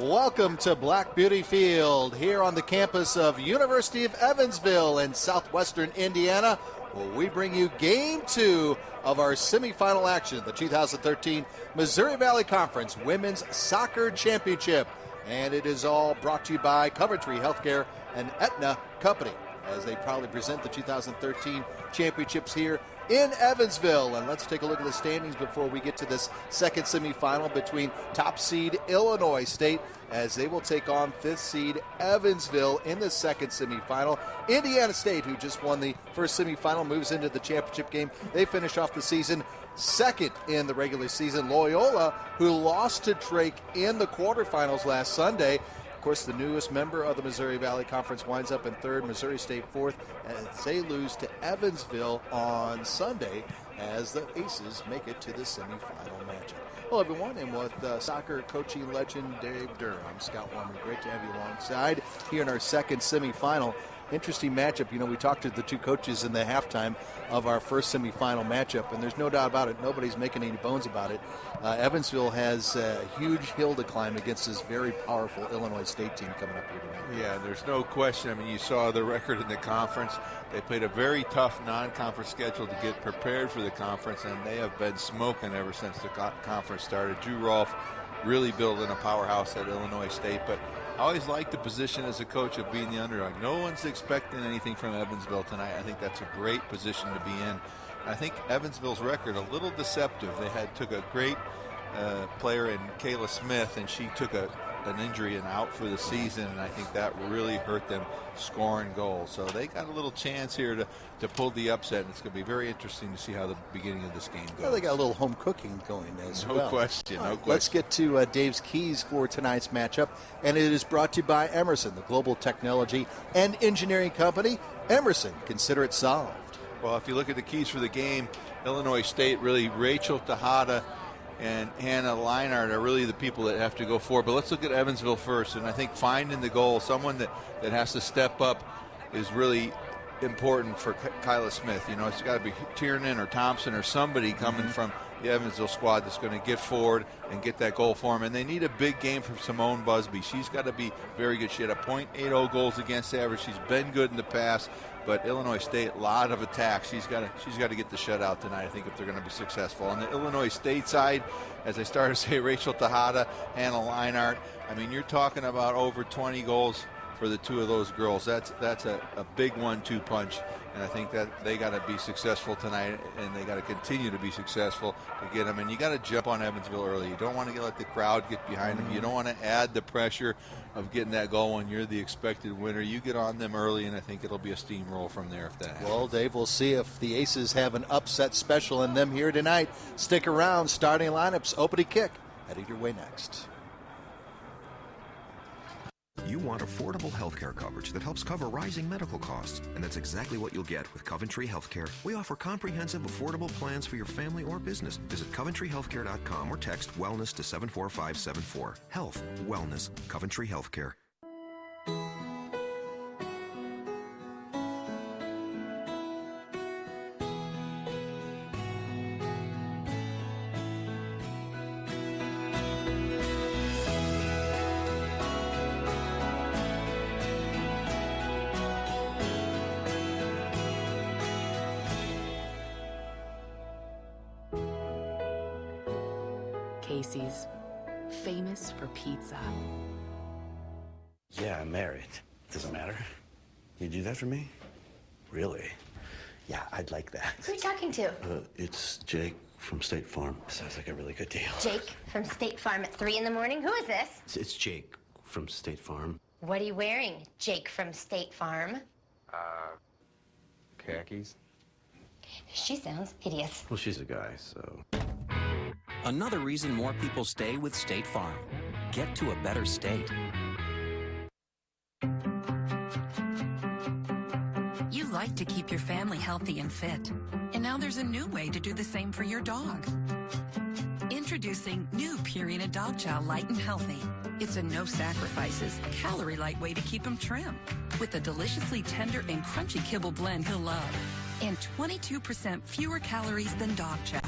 Welcome to Black Beauty Field here on the campus of University of Evansville in southwestern Indiana, where we bring you Game 2 of our semifinal action, the 2013 Missouri Valley Conference Women's Soccer Championship. And it is all brought to you by Coventry Healthcare and Aetna Company, as they proudly present the 2013 championships here in Evansville. And let's take a look at the standings before we get to this second semifinal between top seed Illinois State, as they will take on 5th seed Evansville in the second semifinal. Indiana State, who just won the first semifinal, moves into the championship game. They finish off the season second in the regular season. Loyola, who lost to Drake in the quarterfinals last Sunday. Of course, the newest member of the Missouri Valley Conference winds up in third, Missouri State fourth, as they lose to Evansville on Sunday as the Aces make it to the semifinal matchup. Hello, everyone, and with soccer coaching legend Dave Durham, I'm Scott Warman. Great to have you alongside here in our second semifinal. Interesting matchup. You know, we talked to the two coaches in the halftime of our first semifinal matchup, and there's no doubt about it. Nobody's making any bones about it. Evansville has a huge hill to climb against this very powerful Illinois State team coming up here tonight. Yeah, there's no question. I mean, you saw the record in the conference. They played a very tough non-conference schedule to get prepared for the conference, and they have been smoking ever since the conference started. Drew Rolfe really building a powerhouse at Illinois State, but I always like the position as a coach of being the underdog. No one's expecting anything from Evansville tonight. I think that's a great position to be in. I think Evansville's record a little deceptive. They took a great player in Kayla Smith, and she took an injury and out for the season, and I think that really hurt them scoring goals. So they got a little chance here to pull the upset, and it's going to be very interesting to see how the beginning of this game goes. Well, they got a little home cooking going as well. No question. Let's get to Dave's keys for tonight's matchup, and it is brought to you by Emerson, the global technology and engineering company. Emerson, consider it solved. Well, if you look at the keys for the game, Illinois State, really Rachel Tejada and Hannah Leinart are really the people that have to go forward. But let's look at Evansville first, and I think finding the goal, someone that has to step up, is really important for Kyla Smith. You know, it's got to be Tiernan or Thompson or somebody coming from the Evansville squad that's going to get forward and get that goal for them. And they need a big game from Simone Busby. She's got to be very good. She had a .80 goals against average. She's been good in the past, but Illinois State, a lot of attacks. She's got to get the shutout tonight, I think, if they're going to be successful. On the Illinois State side, as I started to say, Rachel Tejada, Hannah Leinart. I mean, you're talking about over 20 goals for the two of those girls. That's a big 1-2 punch, and I think that they got to be successful tonight, and they got to continue to be successful to get them. And you got to jump on Evansville early. You don't want to let the crowd get behind them. You don't want to add the pressure of getting that goal when you're the expected winner. You get on them early, and I think it'll be a steamroll from there if that happens. Well, Dave, we'll see if the Aces have an upset special in them here tonight. Stick around. Starting lineups, opening kick, headed your way next. You want affordable healthcare coverage that helps cover rising medical costs, and that's exactly what you'll get with Coventry Healthcare. We offer comprehensive, affordable plans for your family or business. Visit CoventryHealthcare.com or text wellness to 74574. Health, wellness, Coventry Healthcare. Casey's, famous for pizza. Yeah, I'm married. Doesn't matter. You do that for me? Really? Yeah, I'd like that. Who are you talking to? It's Jake from State Farm. Sounds like a really good deal. Jake from State Farm at 3 in the morning? Who is this? It's Jake from State Farm. What are you wearing, Jake from State Farm? Khakis. She sounds hideous. Well, she's a guy, so... Another reason more people stay with State Farm. Get to a better state. You like to keep your family healthy and fit. And now there's a new way to do the same for your dog. Introducing new Purina Dog Chow Light and Healthy. It's a no sacrifices, calorie light way to keep him trim. With a deliciously tender and crunchy kibble blend he'll love. And 22% fewer calories than dog chow.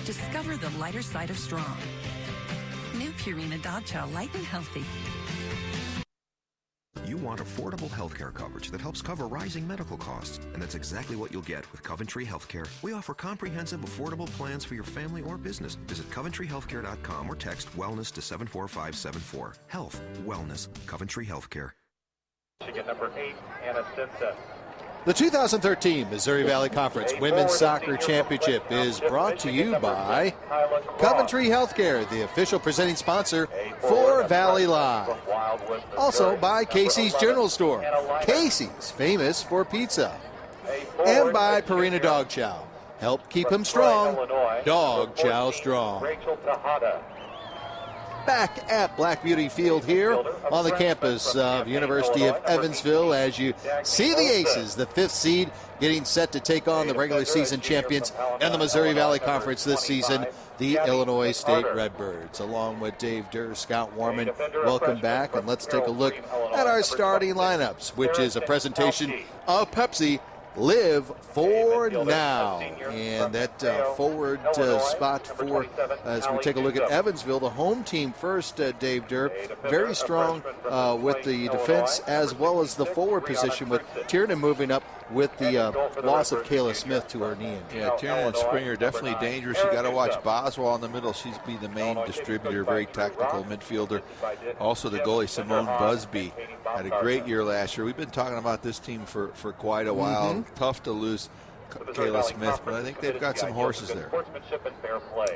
Discover the lighter side of strong. New Purina Dog Chow Light and Healthy. You want affordable healthcare coverage that helps cover rising medical costs, and that's exactly what you'll get with Coventry Healthcare. We offer comprehensive, affordable plans for your family or business. Visit CoventryHealthcare.com or text wellness to 74574. Health, wellness, Coventry Healthcare. Ticket number 8, Anna Stinson. The 2013 Missouri Valley Conference Women's Soccer Championship is brought to you by Coventry Healthcare, the official presenting sponsor for Valley Live. Also by Casey's General Store, Casey's, famous for pizza. And by Purina Dog Chow. Help keep him strong. Dog Chow strong. Back at Black Beauty Field here on the campus of University of Evansville as you see the Aces, the 5th seed, getting set to take on the regular season champions in the Missouri Valley Conference this season, the Illinois State Redbirds. Along with Dave Durr, Scott Warman, welcome back, and let's take a look at our starting lineups, which is a presentation of Pepsi. Live for now. And that forward spot for, as we take a look at Evansville, the home team first, Dave Durr, very strong with the defense as well as the forward position, with Tiernan moving up with the loss of Kayla Smith to her knee. Yeah, Tiernan and Springer definitely dangerous. You got to watch Boswell in the middle. She's be the main distributor, very technical midfielder. Also the goalie, Simone Busby, had a great year last year. We've been talking about this team for quite a while. Tough to lose Kayla Smith, but I think they've got some horses there.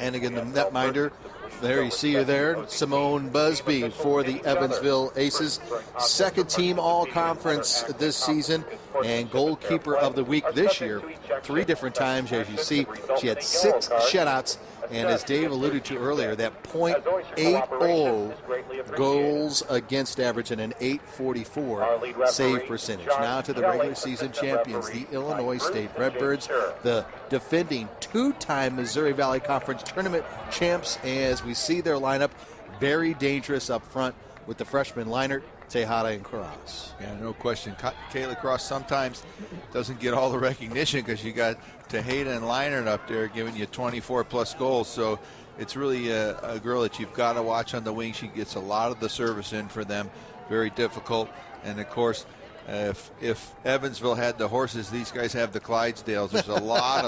And again, the netminder, there you see her there, Simone Busby for the Evansville Aces. Second team all-conference this season and goalkeeper of the week this year. 3 different times, as you see. She had 6 shutouts, and as Dave alluded to earlier, that .80 goals against average and an .844 save percentage. Now to the regular season champions, the Illinois State Redbirds, the defending 2-time Missouri Valley Conference tournament champs. As we see their lineup, very dangerous up front with the freshman Leinert, Tejada, and Cross. Yeah, no question. Kayla Cross sometimes doesn't get all the recognition because you got Tejada and Leinert up there giving you 24-plus goals. So it's really a girl that you've got to watch on the wing. She gets a lot of the service in for them. Very difficult. And, of course, if Evansville had the horses, these guys have the Clydesdales. There's a lot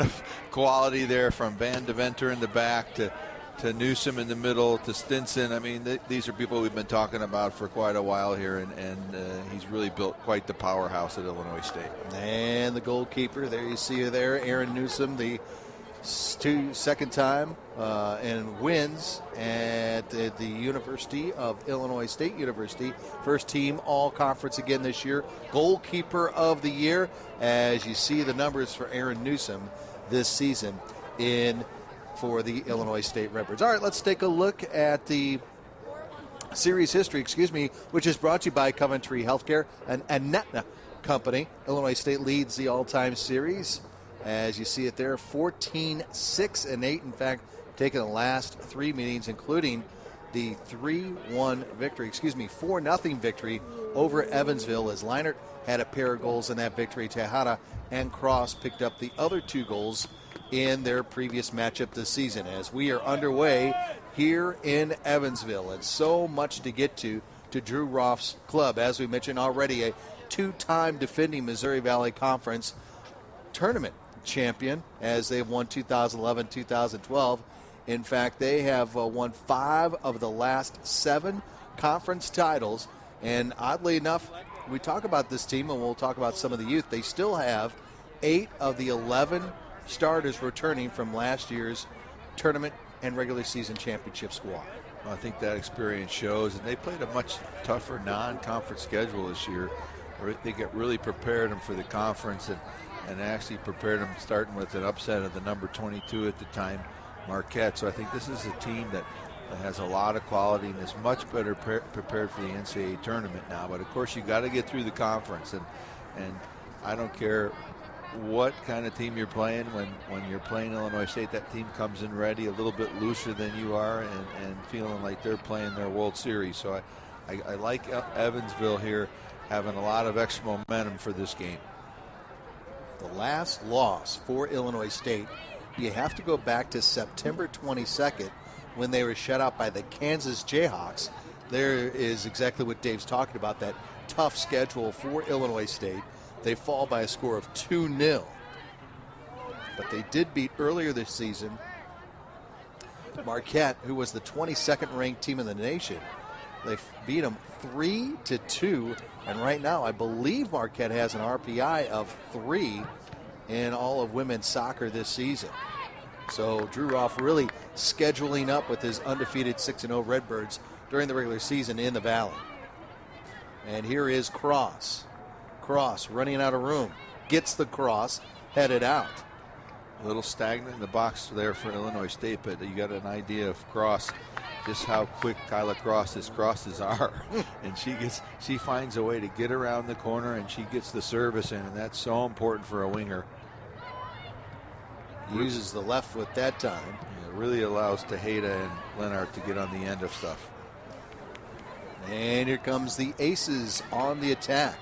of quality there, from Van Deventer in the back to Newsom in the middle to Stinson. I mean, these are people we've been talking about for quite a while here, and he's really built quite the powerhouse at Illinois State. And the goalkeeper, there you see her there, Aaron Newsom, the second time and wins at the University of Illinois State University. First team all-conference again this year. Goalkeeper of the year, as you see the numbers for Aaron Newsom this season for the Illinois State Redbirds. All right, let's take a look at the series history, which is brought to you by Coventry Healthcare, an Anetna company. Illinois State leads the all-time series. As you see it there, 14-6-8. In fact, taking the last 3 meetings, including the 4-0 victory over Evansville, as Leinert had a pair of goals in that victory. Tejada and Cross picked up the other 2 goals in their previous matchup this season. As we are underway here in Evansville, and so much to get to Drew Roth's club. As we mentioned already, a 2-time defending Missouri Valley Conference tournament champion, as they've won 2011, 2012. In fact, they have won 5 of the last 7 conference titles. And oddly enough, we talk about this team, and we'll talk about some of the youth. They still have 8 of the 11 starters returning from last year's tournament and regular season championship squad. Well, I think that experience shows, and they played a much tougher non-conference schedule this year. They get really prepared them for the conference, and actually prepared them starting with an upset of the number 22 at the time, Marquette. So I think this is a team that has a lot of quality and is much better prepared for the NCAA tournament now. But of course, you got to get through the conference, and I don't care what kind of team you're playing. When you're playing Illinois State, that team comes in ready, a little bit looser than you are, and feeling like they're playing their World Series. So I like Evansville here having a lot of extra momentum for this game. The last loss for Illinois State, you have to go back to September 22nd when they were shut out by the Kansas Jayhawks. There is exactly what Dave's talking about, that tough schedule for Illinois State. They fall by a score of 2-0. But they did beat earlier this season Marquette, who was the 22nd ranked team in the nation. They beat them 3-2, and right now I believe Marquette has an RPI of 3 in all of women's soccer this season. So Drew Rolfe really scheduling up with his undefeated 6-0 Redbirds during the regular season in the Valley. And here is Cross. Cross running out of room, gets the cross, headed out. A little stagnant in the box there for Illinois State, but you got an idea of Cross, just how quick Kyla Cross's crosses are. And she finds a way to get around the corner, and she gets the service in, and that's so important for a winger. Uses the left foot that time. It really allows Tejeda and Leonard to get on the end of stuff. And here comes the Aces on the attack.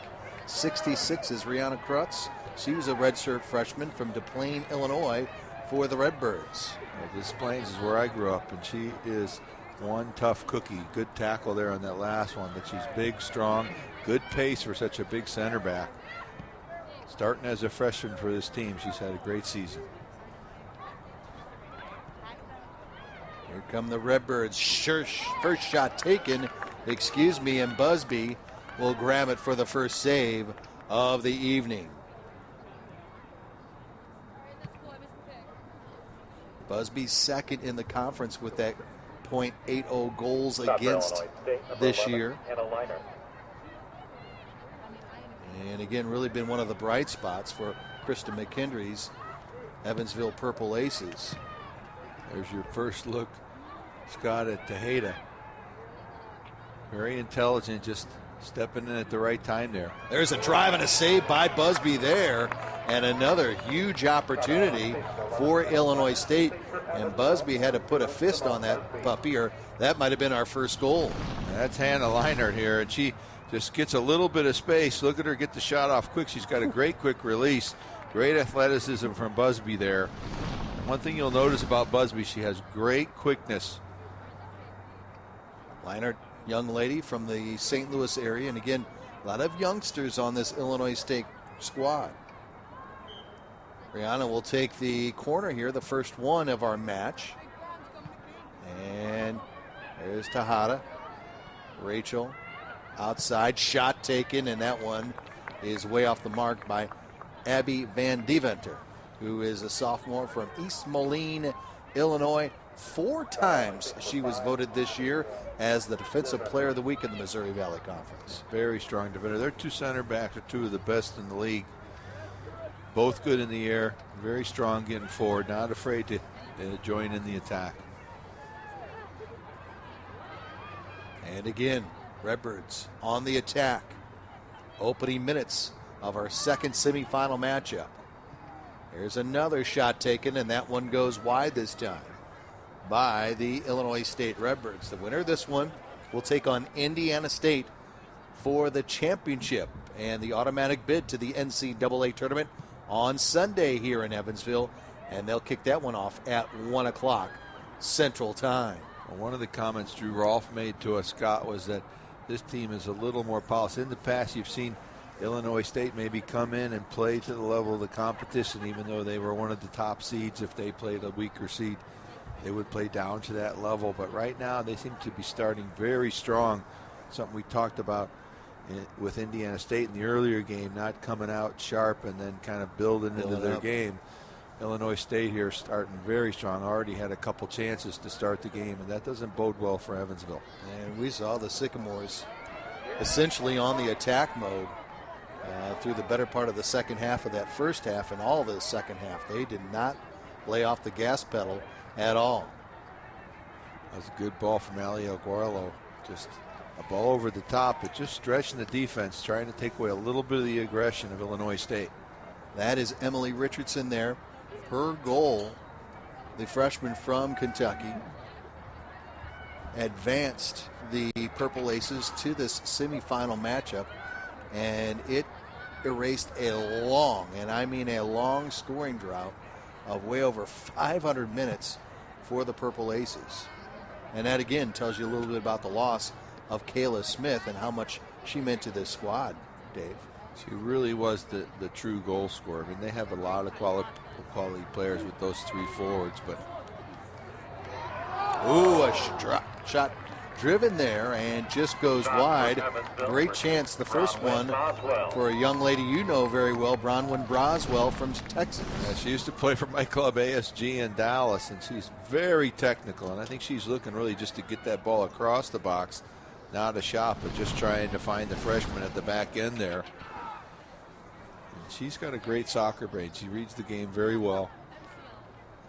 66 is Rihanna Krutz. She was a redshirt freshman from Des Plaines, Illinois, for the Redbirds. Well, Des Plaines is where I grew up, and she is one tough cookie. Good tackle there on that last one, but she's big, strong, good pace for such a big center back. Starting as a freshman for this team, she's had a great season. Here come the Redbirds. First shot taken, and Busby will grab it for the first save of the evening. Busby's second in the conference with that .80 goals against this year. And again, really been one of the bright spots for Krista McKendry's Evansville Purple Aces. There's your first look, Scott, at Tejeda. Very intelligent, just stepping in at the right time there. There's a drive and a save by Busby there, and another huge opportunity for Illinois State. And Busby had to put a fist on that puppy, or that might have been our first goal. That's Hannah Leinart here, and she just gets a little bit of space. Look at her get the shot off quick. She's got a great quick release. Great athleticism from Busby there. And one thing you'll notice about Busby, she has great quickness. Leinart, young lady from the St. Louis area, and again, a lot of youngsters on this Illinois State squad. Brianna will take the corner here, the first one of our match. And there's Tejeda. Rachel outside, shot taken, and that one is way off the mark by Abby Van Deventer, who is a sophomore from East Moline, Illinois. 4 times she was voted this year as the Defensive Player of the Week in the Missouri Valley Conference. Very strong defender. Their 2 center backs are 2 of the best in the league. Both good in the air, very strong getting forward, not afraid to join in the attack. And again, Redbirds on the attack. Opening minutes of our second semifinal matchup. Here's another shot taken, and that one goes wide this time by the Illinois State Redbirds. The winner of this one will take on Indiana State for the championship and the automatic bid to the NCAA tournament on Sunday here in Evansville, and they'll kick that one off at 1 o'clock Central Time. Well, one of the comments Drew Rolfe made to us, Scott, was that this team is a little more polished. In the past, you've seen Illinois State maybe come in and play to the level of the competition, even though they were one of the top seeds. If they played a weaker seed, they would play down to that level. But right now, they seem to be starting very strong, something we talked about with Indiana State in the earlier game, not coming out sharp and then kind of building into their game. Illinois State here starting very strong. Already had a couple chances to start the game, and that doesn't bode well for Evansville. And we saw the Sycamores essentially on the attack mode through the better part of the second half of that first half and all of the second half. They did not lay off the gas pedal at all. That was a good ball from Ali Aguarlo. Just a ball over the top, but just stretching the defense, trying to take away a little bit of the aggression of Illinois State. That is Emily Richardson there. Her goal, the freshman from Kentucky, advanced the Purple Aces to this semifinal matchup, and it erased a long, and I mean a long, scoring drought of way over 500 minutes for the Purple Aces. And that, again, tells you a little bit about the loss of Kayla Smith and how much she meant to this squad, Dave. She really was the true goal scorer. I mean, they have a lot of quality players with those 3 forwards, but. Ooh, a shot driven there and just goes wide. Great chance, the first one, for a young lady you know very well, Bronwyn Broswell from Texas. Yeah, she used to play for my club ASG in Dallas, and she's very technical, and I think she's looking really just to get that ball across the box, not a shot, but just trying to find the freshman at the back end there. And she's got a great soccer brain. She reads the game very well.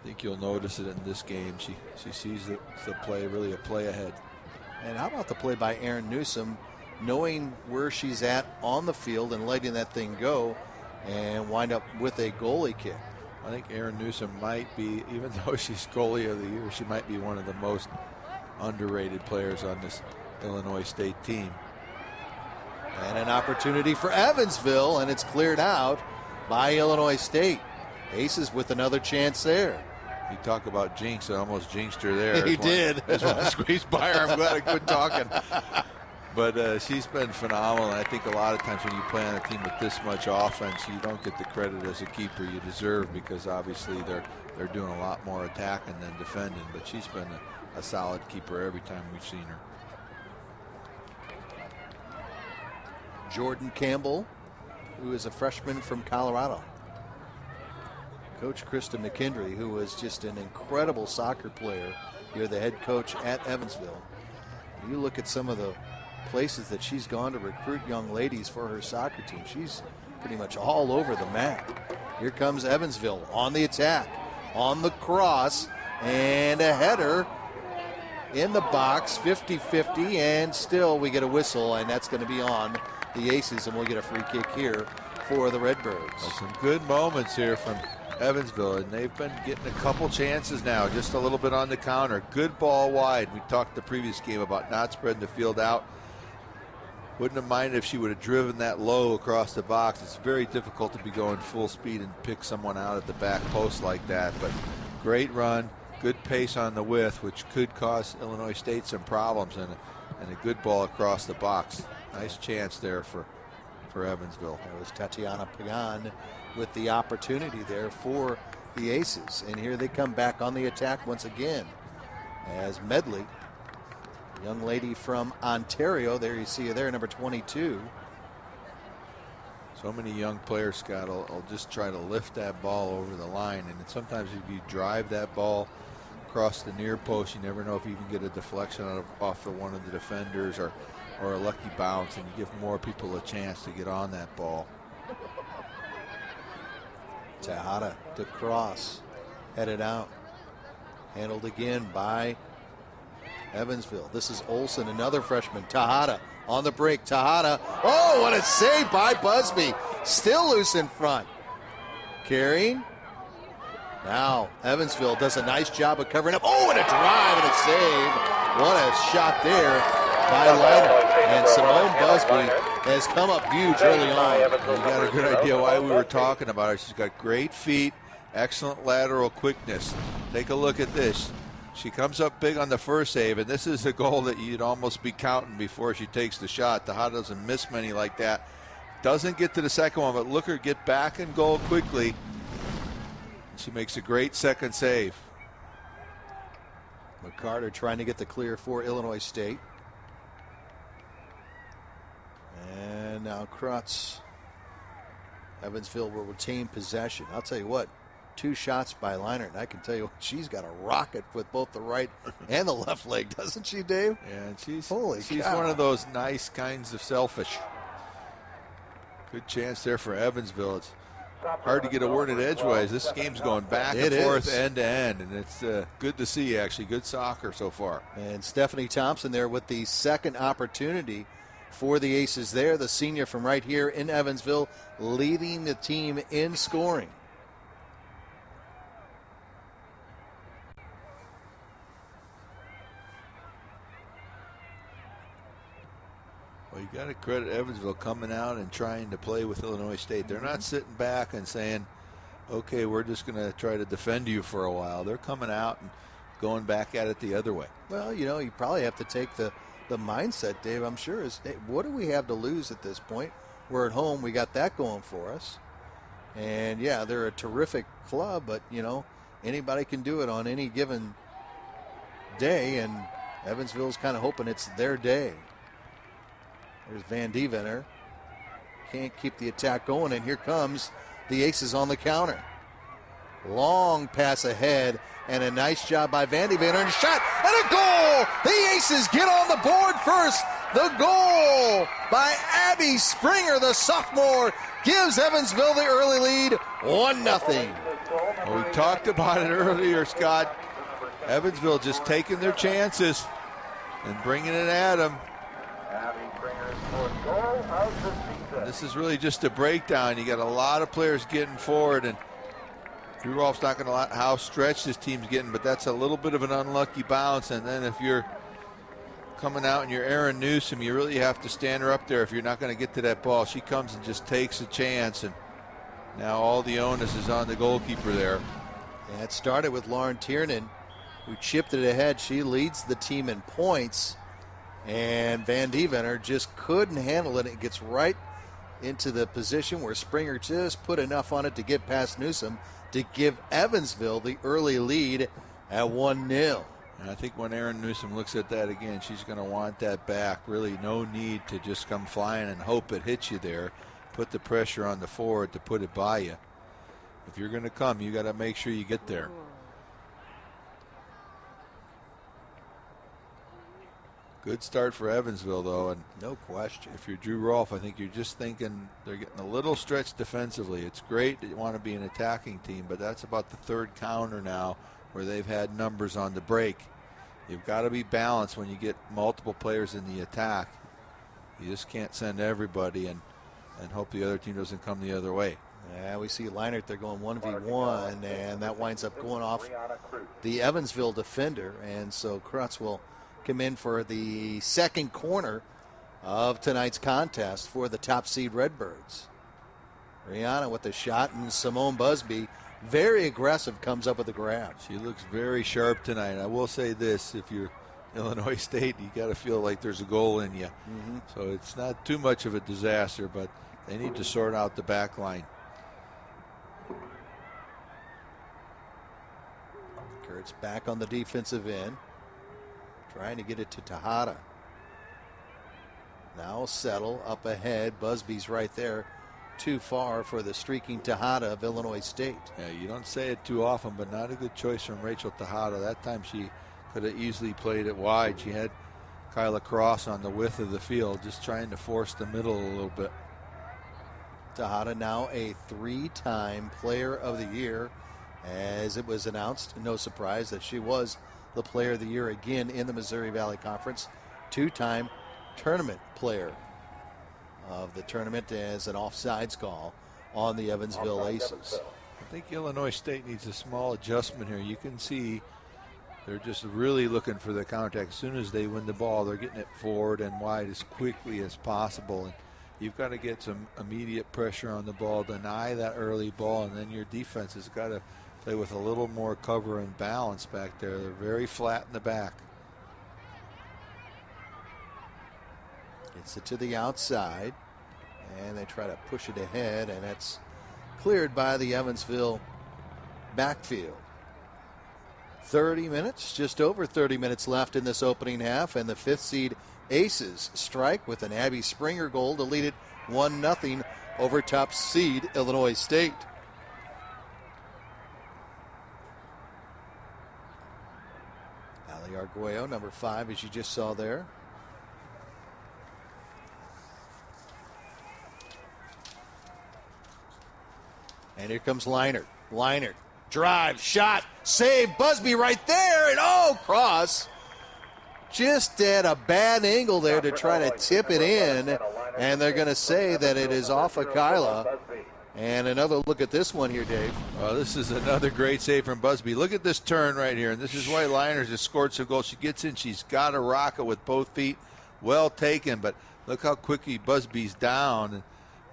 I think you'll notice it in this game. She sees the play, really a play ahead. And how about the play by Erin Newsom, knowing where she's at on the field and letting that thing go and wind up with a goalie kick. I think Erin Newsom might be, even though she's goalie of the year, she might be one of the most underrated players on this Illinois State team. And an opportunity for Evansville, and it's cleared out by Illinois State. Aces with another chance there. You talk about jinx, I almost jinxed her there. He did. That's why I squeezed by her. I'm glad I quit talking. But she's been phenomenal. And I think a lot of times when you play on a team with this much offense, you don't get the credit as a keeper you deserve, because obviously they're doing a lot more attacking than defending. But she's been a solid keeper every time we've seen her. Jordan Campbell, who is a freshman from Colorado. Coach Krista McKendry, who was just an incredible soccer player. You're the head coach at Evansville. You look at some of the places that she's gone to recruit young ladies for her soccer team. She's pretty much all over the map. Here comes Evansville on the attack, on the cross, and a header in the box, 50-50, and still we get a whistle, and that's going to be on the Aces, and we'll get a free kick here for the Redbirds. Well, some good moments here from Evansville, and they've been getting a couple chances now, just a little bit on the counter. Good ball wide. We talked the previous game about not spreading the field out. Wouldn't have minded if she would have driven that low across the box. It's very difficult to be going full speed and pick someone out at the back post like that, but great run, good pace on the width, which could cause Illinois State some problems, and a good ball across the box. Nice chance there for Evansville. That was Tatiana Pagan with the opportunity there for the Aces. And here they come back on the attack once again as Medley, a young lady from Ontario. There you see her there, number 22. So many young players, Scott, will just try to lift that ball over the line. And sometimes if you drive that ball across the near post, you never know if you can get a deflection off of one of the defenders or a lucky bounce, and you give more people a chance to get on that ball. Tejada to cross, headed out, handled again by Evansville. This is Olsen, another freshman. Tejada on the break. Tejada, oh, what a save by Busby. Still loose in front. Carrying. Now Evansville does a nice job of covering up. Oh, and a drive and a save. What a shot there by Leiter. And Simone Busby has come up huge early on. You got a good idea why we were talking about her. She's got great feet, excellent lateral quickness. Take a look at this. She comes up big on the first save, and this is a goal that you'd almost be counting before she takes the shot. Tejada doesn't miss many like that. Doesn't get to the second one, but look her get back and goal quickly. She makes a great second save. McCarter trying to get the clear for Illinois State. And now Krutz. Evansville will retain possession. I'll tell you what, 2 shots by Leinart, and I can tell you she's got a rocket with both the right and the left leg, doesn't she, Dave? Yeah, and she's cow. One of those nice kinds of selfish. Good chance there for Evansville. It's hard to get a word in edgewise. This game's going back and forth, end to end, and it's good to see, actually. Good soccer so far. And Stephanie Thompson there with the second opportunity for the Aces there, the senior from right here in Evansville, leading the team in scoring. Well, you got to credit Evansville coming out and trying to play with Illinois State. They're not sitting back and saying, okay, we're just going to try to defend you for a while. They're coming out and going back at it the other way. Well, you know, you probably have to take the mindset, Dave, I'm sure, is, hey, what do we have to lose at this point? We're at home. We got that going for us. And, yeah, they're a terrific club, but, you know, anybody can do it on any given day, and Evansville's kind of hoping it's their day. There's Van Deventer. Can't keep the attack going, and here comes the Aces on the counter. Long pass ahead, and a nice job by Van Deventer, and a shot, and a goal! The Aces get on the board first. The goal by Abby Springer, the sophomore, gives Evansville the early lead, 1-0. Well, we talked about it earlier, Scott. Evansville just taking their chances and bringing it at them. This is really just a breakdown. You got a lot of players getting forward, and Drew Rolfe's not going to let how stretched this team's getting, but that's a little bit of an unlucky bounce. And then if you're coming out and you're Aaron Newsom, you really have to stand her up there if you're not going to get to that ball. She comes and just takes a chance, and now all the onus is on the goalkeeper there. Yeah, it started with Lauren Tiernan, who chipped it ahead. She leads the team in points, and Van Deventer just couldn't handle it. It gets right into the position where Springer just put enough on it to get past Newsom to give Evansville the early lead at 1-0. And I think when Aaron Newsom looks at that again, she's going to want that back. Really no need to just come flying and hope it hits you there. Put the pressure on the forward to put it by you. If you're going to come, you got to make sure you get there. Good start for Evansville, though, and no question. If you're Drew Rolfe, I think you're just thinking they're getting a little stretched defensively. It's great that you want to be an attacking team, but that's about the third counter now where they've had numbers on the break. You've got to be balanced when you get multiple players in the attack. You just can't send everybody and hope the other team doesn't come the other way. Yeah, we see Leinert, they're going 1v1, and that winds up going off the Evansville defender, and so Krutz will come in for the second corner of tonight's contest for the top seed Redbirds. Rihanna with the shot, and Simone Busby, very aggressive, comes up with the grab. She looks very sharp tonight. I will say this, if you're Illinois State, you got to feel like there's a goal in you. So it's not too much of a disaster, but they need to sort out the back line. Kurtz back on the defensive end, trying to get it to Tejada. Now settle up ahead. Busby's right there. Too far for the streaking Tejada of Illinois State. Yeah, you don't say it too often, but not a good choice from Rachel Tejada. That time she could have easily played it wide. She had Kyla Cross on the width of the field, just trying to force the middle a little bit. Tejada now a 3-time player of the year, as it was announced. No surprise that she was the player of the year again in the Missouri Valley Conference. 2-time tournament player of the tournament as an offsides call on the Evansville Aces. I think Illinois State needs a small adjustment here. You can see they're just really looking for the contact. As soon as they win the ball, they're getting it forward and wide as quickly as possible. And you've got to get some immediate pressure on the ball, deny that early ball, and then your defense has got to play with a little more cover and balance back there. They're very flat in the back. Gets it to the outside, and they try to push it ahead, and that's cleared by the Evansville backfield. 30 minutes, just over 30 minutes left in this opening half, and the 5th seed Aces strike with an Abby Springer goal to lead it 1-0 over top seed Illinois State. Ali Arguello, number 5, as you just saw there. And here comes Leinert. Leinert, drive, shot, save, Busby right there, and oh, cross. Just at a bad angle there to try to tip it in, and they're going to say that it is off of Kyla. And another look at this one here, Dave. Well, this is another great save from Busby. Look at this turn right here, and this is why Leinert just scored some goals. She gets in, she's got to rock it with both feet. Well taken, but look how quickly Busby's down.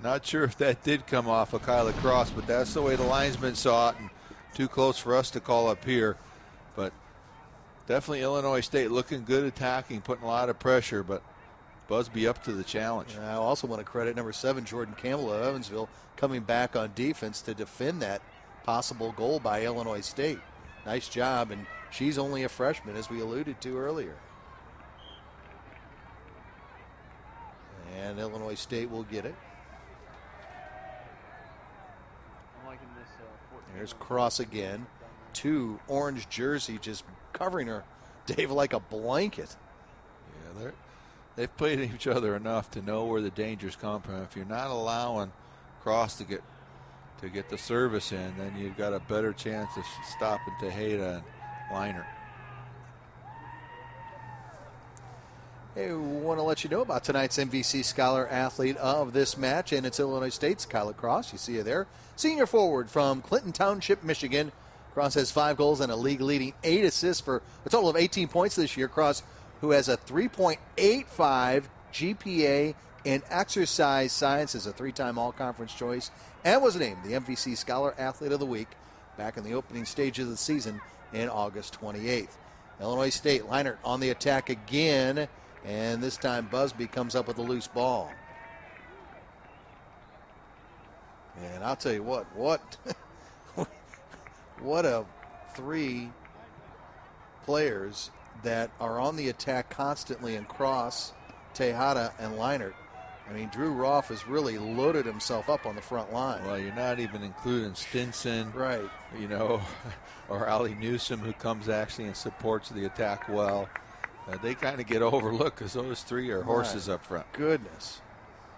Not sure if that did come off of Kyla Cross, but that's the way the linesman saw it, and too close for us to call up here. But Definitely Illinois State looking good attacking, putting a lot of pressure, but Busby up to the challenge. And I also want to credit number 7, Jordan Campbell of Evansville, coming back on defense to defend that possible goal by Illinois State. Nice job, and she's only a freshman, as we alluded to earlier. And Illinois State will get it. There's Cross again. 2 orange jersey just covering her, Dave, like a blanket. Yeah, they've played each other enough to know where the dangers come from. If you're not allowing Cross to get the service in, then you've got a better chance of stopping Tejeda and Liner. Hey, we want to let you know about tonight's MVC Scholar Athlete of this match, and it's Illinois State's Kyla Cross. You see her there. Senior forward from Clinton Township, Michigan. Cross has 5 goals and a league-leading 8 assists for a total of 18 points this year. Cross, who has a 3.85 GPA in exercise science, is a 3-time all-conference choice and was named the MVC Scholar Athlete of the Week back in the opening stages of the season in August 28th. Illinois State, Leinert on the attack again, and this time Busby comes up with a loose ball. And I'll tell you what a 3 players that are on the attack constantly in Cross, Tejada, and Leinert. I mean, Drew Roth has really loaded himself up on the front line. Well, you're not even including Stinson, right? You know, or Ali Newsom, who comes actually and supports the attack well. They kind of get overlooked because those 3 are horses up front. Goodness.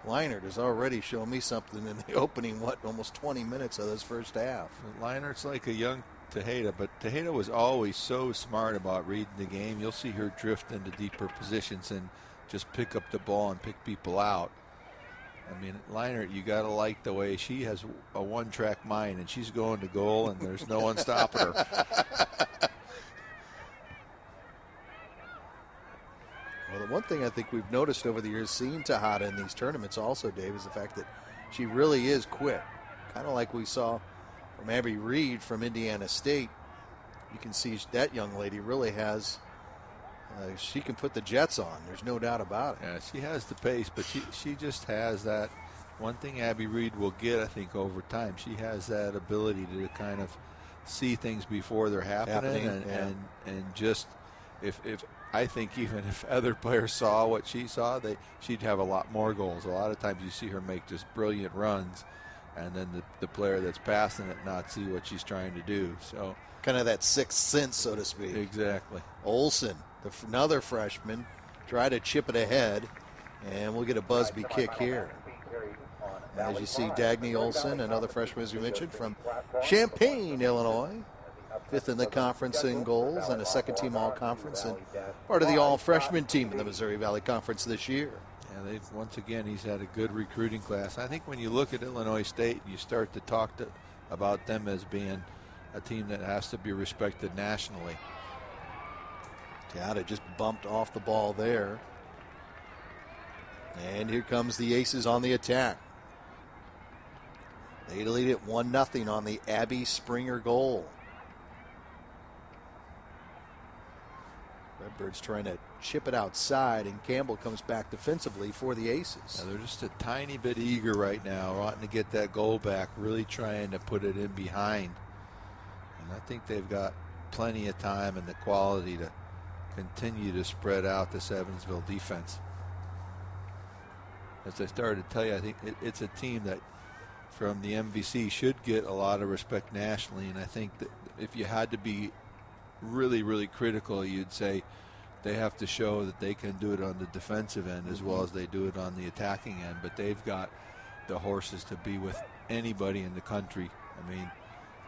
Leinert has already shown me something in the opening, almost 20 minutes of this first half. Leinert's like a young Tejeda, but Tejeda was always so smart about reading the game. You'll see her drift into deeper positions and just pick up the ball and pick people out. I mean, Leinert, you got to like the way she has a one-track mind, and she's going to goal, and there's no one stopping her. Well, the one thing I think we've noticed over the years seeing Tejada in these tournaments also, Dave, is the fact that she really is quick. Kind of like we saw from Abby Reed from Indiana State. You can see that young lady really has, she can put the jets on. There's no doubt about it. Yeah, she has the pace, but she just has that. One thing Abby Reed will get, I think, over time, she has that ability to kind of see things before they're happening. And just if I think even if other players saw what she saw, she'd have a lot more goals. A lot of times you see her make just brilliant runs, and then the player that's passing it not see what she's trying to do. So kind of that sixth sense, so to speak. Exactly. Olsen, another freshman, try to chip it ahead, and we'll get a Busby kick here. As you see, Dagny Olsen, another freshman, as you mentioned, from Champaign, Illinois. 5th in the conference in goals and a second-team all-conference and part of the all-freshman team in the Missouri Valley Conference this year. Yeah, once again, he's had a good recruiting class. I think when you look at Illinois State, you start to talk about them as being a team that has to be respected nationally. Tejada just bumped off the ball there. And here comes the Aces on the attack. They lead it 1-0 on the Abby Springer goal. Redbirds trying to chip it outside, and Campbell comes back defensively for the Aces. Now, they're just a tiny bit eager right now, wanting to get that goal back, really trying to put it in behind. And I think they've got plenty of time and the quality to continue to spread out this Evansville defense. As I started to tell you, I think it's a team that from the MVC should get a lot of respect nationally, and I think that if you had to be really, really critical, you'd say they have to show that they can do it on the defensive end as well as they do it on the attacking end. But they've got the horses to be with anybody in the country. I mean,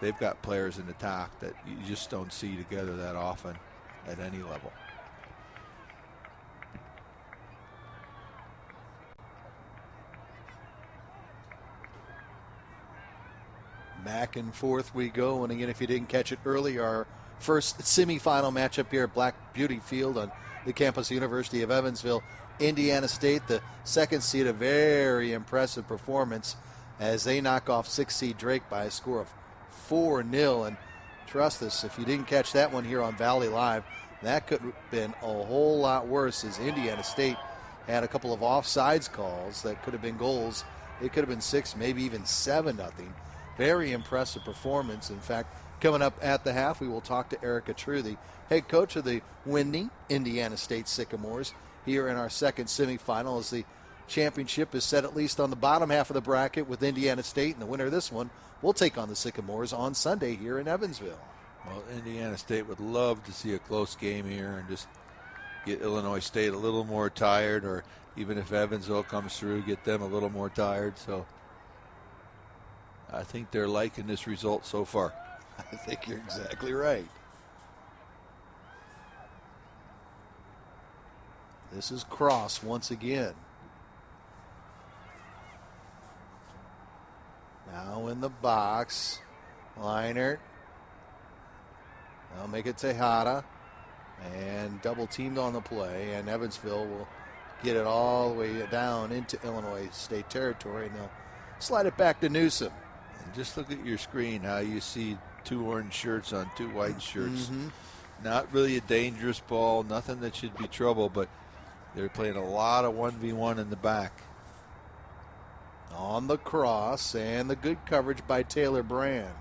they've got players in attack that you just don't see together that often at any level. Back and forth we go, and again, if you didn't catch it early, our first semifinal matchup here at Black Beauty Field on the campus of the University of Evansville. Indiana State, the second seed, a very impressive performance as they knock off 6th seed Drake by a score of 4-0. And trust us, if you didn't catch that one here on Valley Live, That could have been a whole lot worse, as Indiana State had a couple of offsides calls that could have been goals. It could have been 6, maybe even 7-0. Very impressive performance. In fact, coming up at the half, we will talk to Erica True, the head coach of the winning Indiana State Sycamores, here in our second semifinal, as the championship is set at least on the bottom half of the bracket with Indiana State, and the winner of this one will take on the Sycamores on Sunday here in Evansville. Well, Indiana State would love to see a close game here and just get Illinois State a little more tired, or even if Evansville comes through, get them a little more tired. So I think they're liking this result so far. I think you're exactly right. This is Cross once again. Now in the box. Leinert. I'll make it Tejada. And double teamed on the play. And Evansville will get it all the way down into Illinois State territory. And they'll slide it back to Newsom. And just look at your screen, how you see 2 orange shirts on 2 white shirts. Not really a dangerous ball, nothing that should be trouble, but they're playing a lot of 1v1 in the back. On the cross, and the good coverage by Taylor Brand.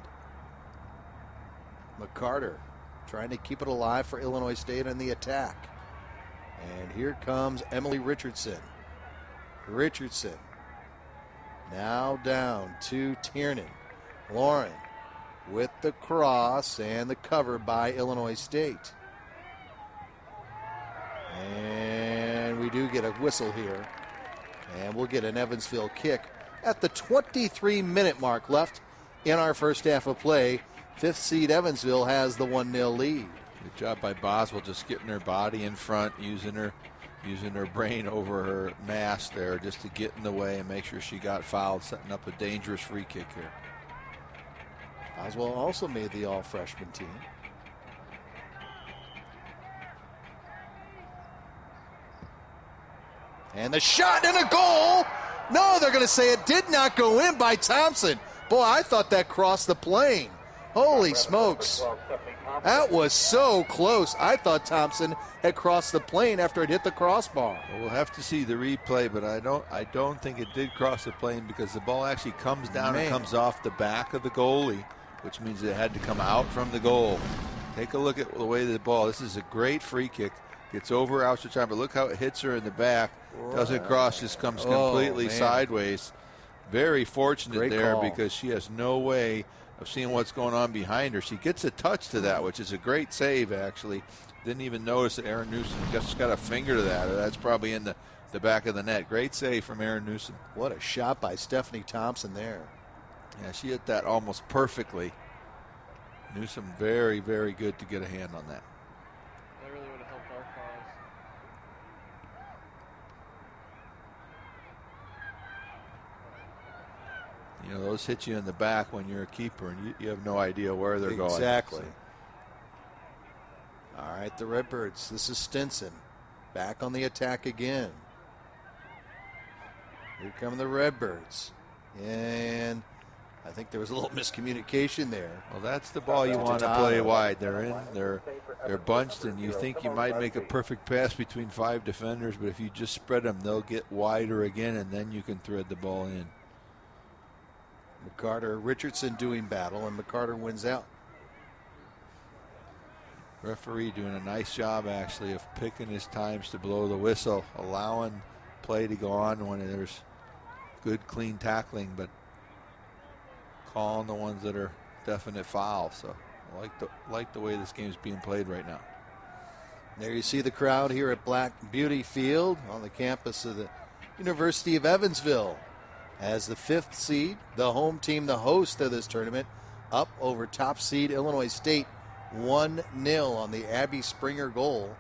McCarter trying to keep it alive for Illinois State on the attack. And here comes Emily Richardson. Richardson now down to Tiernan. Lauren with the cross and the cover by Illinois State. And we do get a whistle here. And we'll get an Evansville kick at the 23-minute mark left in our first half of play. 5th seed Evansville has the 1-0 lead. Good job by Boswell, just getting her body in front, using her brain over her mass there just to get in the way and make sure she got fouled, setting up a dangerous free kick here. Boswell also made the all-freshman team. And the shot and a goal. No, they're going to say it did not go in by Thompson. Boy, I thought that crossed the plane. Holy smokes. That was so close. I thought Thompson had crossed the plane after it hit the crossbar. Well, we'll have to see the replay, but I don't think it did cross the plane, because the ball actually comes down and comes off the back of the goalie, which means it had to come out from the goal. Take a look at the way of the ball. This is a great free kick. Gets over Ouster time, but look how it hits her in the back. Doesn't cross, just comes completely sideways. Very fortunate there, because she has no way of seeing what's going on behind her. She gets a touch to that, which is a great save, actually. Didn't even notice that Aaron Newsom just got a finger to that. Or that's probably in the back of the net. Great save from Aaron Newsom. What a shot by Stephanie Thompson there. Yeah, she hit that almost perfectly. Newsom very, very good to get a hand on that. That really would have helped our cause. You know, those hit you in the back when you're a keeper, and you have no idea where they're going. Exactly. All right, the Redbirds. This is Stinson. Back on the attack again. Here come the Redbirds. And I think there was a little miscommunication there. Well, that's the ball you want to play wide. They're in, they're bunched, and you think you might make a perfect pass between 5 defenders, but if you just spread them, they'll get wider again, and then you can thread the ball in. McCarter, Richardson doing battle, and McCarter wins out. Referee doing a nice job, actually, of picking his times to blow the whistle, allowing play to go on when there's good, clean tackling, but calling the ones that are definite fouls. So I like the way this game is being played right now. There you see the crowd here at Black Beauty Field on the campus of the University of Evansville, as the 5th seed, the home team, the host of this tournament, up over top seed Illinois State 1-0 on the Abby Springer goal.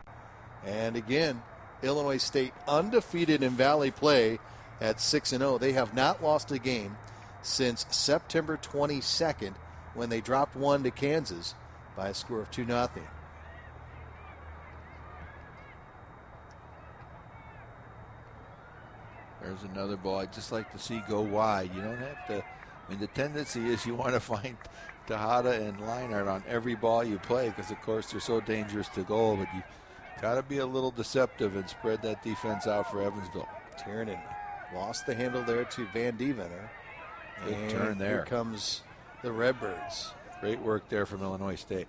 And again, Illinois State undefeated in Valley play at 6-0. They have not lost a game since September 22nd, when they dropped one to Kansas by a score of 2-0. There's another ball I'd just like to see go wide. You don't have to I mean, the tendency is you want to find Tejada and Leinart on every ball you play because, of course, they're so dangerous to goal. But you got to be a little deceptive and spread that defense out for Evansville. Tiernan lost the handle there to Van Devener. Good turn there. Here comes the Redbirds. Great work there from Illinois State.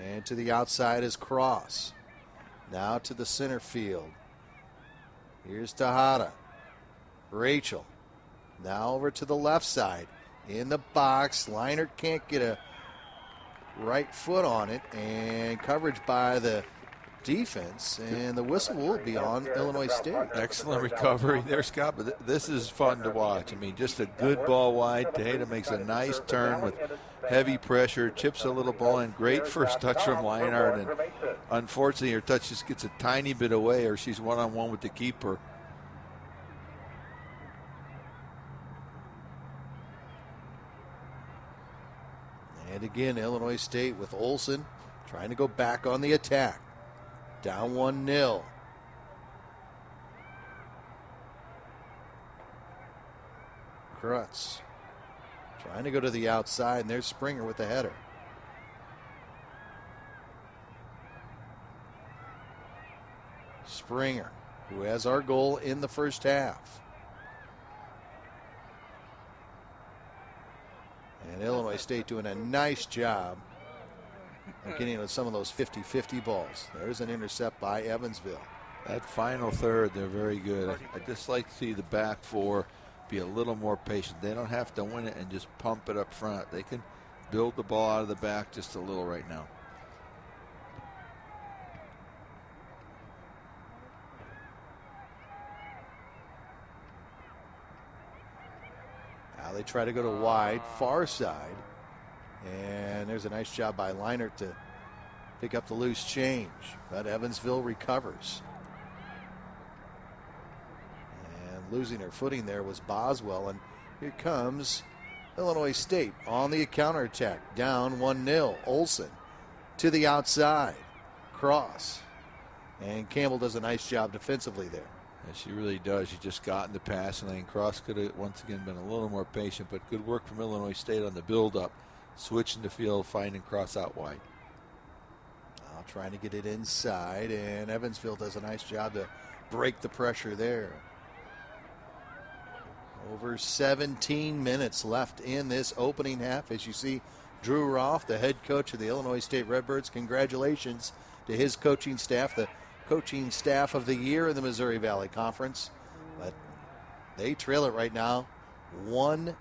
And to the outside is Cross. Now to the center field. Here's Tejada. Rachel. Now over to the left side. In the box. Leinart can't get a right foot on it. And coverage by the defense. And the whistle will be on Illinois State. Excellent recovery there, Scott. But this is fun to watch. I mean, just a good ball wide. Tejada makes a nice turn with heavy pressure, chips a little ball in. Great first touch from Leinart, and unfortunately her touch just gets a tiny bit away, or she's one-on-one with the keeper. And again, Illinois State with Olsen trying to go back on the attack. Down 1-0. Krutz trying to go to the outside, and there's Springer with the header. Springer, who has our goal in the first half. And Illinois State doing a nice job of getting into some of those 50-50 balls. There's an intercept by Evansville. That final third, they're very good. I just like to see the back four be a little more patient. They don't have to win it and just pump it up front. They can build the ball out of the back just a little right now. Now they try to go to wide, far side. And there's a nice job by Leinart to pick up the loose change. But Evansville recovers. Losing her footing there was Boswell, and here comes Illinois State on the counterattack, down 1-0. Olsen to the outside, Cross, and Campbell does a nice job defensively there. Yeah, she really does. She just got in the passing lane. Cross could have once again been a little more patient, but good work from Illinois State on the build-up, switching the field, finding Cross out wide. Now trying to get it inside, and Evansville does a nice job to break the pressure there. Over 17 minutes left in this opening half. As you see, Drew Roth, the head coach of the Illinois State Redbirds, congratulations to his coaching staff, the coaching staff of the year in the Missouri Valley Conference. But they trail it right now 1-0.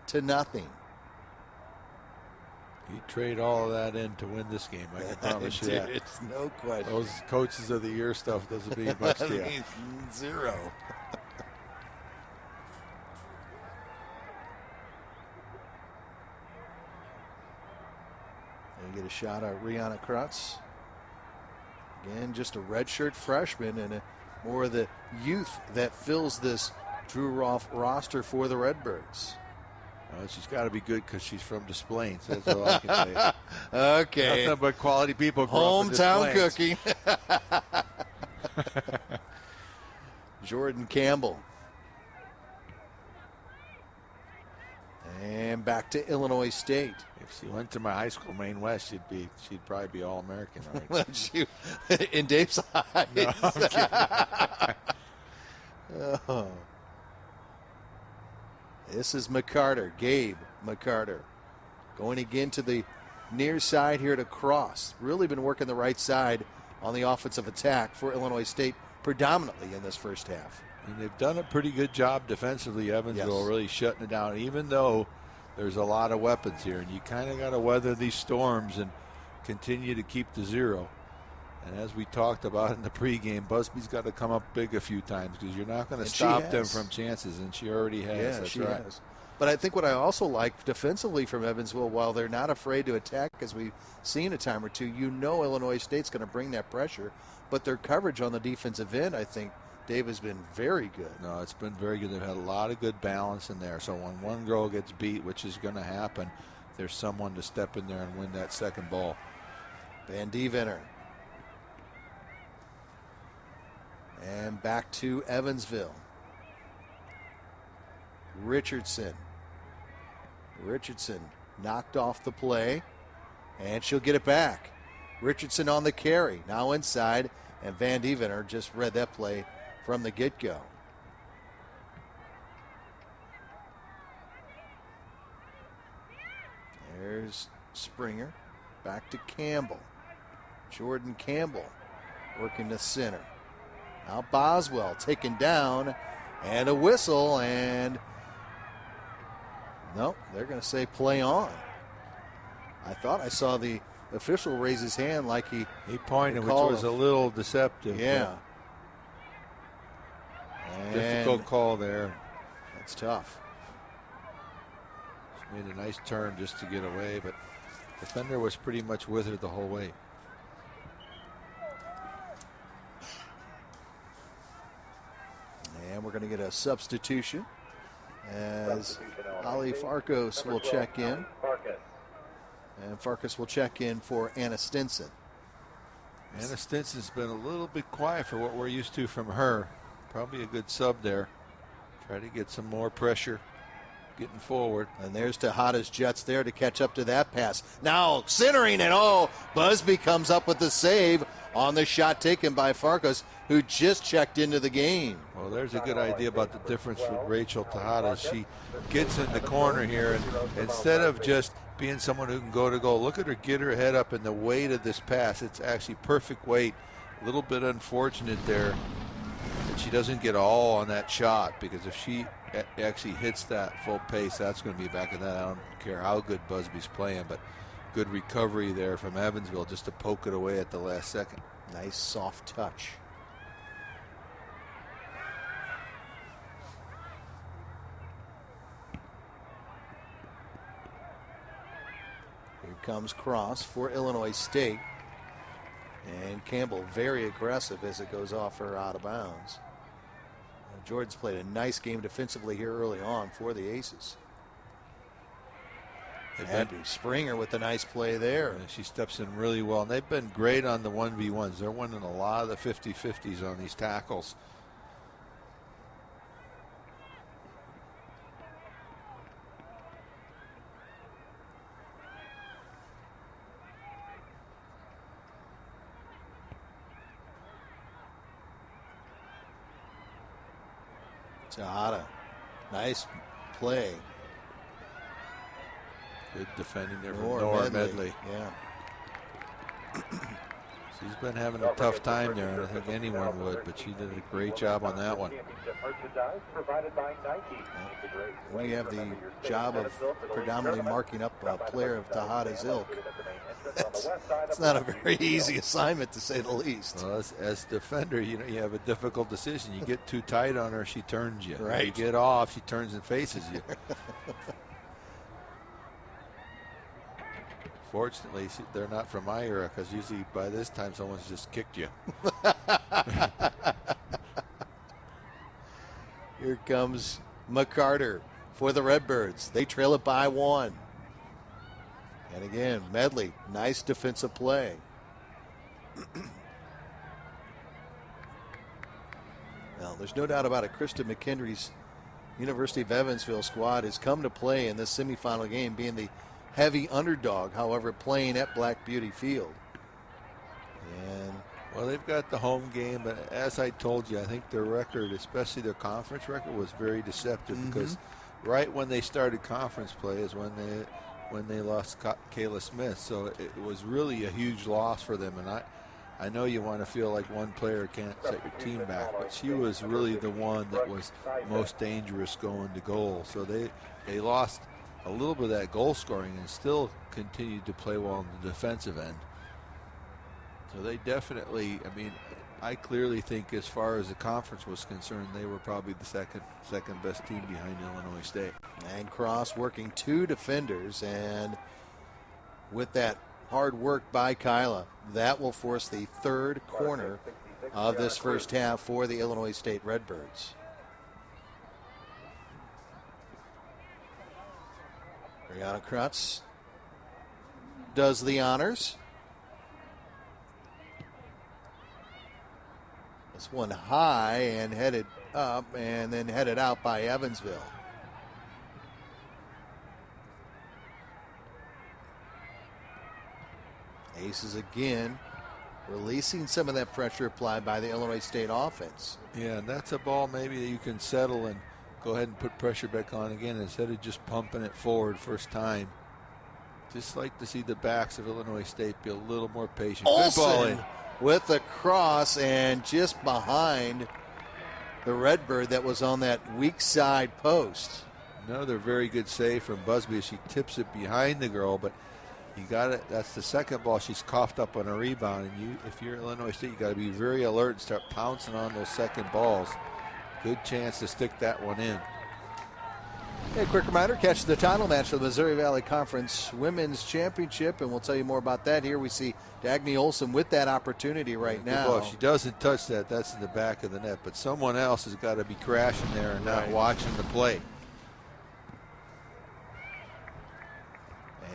You trade all of that in to win this game, I can promise you that. It's no question. Those coaches of the year stuff doesn't mean much to you. Means zero. Get a shot at Rihanna Krutz. Again, just a redshirt freshman and more of the youth that fills this Drew Roth roster for the Redbirds. She's got to be good because she's from Des Plaines. That's all I can say. Okay. Nothing but quality people. Hometown cooking. Jordan Campbell. And back to Illinois State. If she went to my high school, Maine West, she'd probably be All-American. Right? In Dave's eyes. No, I'm kidding. Oh. This is McCarter, Gabe McCarter. Going again to the near side here to Cross. Really been working the right side on the offensive attack for Illinois State predominantly in this first half. And they've done a pretty good job defensively, Evansville, really shutting it down, even though there's a lot of weapons here. And you kind of got to weather these storms and continue to keep the zero. And as we talked about in the pregame, Busby's got to come up big a few times because you're not going to stop them from chances, and she already has. Yeah, That's she right. has. But I think what I also like defensively from Evansville, while they're not afraid to attack, as we've seen a time or two, you know Illinois State's going to bring that pressure. But their coverage on the defensive end, I think, Dave, has been very good. No, it's been very good. They've had a lot of good balance in there. So when one girl gets beat, which is going to happen, there's someone to step in there and win that second ball. Van Devener. And back to Evansville. Richardson. Richardson knocked off the play, and she'll get it back. Richardson on the carry, now inside, and Van Deventer just read that play from the get-go. There's Springer, back to Campbell. Jordan Campbell working the center. Now Boswell taken down, and a whistle, and no, they're going to say play on. I thought I saw the official raise his hand like he pointed, which was a little deceptive. Yeah. Difficult call there. That's tough. She made a nice turn just to get away, but the defender was pretty much with her the whole way. And we're going to get a substitution as Ali Farkos will check in. And Farkas will check in for Anna Stinson. Anna Stinson's been a little bit quiet for what we're used to from her. Probably a good sub there. Try to get some more pressure getting forward. And there's Tejada's Jets there to catch up to that pass. Now centering it. Oh, Busby comes up with the save on the shot taken by Farkas, who just checked into the game. Well, there's a good idea about the difference with Rachel Tejada. She gets in the corner here, and instead of just being someone who can go to goal, look at her get her head up, and the weight of this pass, it's actually perfect weight. A little bit unfortunate there that she doesn't get all on that shot, because if she actually hits that full pace, that's going to be back in that. I don't care how good Busby's playing, but good recovery there from Evansville just to poke it away at the last second. Nice soft touch. Here comes Cross for Illinois State. And Campbell very aggressive as it goes off her out of bounds. Jordan's played a nice game defensively here early on for the Aces. And Springer with a nice play there. Yeah, she steps in really well. And they've been great on the 1v1s. They're winning a lot of the 50-50s on these tackles. Tejada, nice play. Good defending there from Nora Medley. Yeah. She's been having a tough time there, and I think anyone would, but she did a great job on that one. When you have the job of predominantly marking up a player of Tejada's ilk, it's not a very easy assignment, to say the least. Well, as defender, you know, you have a difficult decision. You get too tight on her, she turns you. Right. You get off, she turns and faces you. Fortunately, they're not from my era, because usually by this time someone's just kicked you. Here comes McCarter for the Redbirds. They trail it by 1. And again, Medley, nice defensive play. Well, there's no doubt about it. Krista McKendry's University of Evansville squad has come to play in this semifinal game, being the heavy underdog, however, playing at Black Beauty Field. And well, they've got the home game, but as I told you, I think their record, especially their conference record, was very deceptive, because right when they started conference play is when they lost Kayla Smith. So it was really a huge loss for them. And I know you want to feel like one player can't set your team back, but she was really the one that was most dangerous going to goal. So they lost a little bit of that goal scoring and still continued to play well on the defensive end. So they definitely, I mean, I clearly think as far as the conference was concerned, they were probably the second best team behind Illinois State. And Cross working 2 defenders, and with that hard work by Kyla, that will force the 3rd corner of this first half for the Illinois State Redbirds. Brianna Krutz does the honors. This one high and headed up and then headed out by Evansville. Aces again, releasing some of that pressure applied by the Illinois State offense. Yeah, and that's a ball maybe that you can settle and go ahead and put pressure back on again instead of just pumping it forward first time. Just like to see the backs of Illinois State be a little more patient. Olsen Good ball in. with the cross and just behind the Redbird that was on that weak side post. Another very good save from Busby. She tips it behind the girl, but you got it. That's the second ball she's coughed up on a rebound. And if you're Illinois State, you got to be very alert and start pouncing on those second balls. Good chance to stick that one in. A quick reminder, catch the title match for the Missouri Valley Conference Women's Championship, and we'll tell you more about that here. We see Dagny Olsen with that opportunity right now. Well, if she doesn't touch that, that's in the back of the net, but someone else has got to be crashing there and not watching the play.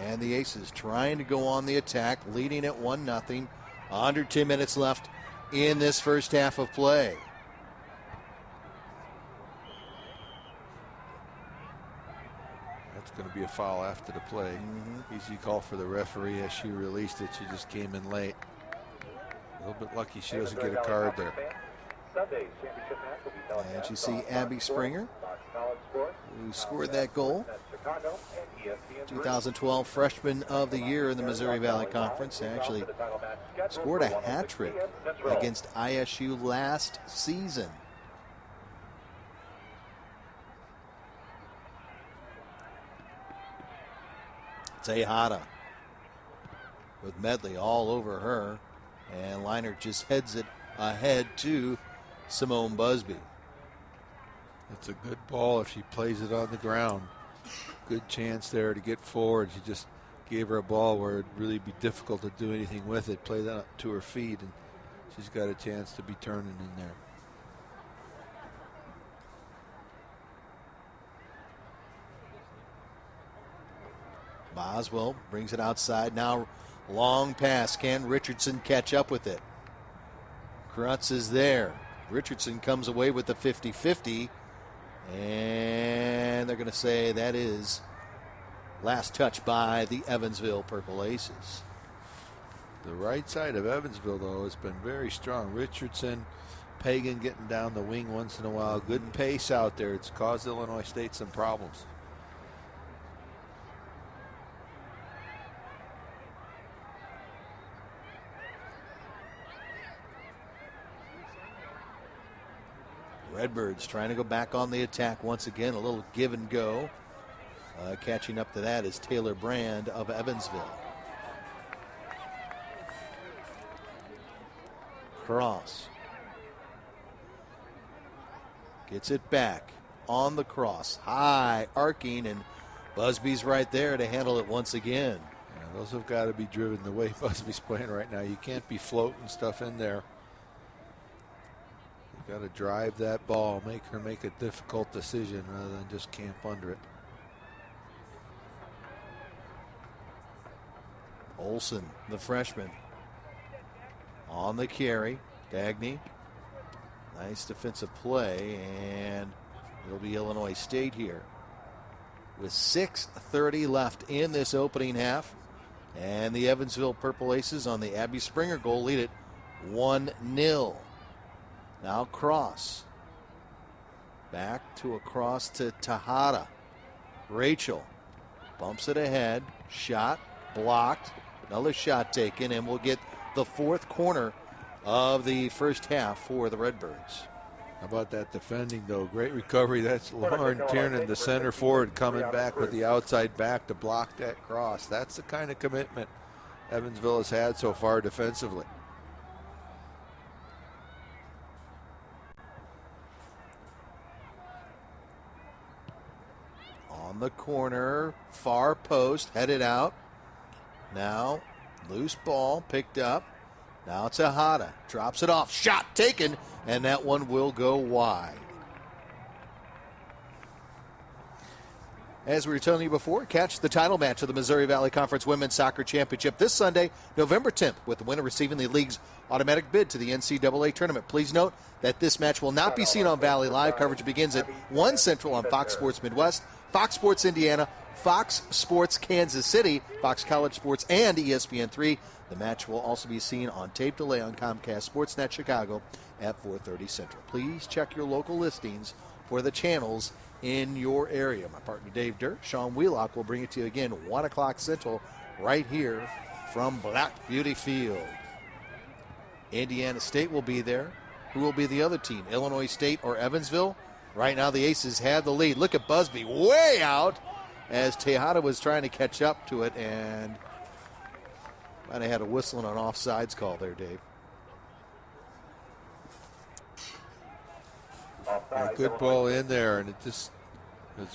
And the Aces trying to go on the attack, leading at 1-0. Under 2 minutes left in this first half of play. That's going to be a foul after the play. Easy call for the referee as she released it. She just came in late. A little bit lucky she doesn't get a card there. And you see Abby Springer, who scored that goal. 2012 Freshman of the Year in the Missouri Valley Conference. Actually scored a hat trick against ISU last season. Tejada with Medley all over her, and Leinert just heads it ahead to Simone Busby. It's a good ball if she plays it on the ground. Good chance there to get forward. She just gave her a ball where it'd really be difficult to do anything with it. Play that up to her feet, and she's got a chance to be turning in there. Boswell brings it outside. Now long pass. Can Richardson catch up with it? Krutz is there. Richardson comes away with the 50-50. And they're going to say that is last touch by the Evansville Purple Aces. The right side of Evansville, though, has been very strong. Richardson, Pagan getting down the wing once in a while. Good pace out there. It's caused Illinois State some problems. Redbirds trying to go back on the attack once again. A little give and go. Catching up to that is Taylor Brand of Evansville. Cross. Gets it back on the cross. High arcing, and Busby's right there to handle it once again. Yeah, those have got to be driven the way Busby's playing right now. You can't be floating stuff in there. Got to drive that ball, make her make a difficult decision rather than just camp under it. Olsen, the freshman, on the carry. Dagny, nice defensive play, and it'll be Illinois State here with 6:30 left in this opening half. And the Evansville Purple Aces on the Abby Springer goal lead it 1-0. Now cross. Back to a cross to Tejada. Rachel bumps it ahead. Shot blocked. Another shot taken, and we'll get the fourth corner of the first half for the Redbirds. How about that defending, though? Great recovery. That's Lauren Tiernan, the center forward, coming back with the outside back to block that cross. That's the kind of commitment Evansville has had so far defensively. On the corner, far post, headed out. Now, loose ball picked up. Now Tejada drops it off. Shot taken, and that one will go wide. As we were telling you before, catch the title match of the Missouri Valley Conference Women's Soccer Championship this Sunday, November 10th, with the winner receiving the league's automatic bid to the NCAA tournament. Please note that this match will not be seen on Valley Live. Coverage begins at 1 Central on Fox Sports Midwest, Fox Sports Indiana, Fox Sports Kansas City, Fox College Sports, and ESPN3. The match will also be seen on tape delay on Comcast Sportsnet Chicago at 4:30 Central. Please check your local listings for the channels in your area. My partner Dave Dirt, Sean Wheelock will bring it to you again 1 o'clock Central right here from Black Beauty Field. Indiana State will be there. Who will be the other team, Illinois State or Evansville? Right now the Aces have the lead. Look at Busby way out as Tejada was trying to catch up to it and might have had a whistle and an offsides call there, Dave. A good ball in there, and it's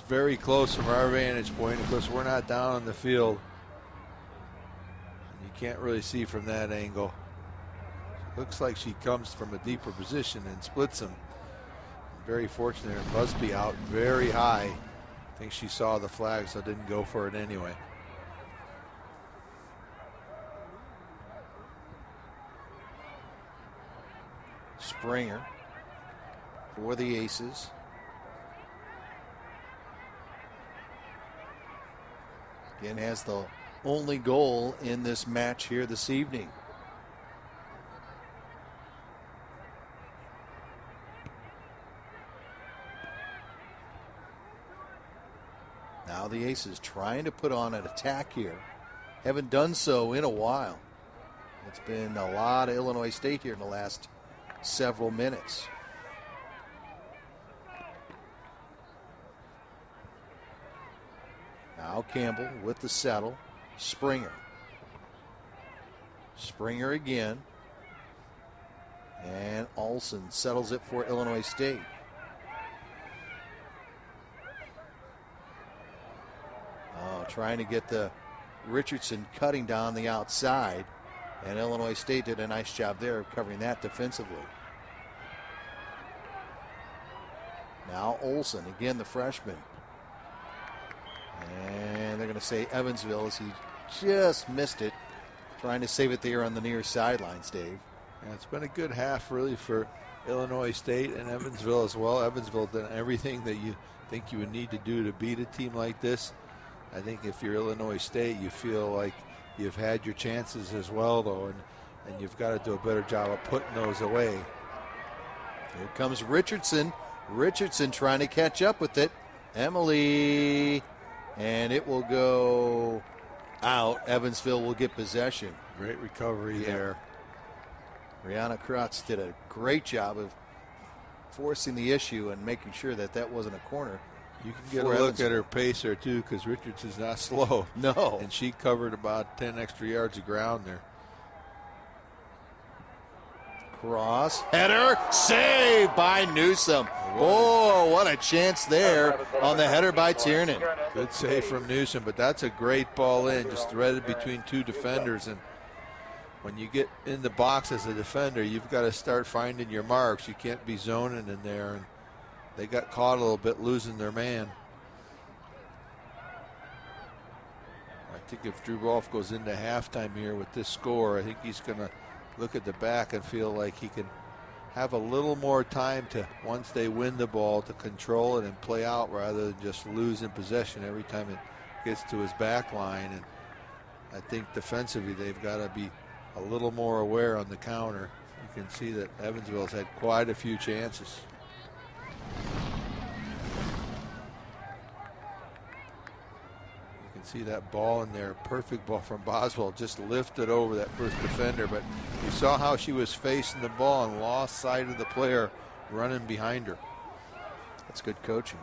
very close from our vantage point. Of course, we're not down on the field. You can't really see from that angle. Looks like she comes from a deeper position and splits him. Very fortunate. And Busby out very high. I think she saw the flag, so didn't go for it anyway. Springer for the Aces. Again, has the only goal in this match here this evening. Now the Aces trying to put on an attack here. Haven't done so in a while. It's been a lot of Illinois State here in the last several minutes. Now Campbell with the settle. Springer. Springer again. And Olsen settles it for Illinois State. Trying to get the Richardson cutting down the outside, and Illinois State did a nice job there of covering that defensively. Now Olsen, again the freshman. And they're going to say Evansville as he just missed it, trying to save it there on the near sidelines, Dave. Yeah, it's been a good half really for Illinois State and Evansville as well. Evansville done everything that you think you would need to do to beat a team like this. I think if you're Illinois State, you feel like you've had your chances as well, though, and you've got to do a better job of putting those away. Here comes Richardson. Richardson trying to catch up with it. Emily, and it will go out. Evansville will get possession. Great recovery there. Brianna Krotz did a great job of forcing the issue and making sure that that wasn't a corner. You can get a look at her pacer, too, because Richardson's not slow. No. And she covered about 10 extra yards of ground there. Cross, header, saved by Newsom. Oh, what a chance there on the header by Tiernan. Good save from Newsom, but that's a great ball in, just threaded between two defenders. And when you get in the box as a defender, you've got to start finding your marks. You can't be zoning in there. And they got caught a little bit losing their man. I think if Drew Rolfe goes into halftime here with this score, I think he's going to look at the back and feel like he can have a little more time to, once they win the ball, to control it and play out rather than just losing possession every time it gets to his back line. And I think defensively they've got to be a little more aware on the counter. You can see that Evansville's had quite a few chances. You can see that ball in there, perfect ball from Boswell, just lifted over that first defender, but you saw how she was facing the ball and lost sight of the player running behind her. That's good coaching.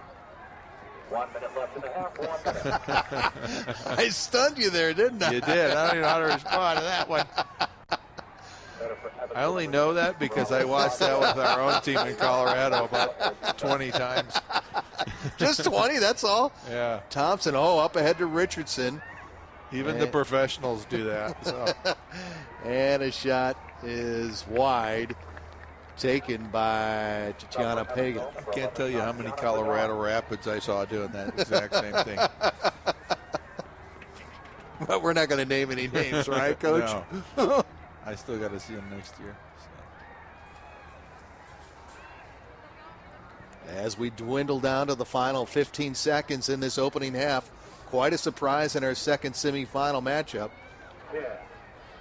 1 minute left in the half, 1 minute. I stunned you there, didn't I? You did. I don't even know how to respond to that one. I only know that because I watched that with our own team in Colorado about 20 times. Just 20, that's all? Yeah. Thompson, up ahead to Richardson. Even the professionals do that. So. And a shot is wide, taken by Tatiana Pagan. I can't tell you how many Colorado Rapids I saw doing that exact same thing. But we're not going to name any names, right, Coach? No. I still got to see them next year. So. As we dwindle down to the final 15 seconds in this opening half, quite a surprise in our second semifinal matchup.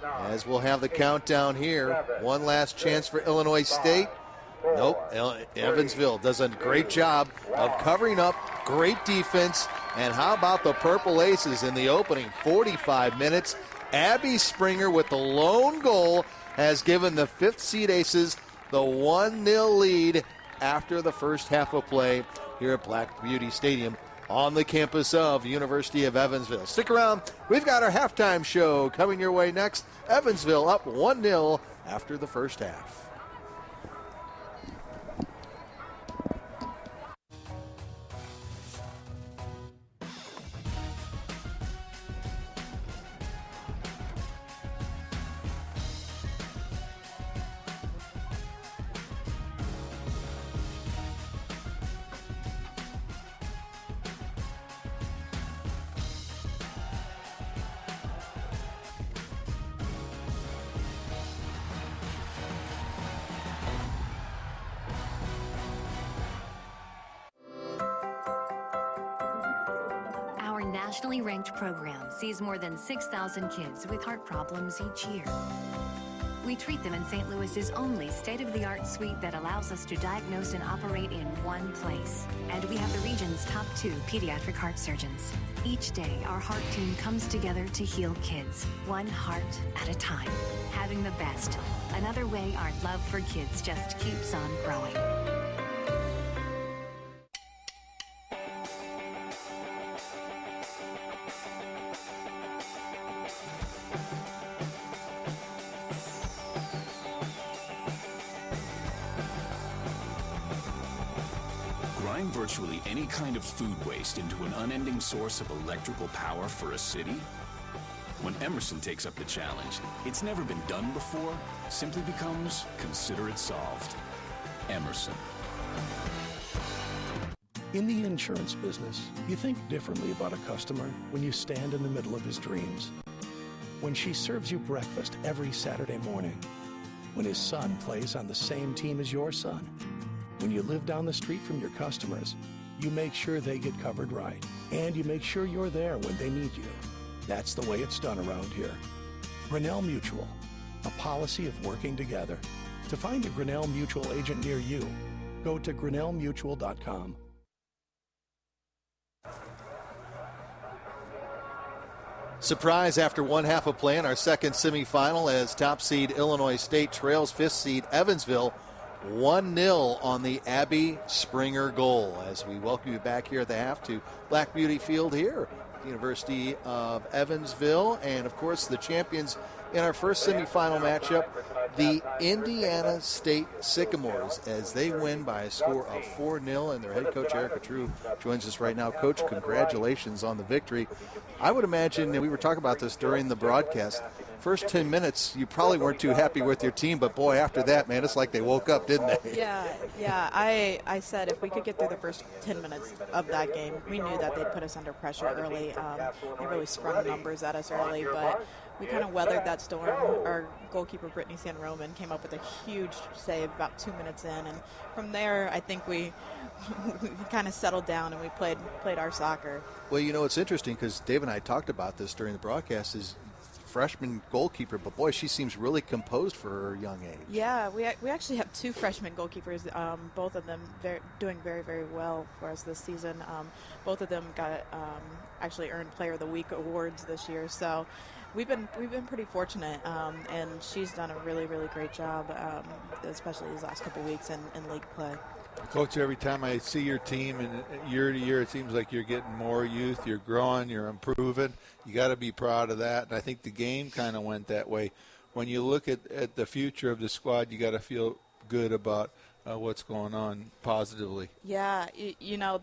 As we'll have the countdown here. One last chance for Illinois State. Nope. Evansville does a great job of covering up. Great defense. And how about the Purple Aces in the opening 45 minutes? Abby Springer with the lone goal has given the 5th seed Aces the 1-0 lead after the first half of play here at Black Beauty Stadium on the campus of University of Evansville. Stick around. We've got our halftime show coming your way next. Evansville up 1-0 after the first half. Our nationally ranked program sees more than 6,000 kids with heart problems each year. We treat them in St. Louis's only state-of-the-art suite that allows us to diagnose and operate in one place. And we have the region's top 2 pediatric heart surgeons. Each day, our heart team comes together to heal kids, one heart at a time. Having the best. Another way our love for kids just keeps on growing. Grind virtually any kind of food waste into an unending source of electrical power for a city? When Emerson takes up the challenge, it's never been done before, simply becomes consider it solved. Emerson. In the insurance business, you think differently about a customer when you stand in the middle of his dreams. When she serves you breakfast every Saturday morning. When his son plays on the same team as your son. When you live down the street from your customers, you make sure they get covered right. And you make sure you're there when they need you. That's the way it's done around here. Grinnell Mutual, a policy of working together. To find a Grinnell Mutual agent near you, go to grinnellmutual.com. Surprise after one half of play in our second semifinal as top seed Illinois State trails 5th seed Evansville 1-0 on the Abby Springer goal. As we welcome you back here at the half to Black Beauty Field here at the University of Evansville. And, of course, the champions in our first semifinal matchup, the Indiana State Sycamores, as they win by a score of 4-0. And their head coach, Erica True, joins us right now. Coach, congratulations on the victory. I would imagine, and we were talking about this during the broadcast, first 10 minutes, you probably weren't too happy with your team, but boy, after that, man, it's like they woke up, didn't they? Yeah. I said if we could get through the first 10 minutes of that game, we knew that they'd put us under pressure early. They really sprung numbers at us early, but we kind of weathered that storm. Our goalkeeper, Brittany San Roman, came up with a huge save about 2 minutes in, and from there, I think we kind of settled down and we played our soccer. Well, you know, it's interesting because Dave and I talked about this during the broadcast, is freshman goalkeeper, but boy, she seems really composed for her young age. Yeah, we actually have 2 freshman goalkeepers, both of them doing very, very well for us this season. Both of them got actually earned Player of the Week awards this year, so we've been pretty fortunate, and she's done a really, really great job, especially these last couple weeks in league play. Coach, every time I see your team, and year to year, it seems like you're getting more youth. You're growing. You're improving. You got to be proud of that. And I think the game kind of went that way. When you look at the future of the squad, you got to feel good about what's going on positively. Yeah, you know,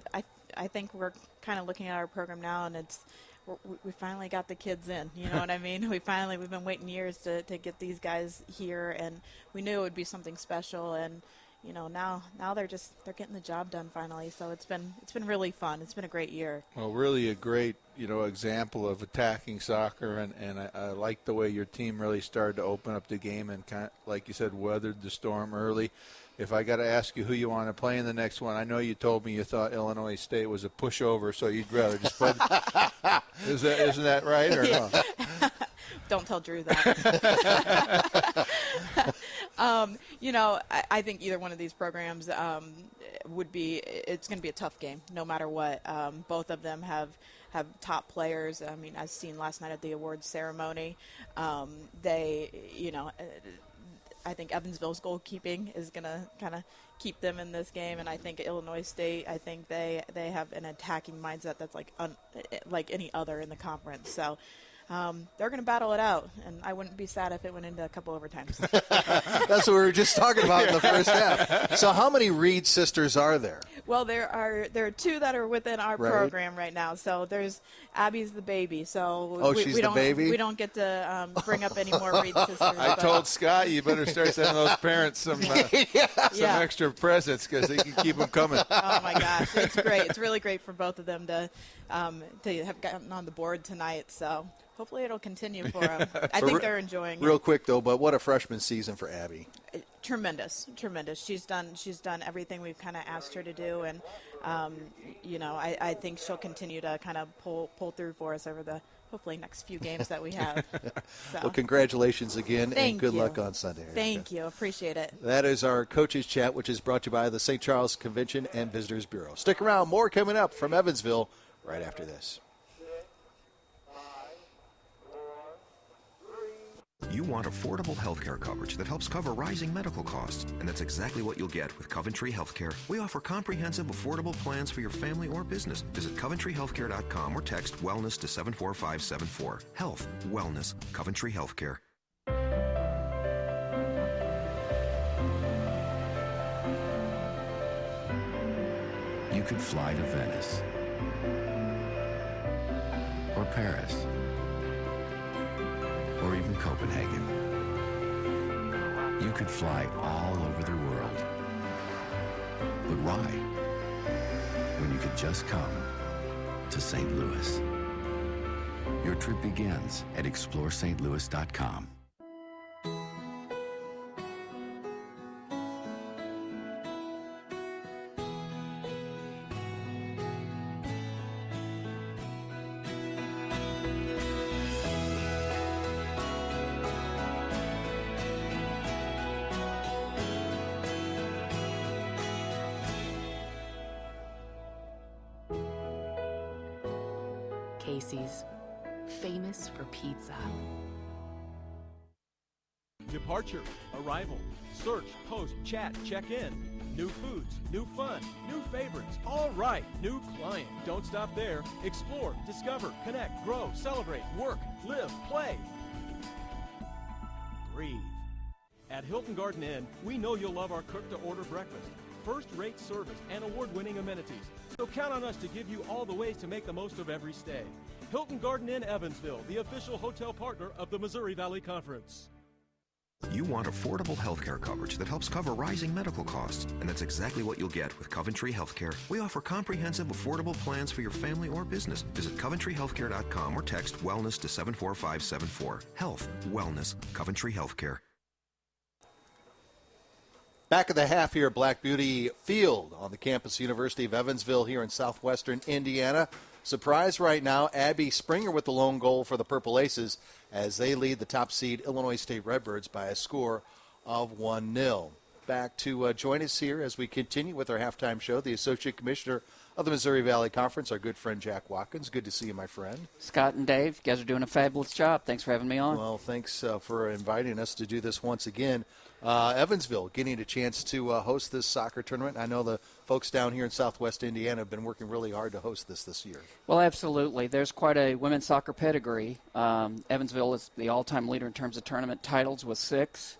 I think we're kind of looking at our program now, and we finally got the kids in. You know what I mean? We've been waiting years to get these guys here, and we knew it would be something special. And you know, now they're getting the job done finally. So it's been really fun. It's been a great year. Well, really a great, example of attacking soccer, and I like the way your team really started to open up the game and kind of, like you said, weathered the storm early. if I got to ask you who you want to play in the next one, I know you told me you thought Illinois State was a pushover, so you'd rather just play. Isn't that right or no? Don't tell Drew that. I think either one of these programs it's going to be a tough game no matter what. Both of them have top players. I mean, as seen last night at the awards ceremony, I think Evansville's goalkeeping is going to kind of keep them in this game, and I think Illinois State, I think they have an attacking mindset that's like any other in the conference. So they're going to battle it out, and I wouldn't be sad if it went into a couple overtimes. That's what we were just talking about in the first half. So how many Reed sisters are there? Well, there are two that are within our program right now. So there's Abby's the baby. So she's the baby? We don't get to bring up any more Reed sisters. I told Scott you better start sending those parents some extra presents because they can keep them coming. Oh my gosh, it's great. It's really great for both of them to have gotten on the board tonight. So hopefully it'll continue for them. I think they're enjoying it. Real quick though, but what a freshman season for Abby. Tremendous. She's done everything we've kind of asked her to do, and I think she'll continue to kind of pull through for us over the hopefully next few games that we have. So. Well, congratulations again, and good you. luck on Sunday. Thank you. Appreciate it. That is our Coaches Chat, which is brought to you by the St. Charles Convention and Visitors Bureau. Stick around. More coming up from Evansville right after this. You want affordable healthcare coverage that helps cover rising medical costs, and that's exactly what you'll get with Coventry Healthcare. We offer comprehensive, affordable plans for your family or business. Visit CoventryHealthcare.com or text WELLNESS to 74574. Health, wellness, Coventry Healthcare. You could fly to Venice or Paris or even Copenhagen. You could fly all over the world. But why? When you could just come to St. Louis. Your trip begins at ExploreStLouis.com. Casey's, famous for pizza. Departure, arrival, search, post, chat, check in. New foods, new fun, new favorites. All right, new client. Don't stop there. Explore, discover, connect, grow, celebrate, work, live, play. Breathe. At Hilton Garden Inn, we know you'll love our cook-to-order breakfast, first-rate service, and award-winning amenities. So count on us to give you all the ways to make the most of every stay. Hilton Garden Inn Evansville, the official hotel partner of the Missouri Valley Conference. You want affordable healthcare coverage that helps cover rising medical costs, and that's exactly what you'll get with Coventry Healthcare. We offer comprehensive, affordable plans for your family or business. Visit CoventryHealthcare.com or text WELLNESS to 74574. Health, wellness, Coventry Healthcare. Back of the half here at Black Beauty Field on the campus University of Evansville here in southwestern Indiana. Surprise right now, Abby Springer with the lone goal for the Purple Aces as they lead the top seed Illinois State Redbirds by a score of 1-0. Back to join us here as we continue with our halftime show, the Associate Commissioner of the Missouri Valley Conference, our good friend Jack Watkins. Good to see you, my friend. Scott and Dave, you guys are doing a fabulous job. Thanks for having me on. Well, thanks for inviting us to do this once again. Evansville getting a chance to host this soccer tournament. I know the folks down here in southwest Indiana have been working really hard to host this year. Well, absolutely. There's quite a women's soccer pedigree. Evansville is the all-time leader in terms of tournament titles with 6.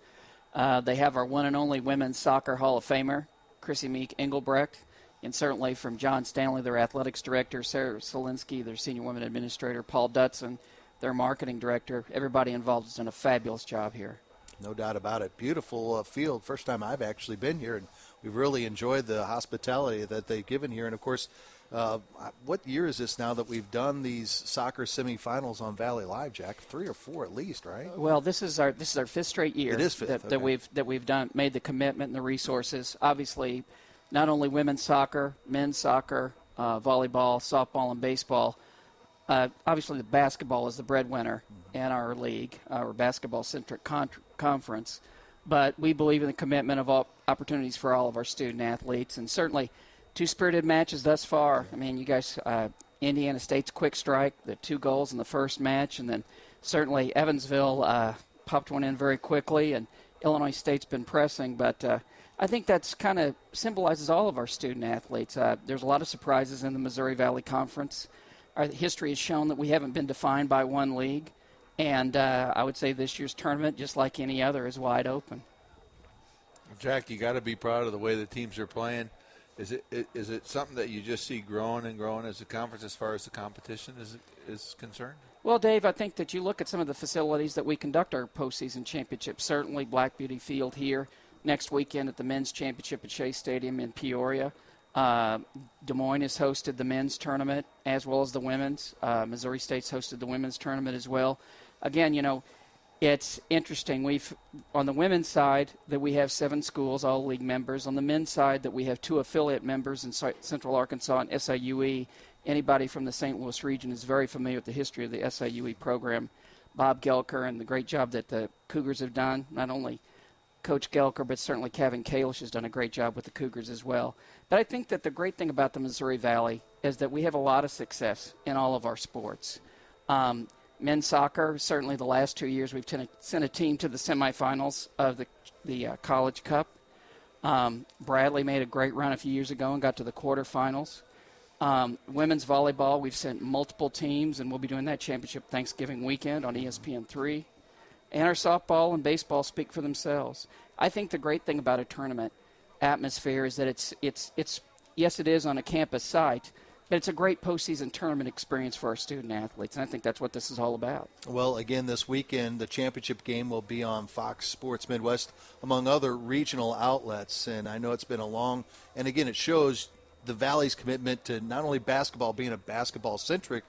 They have our one and only women's soccer Hall of Famer, Chrissy Meek Engelbrecht, and certainly from John Stanley, their athletics director, Sarah Solinsky, their senior women administrator, Paul Dutson, their marketing director. Everybody involved has done a fabulous job here. No doubt about it. Beautiful field. First time I've actually been here, and we've really enjoyed the hospitality that they've given here. And, of course, What year is this now that we've done these soccer semifinals on Valley Live, Jack? 3 or 4 at least, right? Well, this is our 5th straight year. It is 5th, that we've made the commitment and the resources. Obviously, not only women's soccer, men's soccer, volleyball, softball, and baseball. Obviously, the basketball is the breadwinner in our league, our basketball-centric conference. But we believe in the commitment of all opportunities for all of our student athletes, and certainly 2 spirited matches thus far. I mean, you guys, Indiana State's quick strike, the 2 goals in the first match, and then certainly Evansville popped one in very quickly, and Illinois State's been pressing. But I think that's kind of symbolizes all of our student athletes. There's a lot of surprises in the Missouri Valley Conference. Our history has shown that we haven't been defined by one league, and I would say this year's tournament, just like any other, is wide open. Jack, you got to be proud of the way the teams are playing. Is it something that you just see growing and growing as a conference as far as the competition is concerned? Well, Dave, I think that you look at some of the facilities that we conduct our postseason championships. Certainly Black Beauty Field here next weekend at the men's championship at Shea Stadium in Peoria. Des Moines has hosted the men's tournament as well as the women's. Missouri State's hosted the women's tournament as well. Again, it's interesting. On the women's side, that we have 7 schools, all league members. On the men's side, that we have 2 affiliate members in Central Arkansas and SIUE. Anybody from the St. Louis region is very familiar with the history of the SIUE program. Bob Gelker and the great job that the Cougars have done, not only Coach Gelker, but certainly Kevin Kalish has done a great job with the Cougars as well. But I think that the great thing about the Missouri Valley is that we have a lot of success in all of our sports. Men's soccer, certainly the last 2 years, we've sent a team to the semifinals of the College Cup. Bradley made a great run a few years ago and got to the quarterfinals. Women's volleyball, we've sent multiple teams, and we'll be doing that championship Thanksgiving weekend on ESPN3. And our softball and baseball speak for themselves. I think the great thing about a tournament atmosphere is that it's yes, it is on a campus site, but it's a great postseason tournament experience for our student athletes, and I think that's what this is all about. Well, again, this weekend, the championship game will be on Fox Sports Midwest, among other regional outlets, and I know it's been a long, and again, it shows the Valley's commitment to not only basketball being a basketball-centric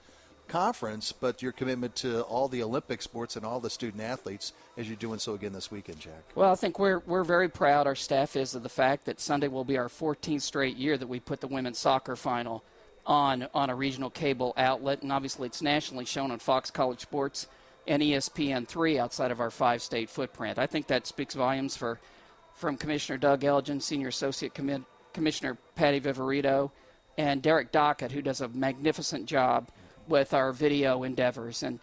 conference, but your commitment to all the Olympic sports and all the student athletes as you're doing so again this weekend, Jack. Well, I think we're very proud, our staff is, of the fact that Sunday will be our 14th straight year that we put the women's soccer final on a regional cable outlet, and obviously it's nationally shown on Fox College Sports and ESPN3 outside of our 5-state footprint. I think that speaks volumes from Commissioner Doug Elgin, Senior Associate Commissioner Patty Viverito, and Derek Dockett, who does a magnificent job with our video endeavors. And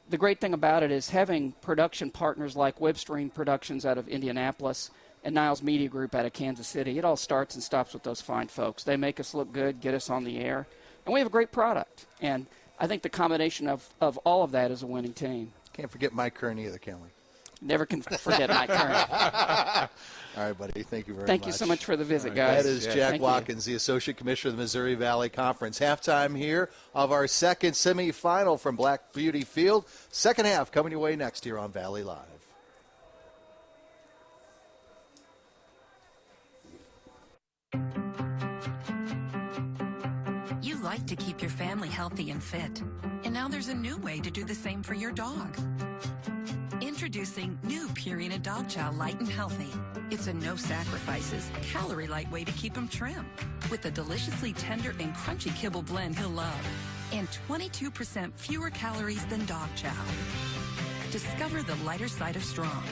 the great thing about it is having production partners like Webstream Productions out of Indianapolis and Niles Media Group out of Kansas City. It all starts and stops with those fine folks. They make us look good, get us on the air, and we have a great product. And I think the combination of all of that is a winning team. Can't forget Mike Kern either, can we? Never can forget Mike Kern. All right, buddy. Thank you very much. Thank you so much for the visit, guys. That is Jack Watkins, the Associate Commissioner of the Missouri Valley Conference. Halftime here of our second semifinal from Black Beauty Field. Second half coming your way next here on Valley Live. You like to keep your family healthy and fit. And now there's a new way to do the same for your dog. Introducing new Purina Dog Chow Light and Healthy. It's a no-sacrifices, calorie-light way to keep him trim. With a deliciously tender and crunchy kibble blend he'll love. And 22% fewer calories than dog chow. Discover the lighter side of strong.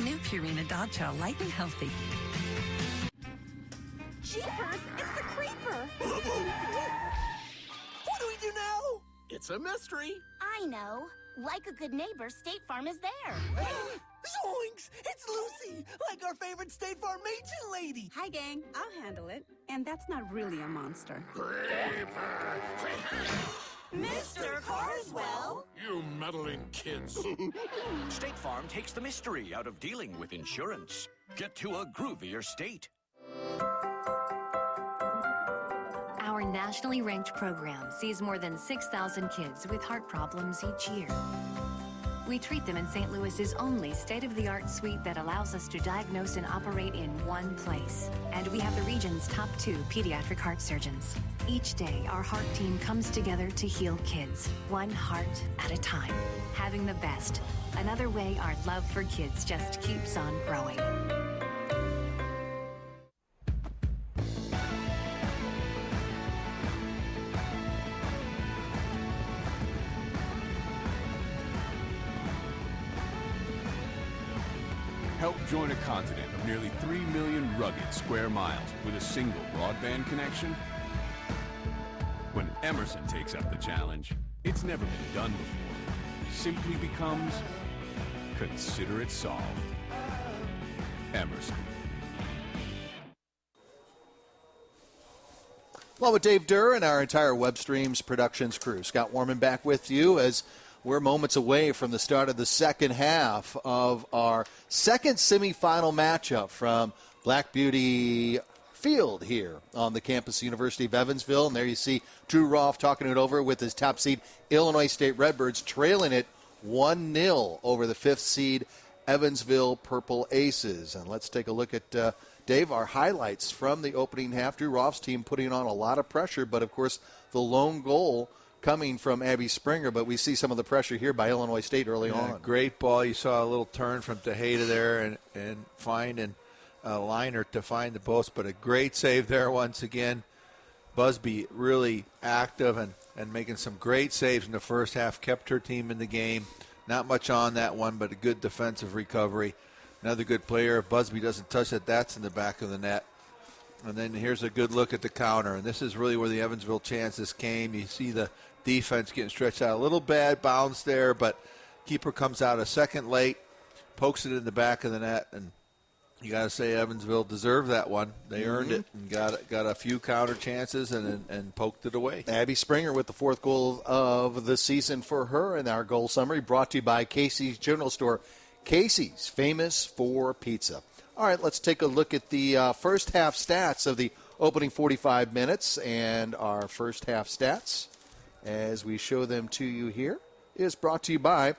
New Purina Dog Chow Light and Healthy. Jeepers, it's the creeper! What do we do now? It's a mystery. I know. Like a good neighbor, State Farm is there. Zoinks! It's Lucy, like our favorite State Farm agent lady. Hi, gang. I'll handle it. And that's not really a monster. Mr. Carswell! You meddling kids. State Farm takes the mystery out of dealing with insurance. Get to a groovier state. Our nationally ranked program sees more than 6,000 kids with heart problems each year. We treat them in St. Louis's only state-of-the-art suite that allows us to diagnose and operate in one place. And we have the region's top 2 pediatric heart surgeons. Each day, our heart team comes together to heal kids, one heart at a time. Having the best. Another way our love for kids just keeps on growing. Help join a continent of nearly 3 million rugged square miles with a single broadband connection? When Emerson takes up the challenge, it's never been done before. Simply becomes, consider it solved. Emerson. Well, with Dave Durr and our entire Web Streams Productions crew, Scott Warman back with you as we're moments away from the start of the second half of our second semifinal matchup from Black Beauty Field here on the campus University of Evansville. And there you see Drew Rolfe talking it over with his top seed Illinois State Redbirds, trailing it 1-0 over the 5th seed Evansville Purple Aces. And let's take a look at, Dave, our highlights from the opening half. Drew Rolfe's team putting on a lot of pressure, but of course the lone goal coming from Abby Springer, but we see some of the pressure here by Illinois State early on. Great ball. You saw a little turn from Tejeda there and finding a liner to find the post, but a great save there once again. Busby really active and making some great saves in the first half, kept her team in the game. Not much on that one, but a good defensive recovery. Another good player. If Busby doesn't touch it, that's in the back of the net. And then here's a good look at the counter, and this is really where the Evansville chances came. You see the defense getting stretched out. A little bad bounce there, but keeper comes out a second late, pokes it in the back of the net, and you got to say Evansville deserved that one. They earned it and got a few counter chances and poked it away. Abby Springer with the 4th goal of the season for her. And our goal summary brought to you by Casey's General Store. Casey's, famous for pizza. All right, let's take a look at the first half stats of the opening 45 minutes. And our first half stats, as we show them to you here, is brought to you by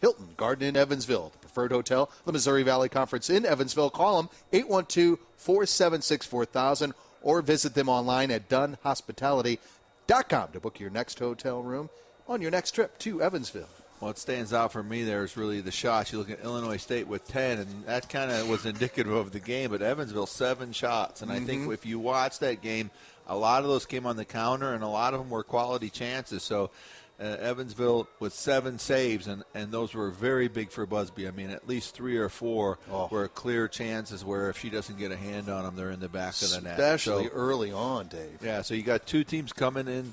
Hilton Garden Inn Evansville, the preferred hotel, the Missouri Valley Conference in Evansville. Call them 812-476-4000 or visit them online at dunhospitality.com to book your next hotel room on your next trip to Evansville. What stands out for me there is really the shots. You look at Illinois State with 10, and that kind of was indicative of the game, but Evansville 7 shots. And I think if you watch that game, a lot of those came on the counter, and a lot of them were quality chances. So Evansville with 7 saves, and those were very big for Busby. I mean, at least 3 or 4 were clear chances where if she doesn't get a hand on them, they're in the back of the net. Especially early on, Dave. Yeah, so you got 2 teams coming in.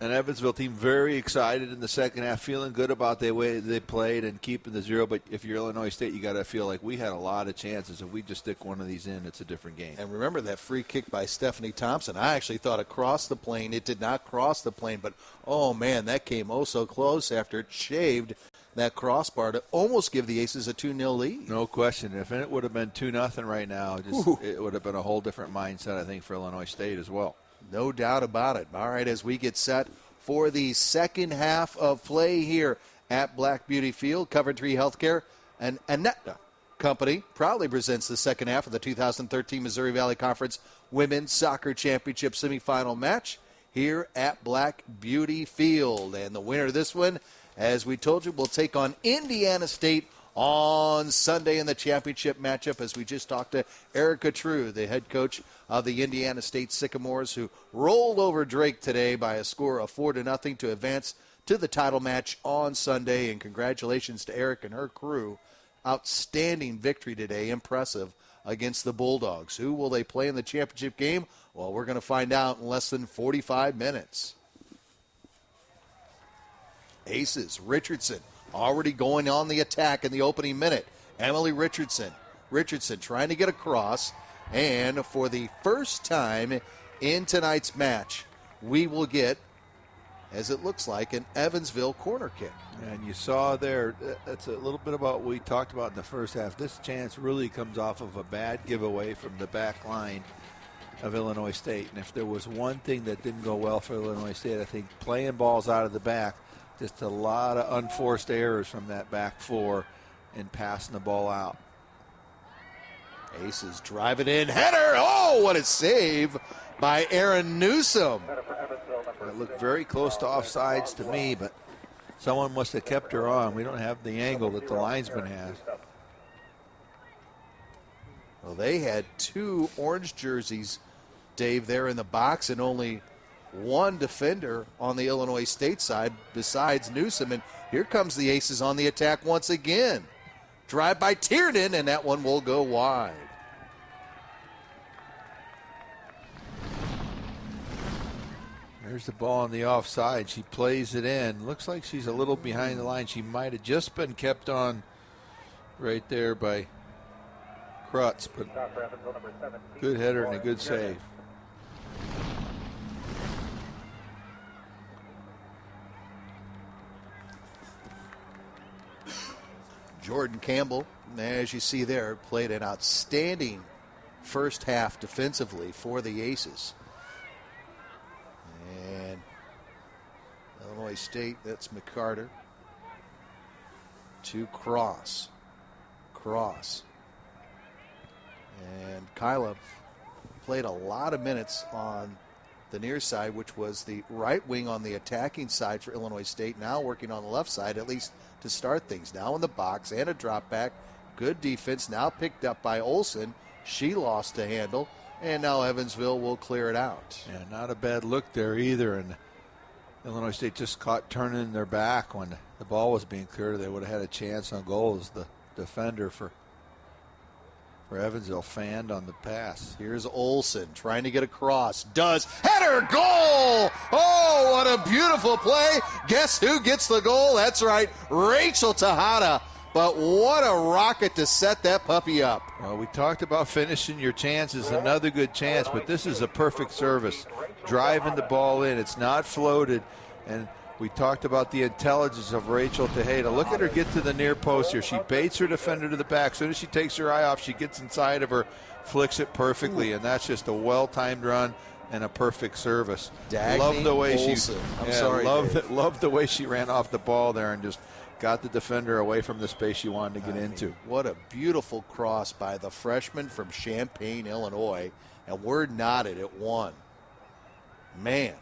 An Evansville team very excited in the second half, feeling good about the way they played and keeping the 0. But if you're Illinois State, you got to feel like we had a lot of chances. If we just stick one of these in, it's a different game. And remember that free kick by Stephanie Thompson. I actually thought across the plane. It did not cross the plane, but, oh, man, that came so close after it shaved that crossbar to almost give the Aces a 2-0 lead. No question. If it would have been 2-0 right now, it would have been a whole different mindset, I think, for Illinois State as well. No doubt about it. All right, as we get set for the second half of play here at Black Beauty Field, Coventry Healthcare and Anetta Company proudly presents the second half of the 2013 Missouri Valley Conference Women's Soccer Championship semifinal match here at Black Beauty Field. And the winner of this one, as we told you, will take on Indiana State on Sunday in the championship matchup, as we just talked to Erica True, the head coach of the Indiana State Sycamores, who rolled over Drake today by a score of 4-0 to advance to the title match on Sunday. And congratulations to Eric and her crew. Outstanding victory today, impressive, against the Bulldogs. Who will they play in the championship game? Well, we're going to find out in less than 45 minutes. Aces, Richardson, already going on the attack in the opening minute. Emily Richardson trying to get across. And for the first time in tonight's match, we will get, as it looks like, an Evansville corner kick. And you saw there, that's a little bit about what we talked about in the first half. This chance really comes off of a bad giveaway from the back line of Illinois State. And if there was one thing that didn't go well for Illinois State, I think playing balls out of the back. Just a lot of unforced errors from that back four in passing the ball out. Aces drive it in. Header! Oh, what a save by Aaron Newsom. It looked very close to offsides to me, but someone must have kept her on. We don't have the angle that the linesman has. Well, they had 2 orange jerseys, Dave, there in the box, and only one defender on the Illinois State side besides Newsom. And here comes the Aces on the attack once again. Drive by Tiernan, and that one will go wide. There's the ball on the offside. She plays it in. Looks like she's a little behind the line. She might have just been kept on right there by Krutz, but good header and a good save. Jordan Campbell, as you see there, played an outstanding first half defensively for the Aces. And Illinois State, that's McCarter. To Cross. And Kyla played a lot of minutes on the near side, which was the right wing on the attacking side for Illinois State. Now working on the left side, at least to start things. Now in the box and a drop back. Good defense. Now picked up by Olsen. She lost the handle. And now Evansville will clear it out. Yeah, not a bad look there either. And Illinois State just caught turning their back when the ball was being cleared. They would have had a chance on goal as the defender for Evansville fanned on the pass. Here's Olsen trying to get across. Does. Header, goal! Oh, what a beautiful play. Guess who gets the goal? That's right, Rachel Tejada. But what a rocket to set that puppy up. Well, we talked about finishing your chances. Another good chance, but this is a perfect service. Driving the ball in. It's not floated. And we talked about the intelligence of Rachel Tejada. Look at her get to the near post here. She baits her defender to the back. As soon as she takes her eye off, she gets inside of her, flicks it perfectly, and that's just a well-timed run and a perfect service. Love the way Olsen. Love the way she ran off the ball there and just got the defender away from the space she wanted to get into. What a beautiful cross by the freshman from Champaign, Illinois, and we're knotted at 1. Man.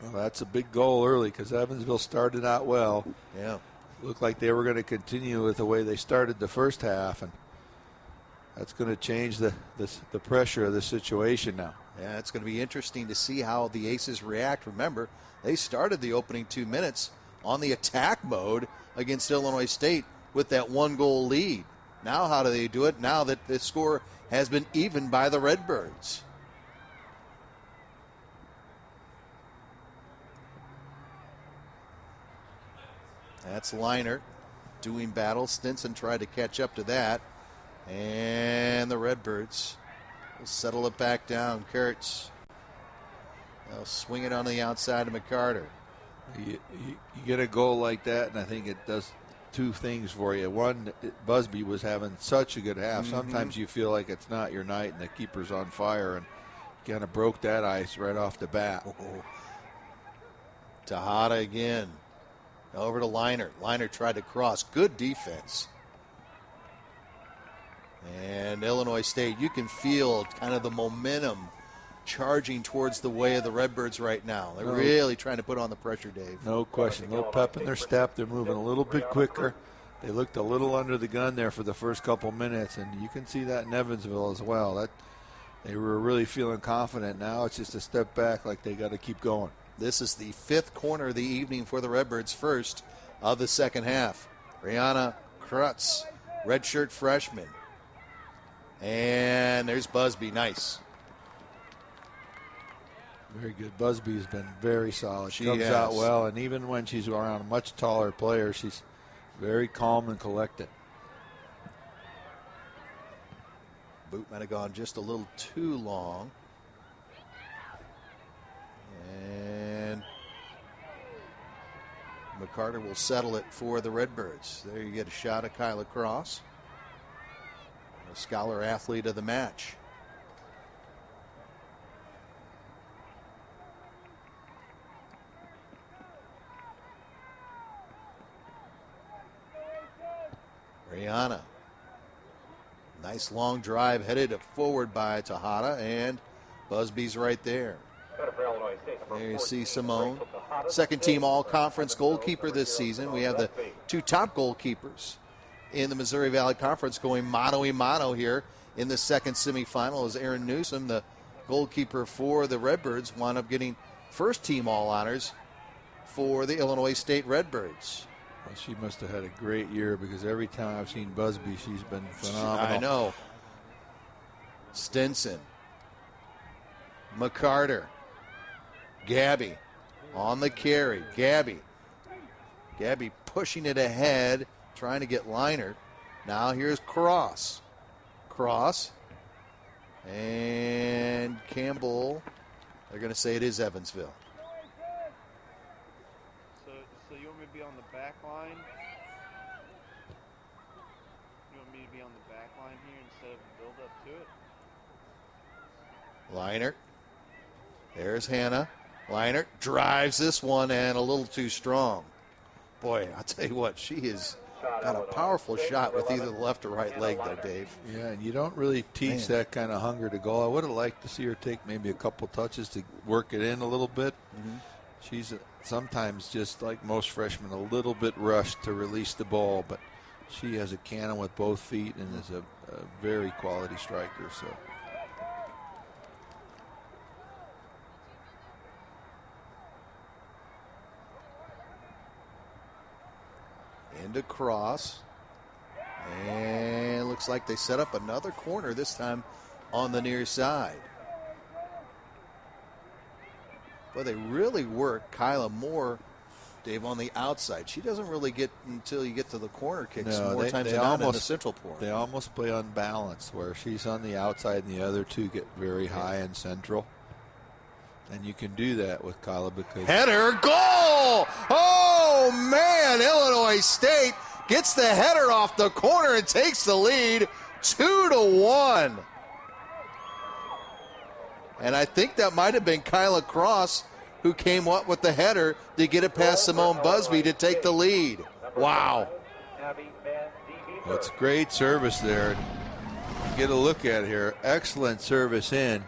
Well, that's a big goal early because Evansville started out well. Yeah. Looked like they were going to continue with the way they started the first half, and that's going to change the pressure of the situation now. Yeah, it's going to be interesting to see how the Aces react. Remember, they started the opening 2 minutes on the attack mode against Illinois State with that 1-goal lead. Now how do they do it now that the score has been evened by the Redbirds? That's Leinert doing battle. Stinson tried to catch up to that. And the Redbirds will settle it back down. Kurtz. They'll swing it on the outside of McCarter. You get a goal like that, and I think it does 2 things for you. One, Busby was having such a good half. Sometimes you feel like it's not your night and the keeper's on fire, and kind of broke that ice right off the bat. Tejada again. Over to Leinert. Leinert tried to cross. Good defense. And Illinois State, you can feel kind of the momentum charging towards the way of the Redbirds right now. They're really trying to put on the pressure, Dave. No question. A little pep in their step. They're moving a little bit quicker. They looked a little under the gun there for the first couple minutes, and you can see that in Evansville as well. They were really feeling confident. Now it's just a step back, like they got to keep going. This is the 5th corner of the evening for the Redbirds, first of the second half. Brianna Krutz, redshirt freshman. And there's Busby. Nice. Very good. Busby's been very solid. She comes has. out well, and even when she's around a much taller player, she's very calm and collected. Boot might have gone just a little too long. And McCarter will settle it for the Redbirds. There you get a shot at Kyla Cross, a scholar athlete of the match. Liana. Nice long drive headed forward by Tejada, and Busby's right there. There you see Simone, second team all-conference goalkeeper this season. We have the two top goalkeepers in the Missouri Valley Conference going mano-a-mano here in the second semifinal, as Aaron Newsom, the goalkeeper for the Redbirds, wound up getting first team all honors for the Illinois State Redbirds. Well, she must have had a great year, because every time I've seen Busby, she's been phenomenal. I know. Stinson, McCarter, Gabby on the carry. Gabby pushing it ahead, trying to get Leinert. Now here's Cross. And Campbell. They're going to say it is Evansville. So you want me to be on the back line? You want me to be on the back line here instead of build up to it? Leinert. There's Hannah. Leinert drives this one, and a little too strong. Boy, I'll tell you what, she has got a powerful shot with either the left or right leg there, Dave. Yeah, and you don't really teach that kind of hunger to goal. I would have liked to see her take maybe a couple touches to work it in a little bit. Mm-hmm. She's sometimes, just like most freshmen, a little bit rushed to release the ball, but she has a cannon with both feet and is a very quality striker. So. Into Cross. And looks like they set up another corner, this time on the near side. But they really work Kyla Moore, Dave, on the outside. She doesn't really get until you get to the corner kicks more times than not in the central point. They almost play unbalanced, where she's on the outside and the other two get very high and central. And you can do that with Kyla, because... Header, goal! Oh, man, Illinois State gets the header off the corner and takes the lead 2-1. And I think that might have been Kyla Cross who came up with the header to get it past Simone Busby to take the lead. Wow. Well, it's great service there. Get a look at it here. Excellent service in.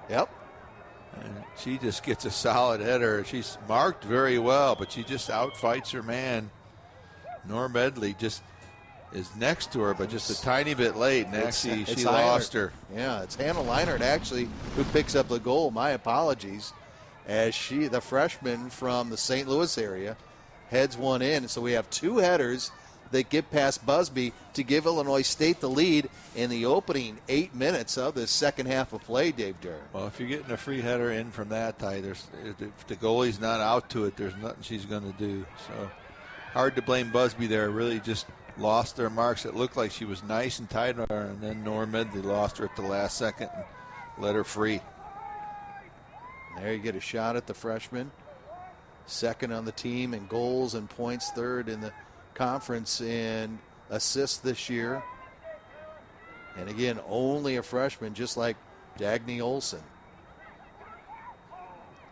Yep. And she just gets a solid header. She's marked very well, but she just outfights her man. Norm Edley just is next to her, but just a tiny bit late, and actually she lost her. Yeah, it's Hannah Leinert actually who picks up the goal. My apologies, as the freshman from the St. Louis area, heads one in. So we have two headers that get past Busby to give Illinois State the lead in the opening 8 minutes of the second half of play, Dave Durr. Well, if you're getting a free header in from that tight, if the goalie's not out to it, there's nothing she's going to do. So hard to blame Busby there. Really just lost their marks. It looked like she was nice and tight on her, and then Norm Medley lost her at the last second and let her free. There you get a shot at the freshman. Second on the team in goals and points, third in the conference in assists this year. And again, only a freshman, just like Dagny Olson.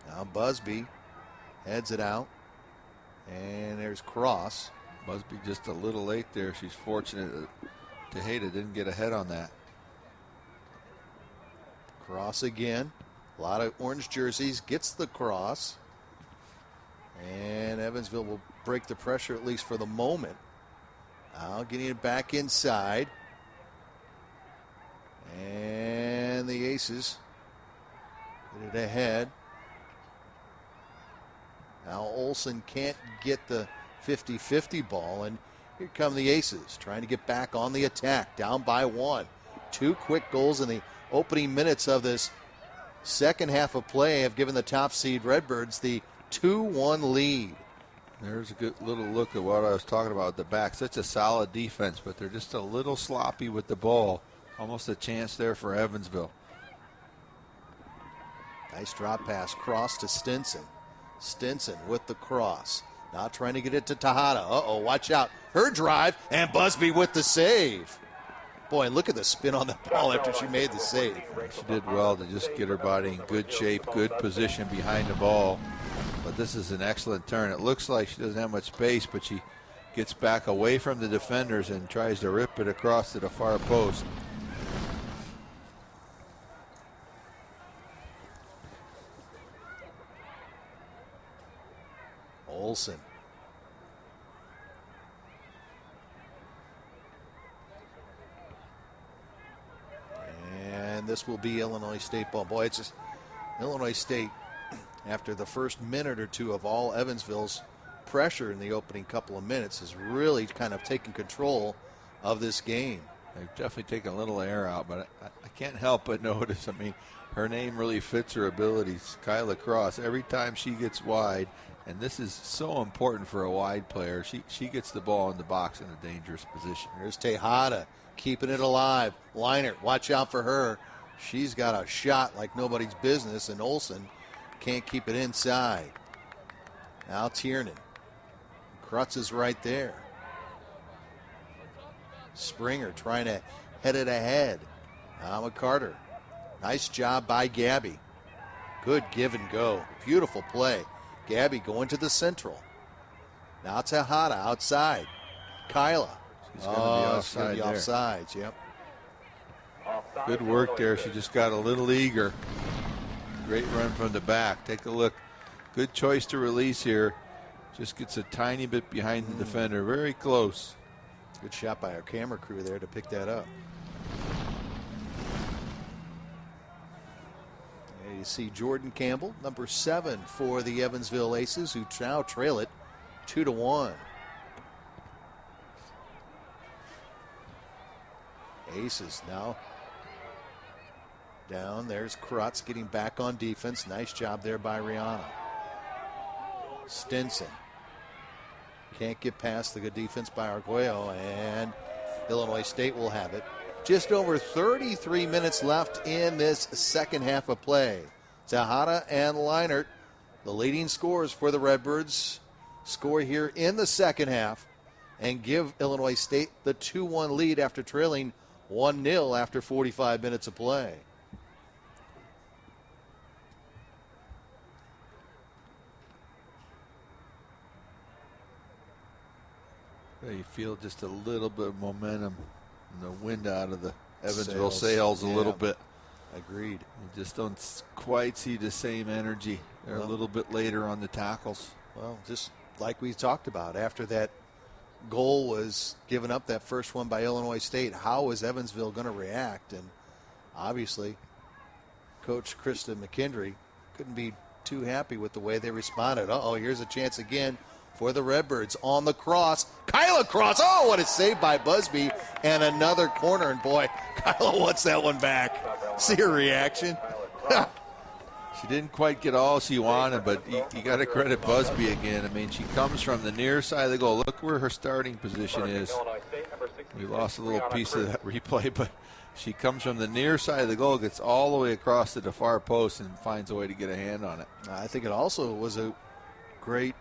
Now Busby heads it out. And there's Cross. Busby just a little late there. She's fortunate that Tejada didn't get ahead on that. Cross again. A lot of orange jerseys. Gets the cross. And Evansville will break the pressure, at least for the moment. Now getting it back inside. And the Aces get it ahead. Now Olsen can't get the 50-50 ball, and here come the Aces trying to get back on the attack, down by one. Two quick goals in the opening minutes of this second half of play have given the top seed Redbirds the 2-1 lead. There's a good little look at what I was talking about at the back. Such a solid defense, but they're just a little sloppy with the ball. Almost a chance there for Evansville. Nice drop pass, cross to Stinson. Stinson with the cross. Now trying to get it to Tejada. Uh-oh, watch out. Her drive, and Busby with the save. Boy, look at the spin on the ball after she made the save. She did well to just get her body in good shape, good position behind the ball. But this is an excellent turn. It looks like she doesn't have much space, but she gets back away from the defenders and tries to rip it across to the far post. Olsen. And this will be Illinois State ball. Boy, it's just Illinois State, after the first minute or two of all Evansville's pressure in the opening couple of minutes, has really kind of taken control of this game. They've definitely taken a little air out, but I can't help but notice, I mean, her name really fits her abilities. Kyla Cross, every time she gets wide, and this is so important for a wide player, she gets the ball in the box in a dangerous position. Here's Tejada keeping it alive. Leinert, watch out for her. She's got a shot like nobody's business, and Olsen can't keep it inside. Now Tiernan. Krutz is right there. Springer trying to head it ahead. Now McCarter. Nice job by Gabby. Good give and go. Beautiful play. Gabby going to the central. Now Tejada outside. Kyla. She's going to be she's gonna be offsides. Yep. Good work there. She just got a little eager. Great run from the back. Take a look. Good choice to release here. Just gets a tiny bit behind the defender. Very close. Good shot by our camera crew there to pick that up. There you see Jordan Campbell, number 7 for the Evansville Aces, who now trail it 2-1. Aces now down. There's Krutz getting back on defense. Nice job there by Rihanna. Stinson can't get past the good defense by Arguello, and Illinois State will have it. Just over 33 minutes left in this second half of play. Tejada and Leinert, the leading scorers for the Redbirds, score here in the second half and give Illinois State the 2-1 lead after trailing 1-0 after 45 minutes of play. You feel just a little bit of momentum and the wind out of the Evansville sails a little bit. Agreed. You just don't quite see the same energy. They're a little bit later on the tackles. Well, just like we talked about, after that goal was given up, that first one by Illinois State, how was Evansville going to react? And obviously, Coach Krista McKendry couldn't be too happy with the way they responded. Uh-oh, here's a chance again for the Redbirds on the cross. Kyla Cross. Oh, what a save by Busby. And another corner. And boy, Kyla wants that one back. See her reaction. She didn't quite get all she wanted, but you got to credit Busby again. I mean, she comes from the near side of the goal. Look where her starting position is. We lost a little piece of that replay, but she comes from the near side of the goal, gets all the way across to the far post, and finds a way to get a hand on it. I think it also was a great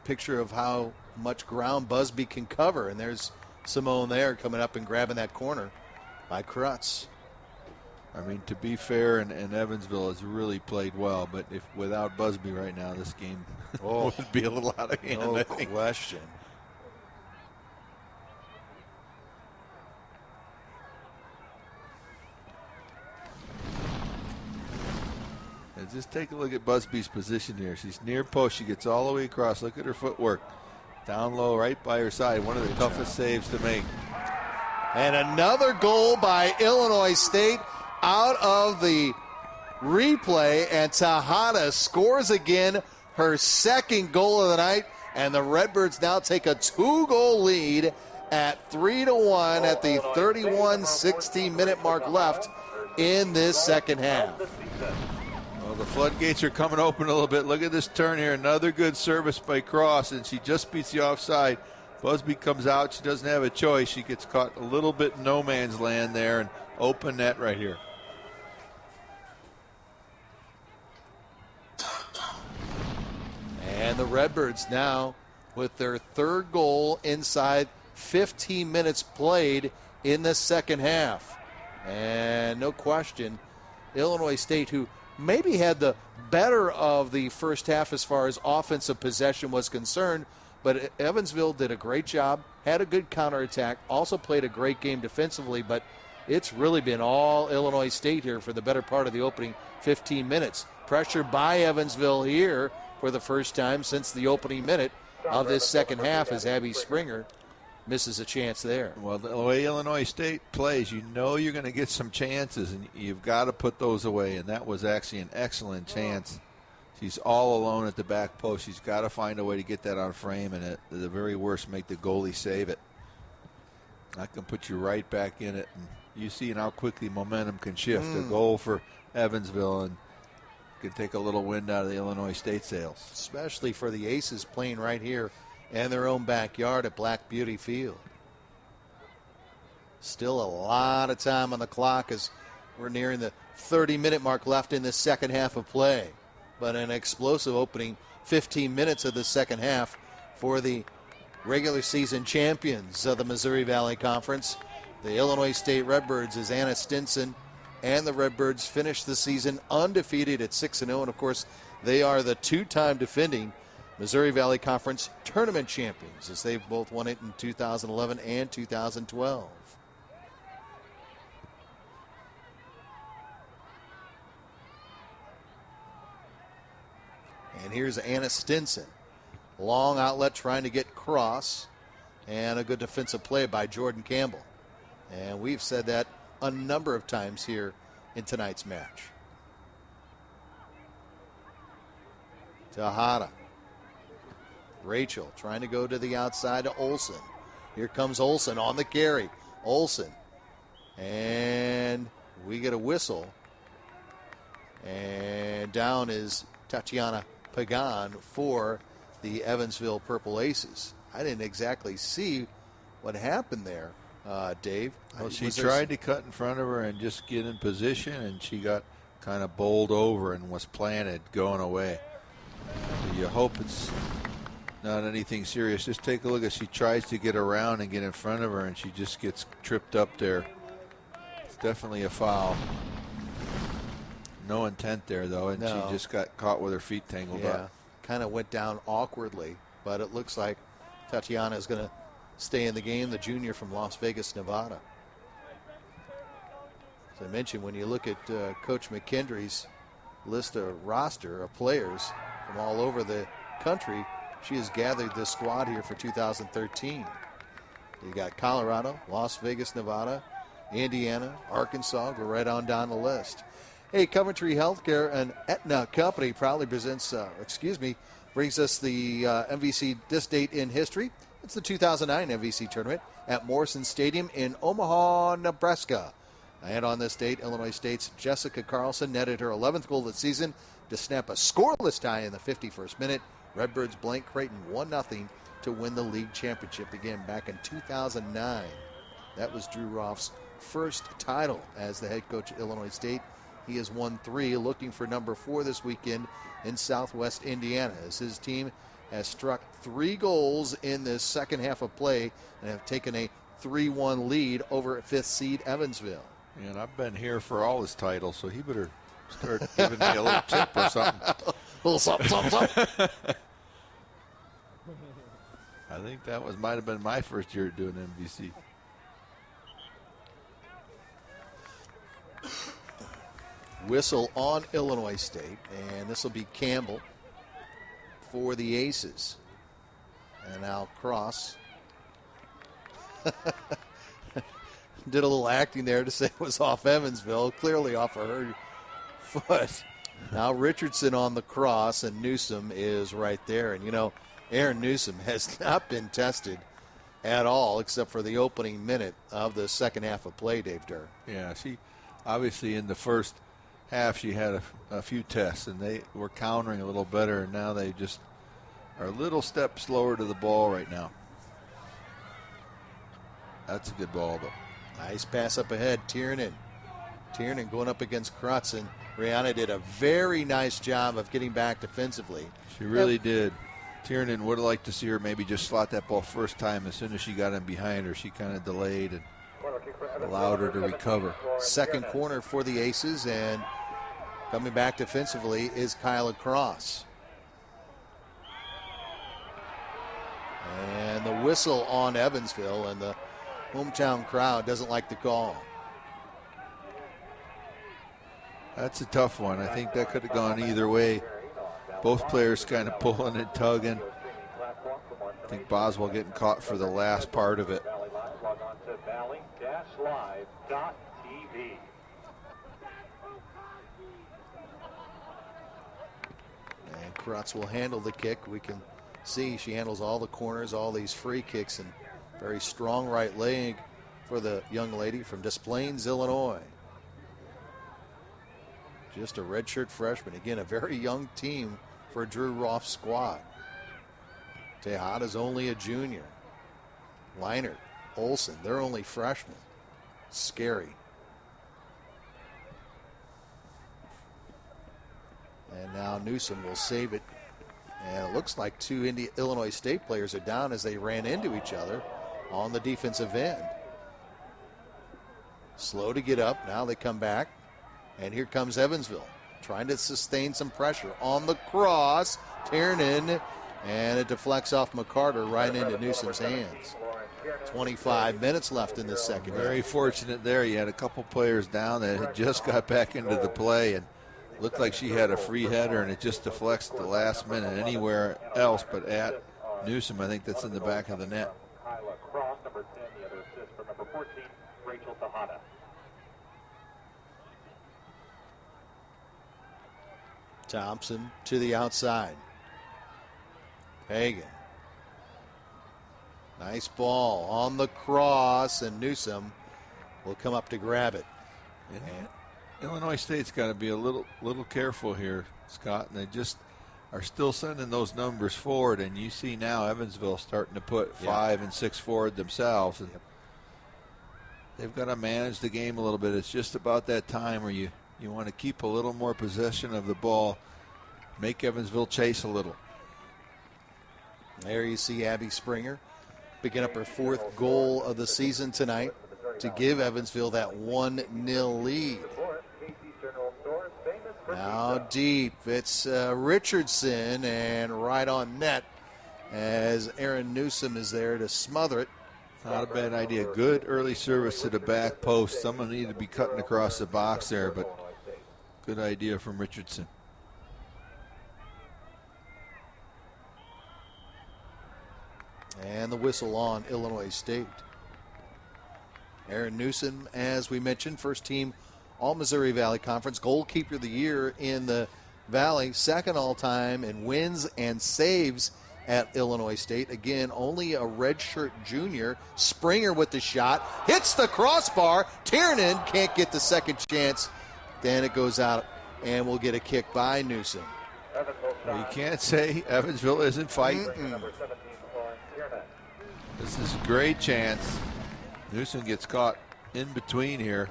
picture of how much ground Busby can cover. And there's Simone there coming up and grabbing that corner by Krutz. I mean, to be fair, and Evansville has really played well, but if without Busby right now, this game would be a little out of hand. No I think. question. And just take a look at Busby's position here. She's near post. She gets all the way across. Look at her footwork. Down low, right by her side. One of the toughest saves to make. And another goal by Illinois State out of the replay. And Tejada scores again, her second goal of the night. And the Redbirds now take a 2-goal lead at 3-1 at the 31-16 minute mark left in this second half. Well, the floodgates are coming open a little bit. Look at this turn here. Another good service by Cross, and she just beats the offside. Busby comes out. She doesn't have a choice. She gets caught a little bit in no man's land there, and open net right here. And the Redbirds now with their third goal inside 15 minutes played in the second half. And no question, Illinois State, who maybe had the better of the first half as far as offensive possession was concerned, But Evansville did a great job, had a good counterattack, also played a great game defensively, but it's really been all Illinois State here for the better part of the opening 15 minutes. Pressure by Evansville here for the first time since the opening minute of this second half as Abby Springer misses a chance there. Well, the way Illinois State plays, you know you're going to get some chances, and you've got to put those away, and that was actually an excellent chance. She's all alone at the back post. She's got to find a way to get that on frame, and at the very worst, make the goalie save it. That can put you right back in it, and you see how quickly momentum can shift. A goal for Evansville and can take a little wind out of the Illinois State sails. Especially for the Aces playing right here in their own backyard at Black Beauty Field. Still a lot of time on the clock as we're nearing the 30-minute mark left in this second half of play. But an explosive opening 15 minutes of the second half for the regular season champions of the Missouri Valley Conference. The Illinois State Redbirds, as Anna Stinson and the Redbirds finish the season undefeated at 6-0. And, of course, they are the two-time defending Missouri Valley Conference tournament champions, as they've both won it in 2011 and 2012. And here's Anna Stinson. Long outlet trying to get cross, and a good defensive play by Jordan Campbell. And we've said that a number of times here in tonight's match. Tejada. Rachel trying to go to the outside to Olsen. Here comes Olsen on the carry. Olsen. And we get a whistle. And down is Tatiana Pagan for the Evansville Purple Aces. I didn't exactly see what happened there, Dave. Well, she tried to cut in front of her and just get in position, and she got kind of bowled over and was planted going away. So you hope it's not anything serious. Just take a look as she tries to get around and get in front of her, and she just gets tripped up there. It's definitely a foul. No intent there, though, and she just got caught with her feet tangled up. Kind of went down awkwardly, but it looks like Tatiana is going to stay in the game, the junior from Las Vegas, Nevada. As I mentioned, when you look at Coach McKendry's list of roster of players from all over the country, she has gathered this squad here for 2013. You got Colorado, Las Vegas, Nevada, Indiana, Arkansas. Go right on down the list. Hey, Coventry Healthcare and Aetna Company proudly brings us the MVC this date in history. It's the 2009 MVC tournament at Morrison Stadium in Omaha, Nebraska. And on this date, Illinois State's Jessica Carlson netted her 11th goal of the season to snap a scoreless tie in the 51st minute. Redbirds blank Creighton 1-0 to win the league championship again back in 2009. That was Drew Roff's first title as the head coach at Illinois State. He has won 3, looking for number 4 this weekend in Southwest Indiana, as his team has struck 3 goals in this second half of play and have taken a 3-1 lead over 5th seed Evansville. And I've been here for all his titles, so he better start giving me a little tip or something. A little something. I think that might have been my first year doing MVC. Whistle on Illinois State, and this will be Campbell for the Aces. And now Cross did a little acting there to say it was off Evansville, clearly off of her foot. Now Richardson on the cross, and Newsom is right there. And, you know, Aaron Newsom has not been tested at all except for the opening minute of the second half of play, Dave Durr. Yeah, she obviously in the first half she had a few tests, and they were countering a little better, and now they just are a little step slower to the ball right now. That's a good ball, though. Nice pass up ahead, Tiernan. Tiernan going up against Krutz, and Rihanna did a very nice job of getting back defensively. She really did. Tiernan would have liked to see her maybe just slot that ball first time. As soon as she got in behind her, she kind of delayed and allowed her to recover. Second corner for the Aces, and coming back defensively is Kyla Cross. And the whistle on Evansville, and the hometown crowd doesn't like the call. That's a tough one. I think that could have gone either way. Both players kind of pulling and tugging. I think Boswell getting caught for the last part of it. And Krutz will handle the kick. We can see she handles all the corners, all these free kicks, and very strong right leg for the young lady from Des Plaines, Illinois. Just a redshirt freshman. Again, a very young team for Drew Roth's squad. Tejada's only a junior. Leinert, Olsen, they're only freshmen. Scary. And now Newsom will save it. And it looks like two Illinois State players are down as they ran into each other on the defensive end. Slow to get up. Now they come back. And here comes Evansville, trying to sustain some pressure on the cross. Tiernan, and it deflects off McCarter right into Newsom's hands. 25 minutes left in the second. Very fortunate there. You had a couple players down that had just got back into the play and looked like she had a free header, and it just deflects at the last minute anywhere else but at Newsom. I think that's in the back of the net. Cross, number 10, the other assist for number 14, Rachel Tejada. Thompson to the outside. Hagan. Nice ball on the cross, and Newsom will come up to grab it. And Illinois State's got to be a little careful here, Scott. And they just are still sending those numbers forward. And you see now Evansville starting to put 5 and 6 forward themselves. And they've got to manage the game a little bit. It's just about that time where you want to keep a little more possession of the ball, make Evansville chase a little. There you see Abby Springer picking up her 4th goal of the season tonight to give Evansville that 1-0 lead. Now deep, it's Richardson, and right on net as Aaron Newsom is there to smother it. Not a bad idea. Good early service to the back post. Someone needed to be cutting across the box there, but good idea from Richardson. And the whistle on Illinois State. Aaron Newsom, as we mentioned, first team All-Missouri Valley Conference, goalkeeper of the year in the Valley, second all-time in wins and saves at Illinois State. Again, only a redshirt junior. Springer with the shot, hits the crossbar. Tiernan can't get the second chance. Then it goes out, and we'll get a kick by Newsom. Well, you can't say Evansville isn't fighting. This is a great chance. Newsom gets caught in between here.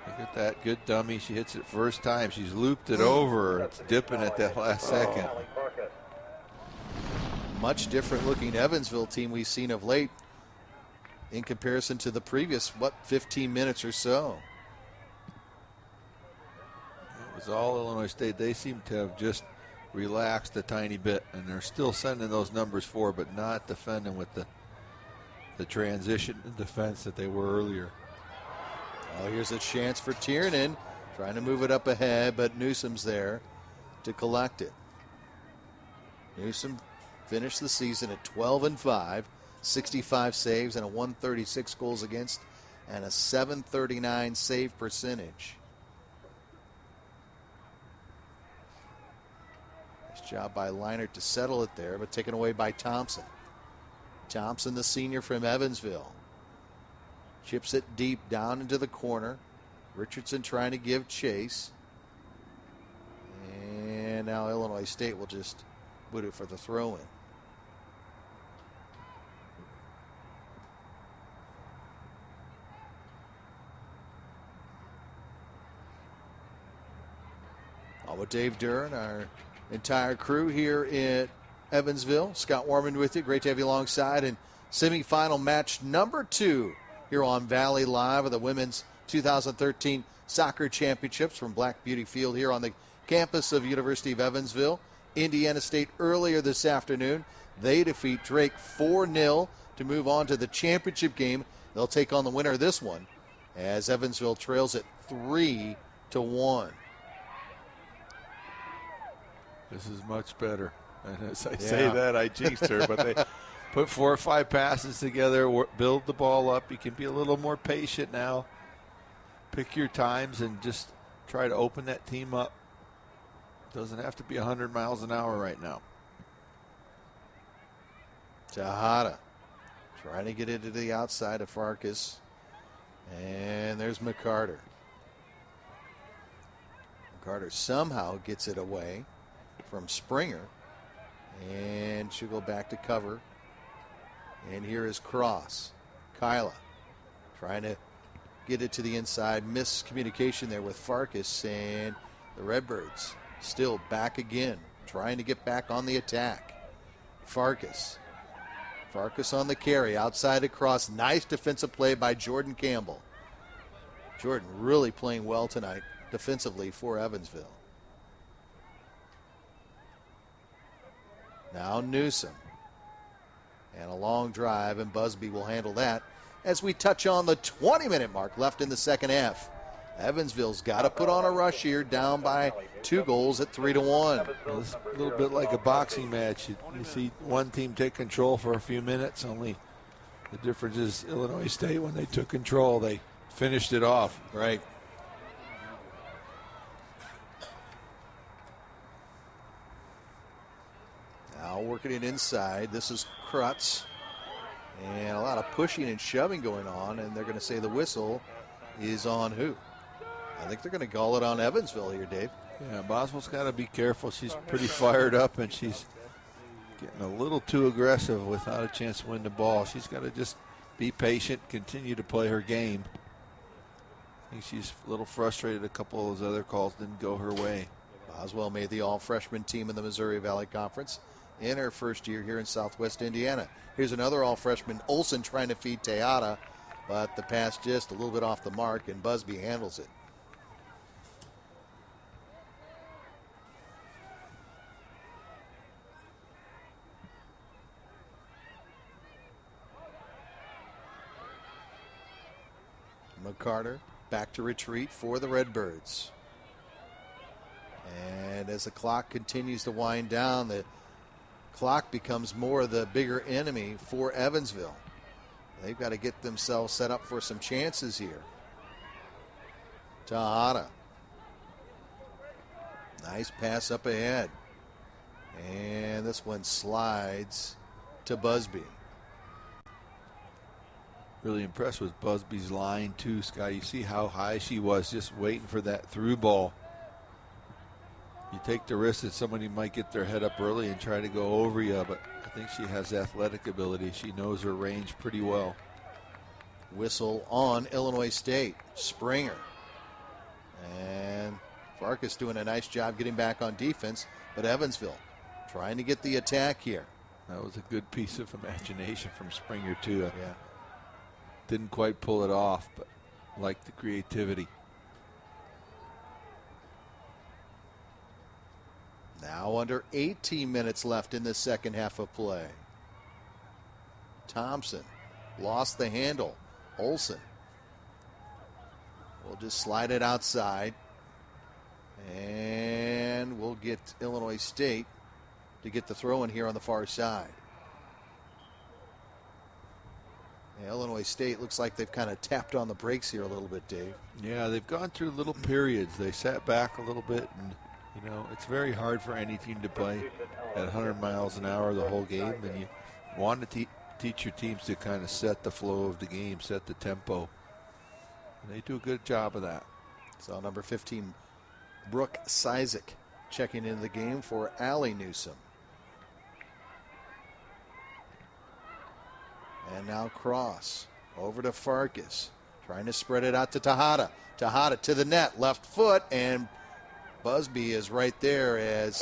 Look at that good dummy. She hits it first time. She's looped it over. It's dipping at that last second. Much different looking Evansville team we've seen of late in comparison to the previous, 15 minutes or so. It was all Illinois State. They seem to have just relaxed a tiny bit, and they're still sending those numbers forward, but not defending with the transition and defense that they were earlier. Oh, here's a chance for Tiernan, trying to move it up ahead, but Newsom's there to collect it. Newsom finished the season at 12-5, 65 saves and a 136 goals against and a 739 save percentage. Nice job by Leinert to settle it there, but taken away by Thompson. Thompson, the senior from Evansville. Chips it deep down into the corner. Richardson trying to give chase. And now Illinois State will just put it for the throw-in. All with Dave Duran, our entire crew here in Evansville. Scott Warman with you. Great to have you alongside. And semifinal match number 2 here on Valley Live of the Women's 2013 Soccer Championships from Black Beauty Field here on the campus of University of Evansville. Indiana State earlier this afternoon They defeat Drake 4-0 to move on to the championship game. They'll take on the winner of this one as Evansville trails it 3-1. This is much better. And as I say that, I jinxed her, but they put 4 or 5 passes together, build the ball up. You can be a little more patient now. Pick your times and just try to open that team up. Doesn't have to be 100 miles an hour right now. Tejada trying to get into the outside of Farkas. And there's McCarter. McCarter somehow gets it away from Springer. And she'll go back to cover. And here is Cross. Kyla trying to get it to the inside. Miscommunication there with Farkas. And the Redbirds still back again, trying to get back on the attack. Farkas on the carry, outside across. Nice defensive play by Jordan Campbell. Jordan really playing well tonight defensively for Evansville. Now Newsom. And a long drive, and Busby will handle that as we touch on the 20-minute mark left in the second half. Evansville's got to put on a rush here, down by 2 goals at 3-1. It's a little bit like a boxing match. You see one team take control for a few minutes. Only the difference is Illinois State, when they took control, they finished it off. Right. Now working it inside. This is Krutz. And a lot of pushing and shoving going on, and they're going to say the whistle is on who? I think they're going to call it on Evansville here, Dave. Yeah, Boswell's got to be careful. She's pretty fired up, and she's getting a little too aggressive without a chance to win the ball. She's got to just be patient, continue to play her game. I think she's a little frustrated. A couple of those other calls didn't go her way. Boswell made the all-freshman team in the Missouri Valley Conference in her first year here in Southwest Indiana. Here's another all-freshman, Olsen, trying to feed Tejada, but the pass just a little bit off the mark, and Busby handles it. McCarter back to retreat for the Redbirds. And as the clock continues to wind down, the clock becomes more the bigger enemy for Evansville. They've got to get themselves set up for some chances here. Tejada. Nice pass up ahead. And this one slides to Busby. Really impressed with Busby's line too, Scott. You see how high she was just waiting for that through ball. You take the risk that somebody might get their head up early and try to go over you, but I think she has athletic ability. She knows her range pretty well. Whistle on Illinois State. Springer. And Farkas doing a nice job getting back on defense, but Evansville trying to get the attack here. That was a good piece of imagination from Springer too. Yeah. Didn't quite pull it off, but liked the creativity. Now under 18 minutes left in the second half of play. Thompson lost the handle. Olsen will just slide it outside. And we'll get Illinois State to get the throw in here on the far side. Yeah, Illinois State looks like they've kind of tapped on the brakes here a little bit, Dave. Yeah, they've gone through little periods. They sat back a little bit, and you know, it's very hard for any team to play at 100 miles an hour the whole game, and you want to teach your teams to kind of set the flow of the game, set the tempo. And they do a good job of that. So number 15, Brooke Sizik, checking into the game for Allie Newsom. And now Cross over to Farkas, trying to spread it out to Tejada. Tejada to the net, left foot, and Busby is right there as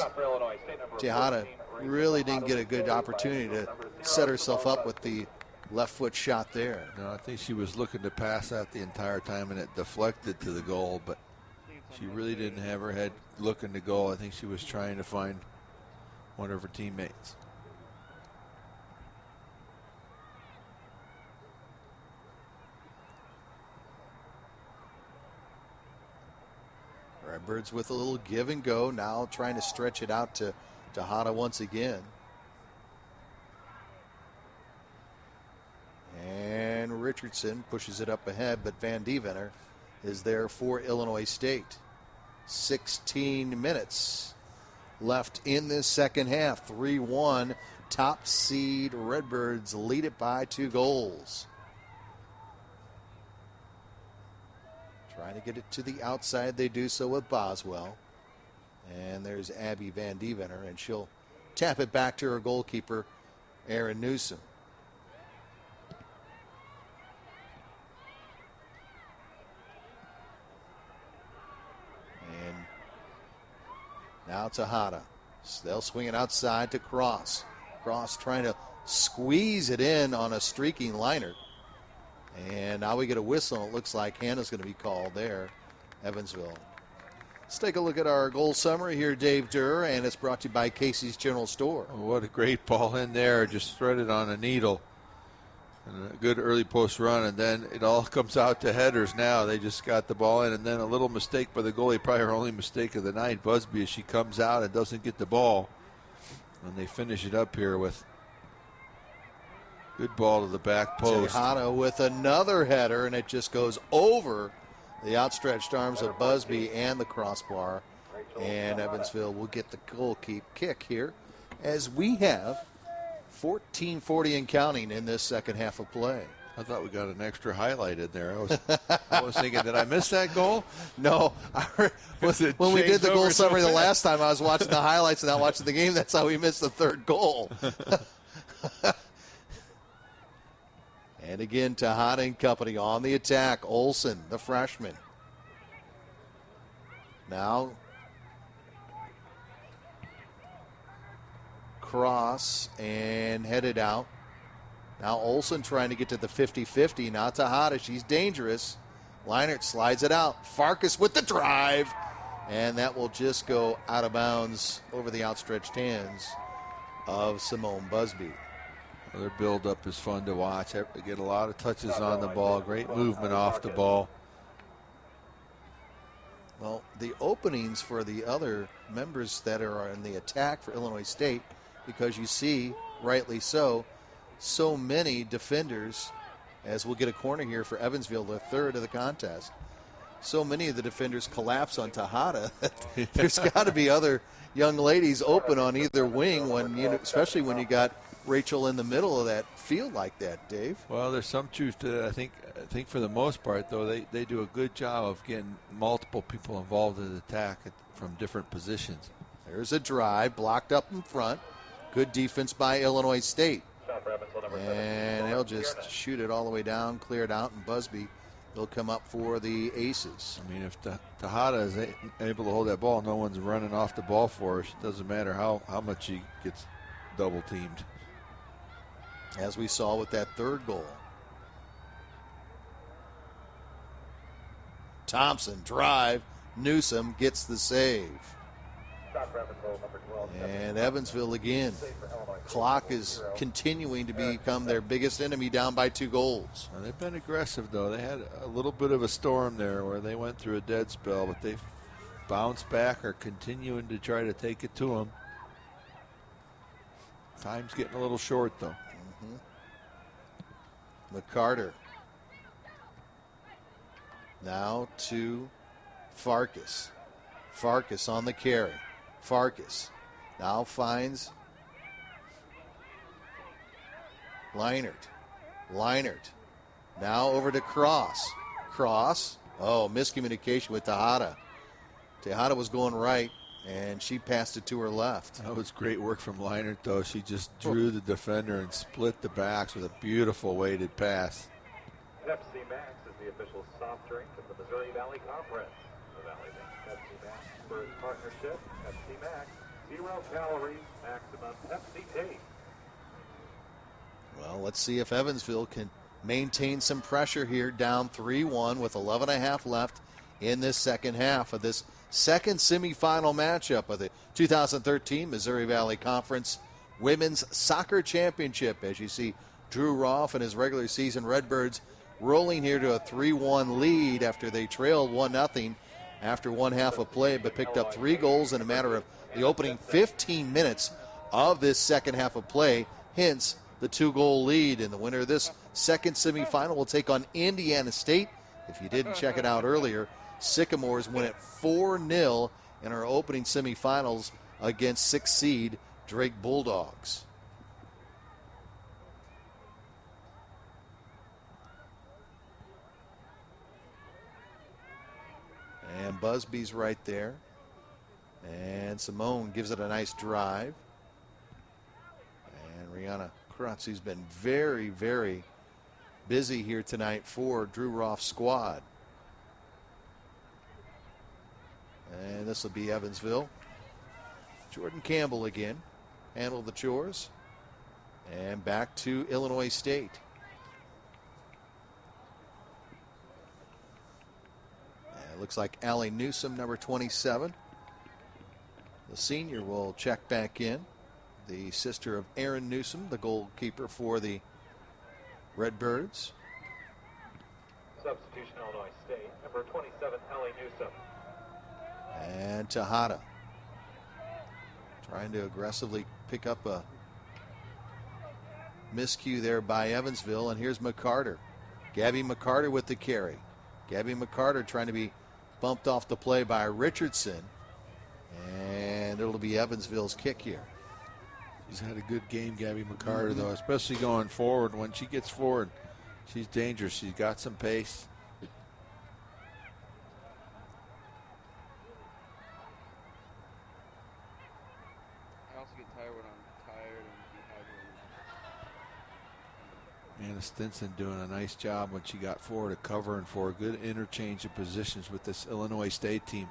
Tejada really didn't get a good opportunity to set herself up with the left foot shot there. No, I think she was looking to pass that the entire time, and it deflected to the goal, but she really didn't have her head looking to goal. I think she was trying to find one of her teammates. Redbirds with a little give and go, now trying to stretch it out to Hada once again. And Richardson pushes it up ahead, but Van Deventer is there for Illinois State. 16 minutes left in this second half. 3-1. Top seed Redbirds lead it by 2 goals. Trying to get it to the outside. They do so with Boswell. And there's Abby Van Deventer, and she'll tap it back to her goalkeeper, Aaron Newsom. And now to Hada. They'll swing it outside to Cross. Cross trying to squeeze it in on a streaking liner. And now we get a whistle. It looks like Hannah's going to be called there, Evansville. Let's take a look at our goal summary here, Dave Durr, and it's brought to you by Casey's General Store. Oh, what a great ball in there, just threaded on a needle. And a good early post run, and then it all comes out to headers now. They just got the ball in, and then a little mistake by the goalie, probably her only mistake of the night, Busby, as she comes out and doesn't get the ball. And they finish it up here with good ball to the back post. Tejada with another header, and it just goes over the outstretched arms of Busby and the crossbar. And Evansville will get the goal kick here, as we have 14:40 and counting in this second half of play. I thought we got an extra highlight in there. I was thinking, did I miss that goal? No. When we did the goal summary the last time, I was watching the highlights and not watching the game. That's how we missed the third goal. And again, Tejada and company on the attack. Olsen, the freshman. Now, Cross and headed out. Now Olsen trying to get to the 50-50. Now Tejada, she's dangerous. Leinert slides it out. Farkas with the drive. And that will just go out of bounds over the outstretched hands of Simone Busby. Their build-up is fun to watch. They get a lot of touches on the ball. Great movement off the ball. Well, the openings for the other members that are in the attack for Illinois State, because you see, rightly so many defenders, as we'll get a corner here for Evansville, the third of the contest. So many of the defenders collapse on Tejada. There's got to be other young ladies open on either wing, especially when you got Rachel in the middle of that field like that, Dave. Well, there's some truth to that. I think for the most part, though, they do a good job of getting multiple people involved in the attack from different positions. There's a drive blocked up in front. Good defense by Illinois State. And they'll just shoot it all the way down, clear it out, and Busby will come up for the aces. I mean, if Tejada is able to hold that ball, no one's running off the ball for her. It doesn't matter how much she gets double teamed. As we saw with that third goal. Thompson drive. Newsom gets the save. And Evansville again. Clock is continuing to become their biggest enemy, down by 2 goals. Well, they've been aggressive, though. They had a little bit of a storm there where they went through a dead spell, but they've bounced back, are continuing to try to take it to them. Time's getting a little short, though. McCarter. Now to Farkas. Farkas on the carry. Farkas now finds Leinert. Leinert now over to Cross. Cross. Oh, miscommunication with Tejada. Tejada was going right, and she passed it to her left. That was great work from Leinert, though. She just drew the defender and split the backs with a beautiful weighted pass. Pepsi Max is the official soft drink of the Missouri Valley Conference. The Valley makes Pepsi Max for its partnership. Pepsi Max, 0 calories, maximum Pepsi taste. Well, let's see if Evansville can maintain some pressure here, down 3-1 with 11.5 left in this second half of this second semifinal matchup of the 2013 Missouri Valley Conference Women's Soccer Championship. As you see, Drew Rolfe and his regular season Redbirds rolling here to a 3-1 lead after they trailed 1-0 after one half of play, but picked up 3 goals in a matter of the opening 15 minutes of this second half of play, hence the 2-goal lead. And the winner of this second semifinal will take on Indiana State. If you didn't check it out earlier, Sycamores win at 4-0 in our opening semifinals against 6th seed Drake Bulldogs. And Busby's right there. And Simone gives it a nice drive. And Rihanna Krutz, who's been very, very busy here tonight for Drew Roth's squad. And this will be Evansville. Jordan Campbell again. Handle the chores. And back to Illinois State. It looks like Allie Newsom, number 27. The senior will check back in. The sister of Aaron Newsom, the goalkeeper for the Redbirds. Substitution, Illinois State. Number 27, Allie Newsom. And Tejada trying to aggressively pick up a miscue there by Evansville. And here's McCarter. Gabby McCarter with the carry. Gabby McCarter trying to be bumped off the play by Richardson. And it'll be Evansville's kick here. She's had a good game, Gabby McCarter, though, especially going forward. When she gets forward, she's dangerous. She's got some pace. I also get tired when I'm tired and dehydrated. Anna Stinson doing a nice job when she got forward to cover and for a good interchange of positions with this Illinois State team.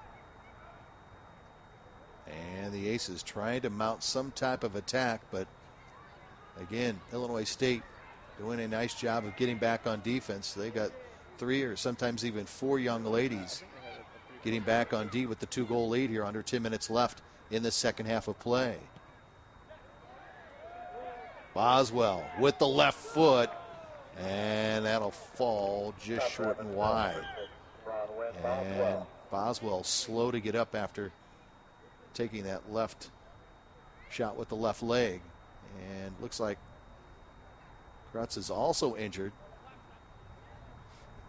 And the Aces trying to mount some type of attack, but again, Illinois State doing a nice job of getting back on defense. They got 3 or sometimes even 4 young ladies getting back on D with the 2-goal lead here, under 10 minutes left in the second half of play. Boswell with the left foot, and that'll fall just short and wide. And Boswell slow to get up after taking that left shot with the left leg. And looks like Krutz is also injured.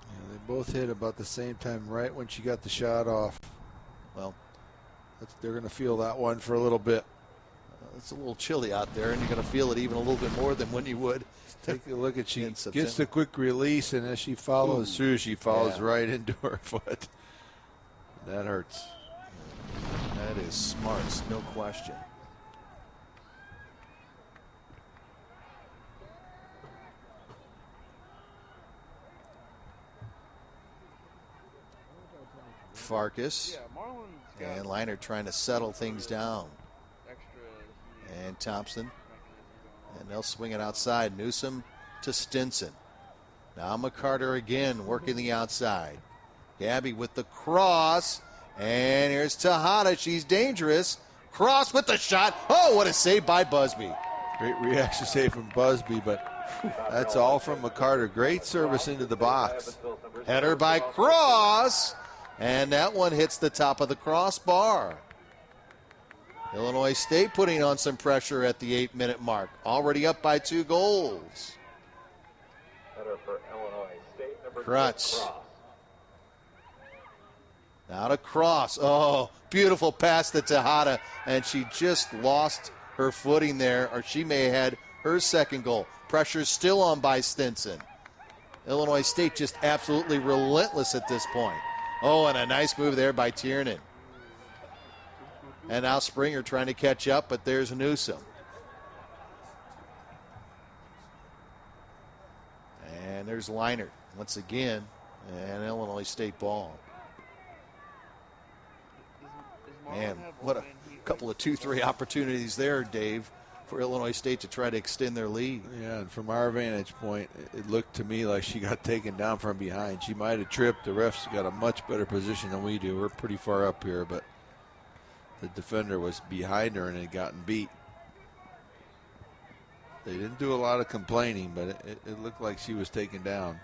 Yeah, they both hit about the same time, right when she got the shot off. Well, they're going to feel that one for a little bit. It's a little chilly out there, and you're going to feel it even a little bit more than when you would. Take a look at she gets the quick release, and as she follows through, she falls right into her foot. That hurts. That is smarts, no question. Farkas and Leinert trying to settle things down. And Thompson. And they'll swing it outside. Newsom to Stinson. Now McCarter again working the outside. Gabby with the cross. And here's Tejada. She's dangerous. Cross with the shot. Oh, what a save by Busby. Great reaction save from Busby, but that's all from McCarter. Great service into the box. Header by Cross. And that one hits the top of the crossbar. Illinois State putting on some pressure at the 8-minute mark. Already up by 2 goals. Header for Illinois State, number Krutz. 6, Now to Cross. Oh, beautiful pass to Tejada. And she just lost her footing there, or she may have had her second goal. Pressure's still on by Stinson. Illinois State just absolutely relentless at this point. Oh, and a nice move there by Tiernan. And now Springer trying to catch up, but there's Newsom. And there's Leinert once again, and Illinois State ball. Man, what a couple of 2-3 opportunities there, Dave, for Illinois State to try to extend their lead. Yeah, and from our vantage point, it looked to me like she got taken down from behind. She might have tripped. The refs got a much better position than we do. We're pretty far up here, but the defender was behind her and had gotten beat. They didn't do a lot of complaining, but it looked like she was taken down.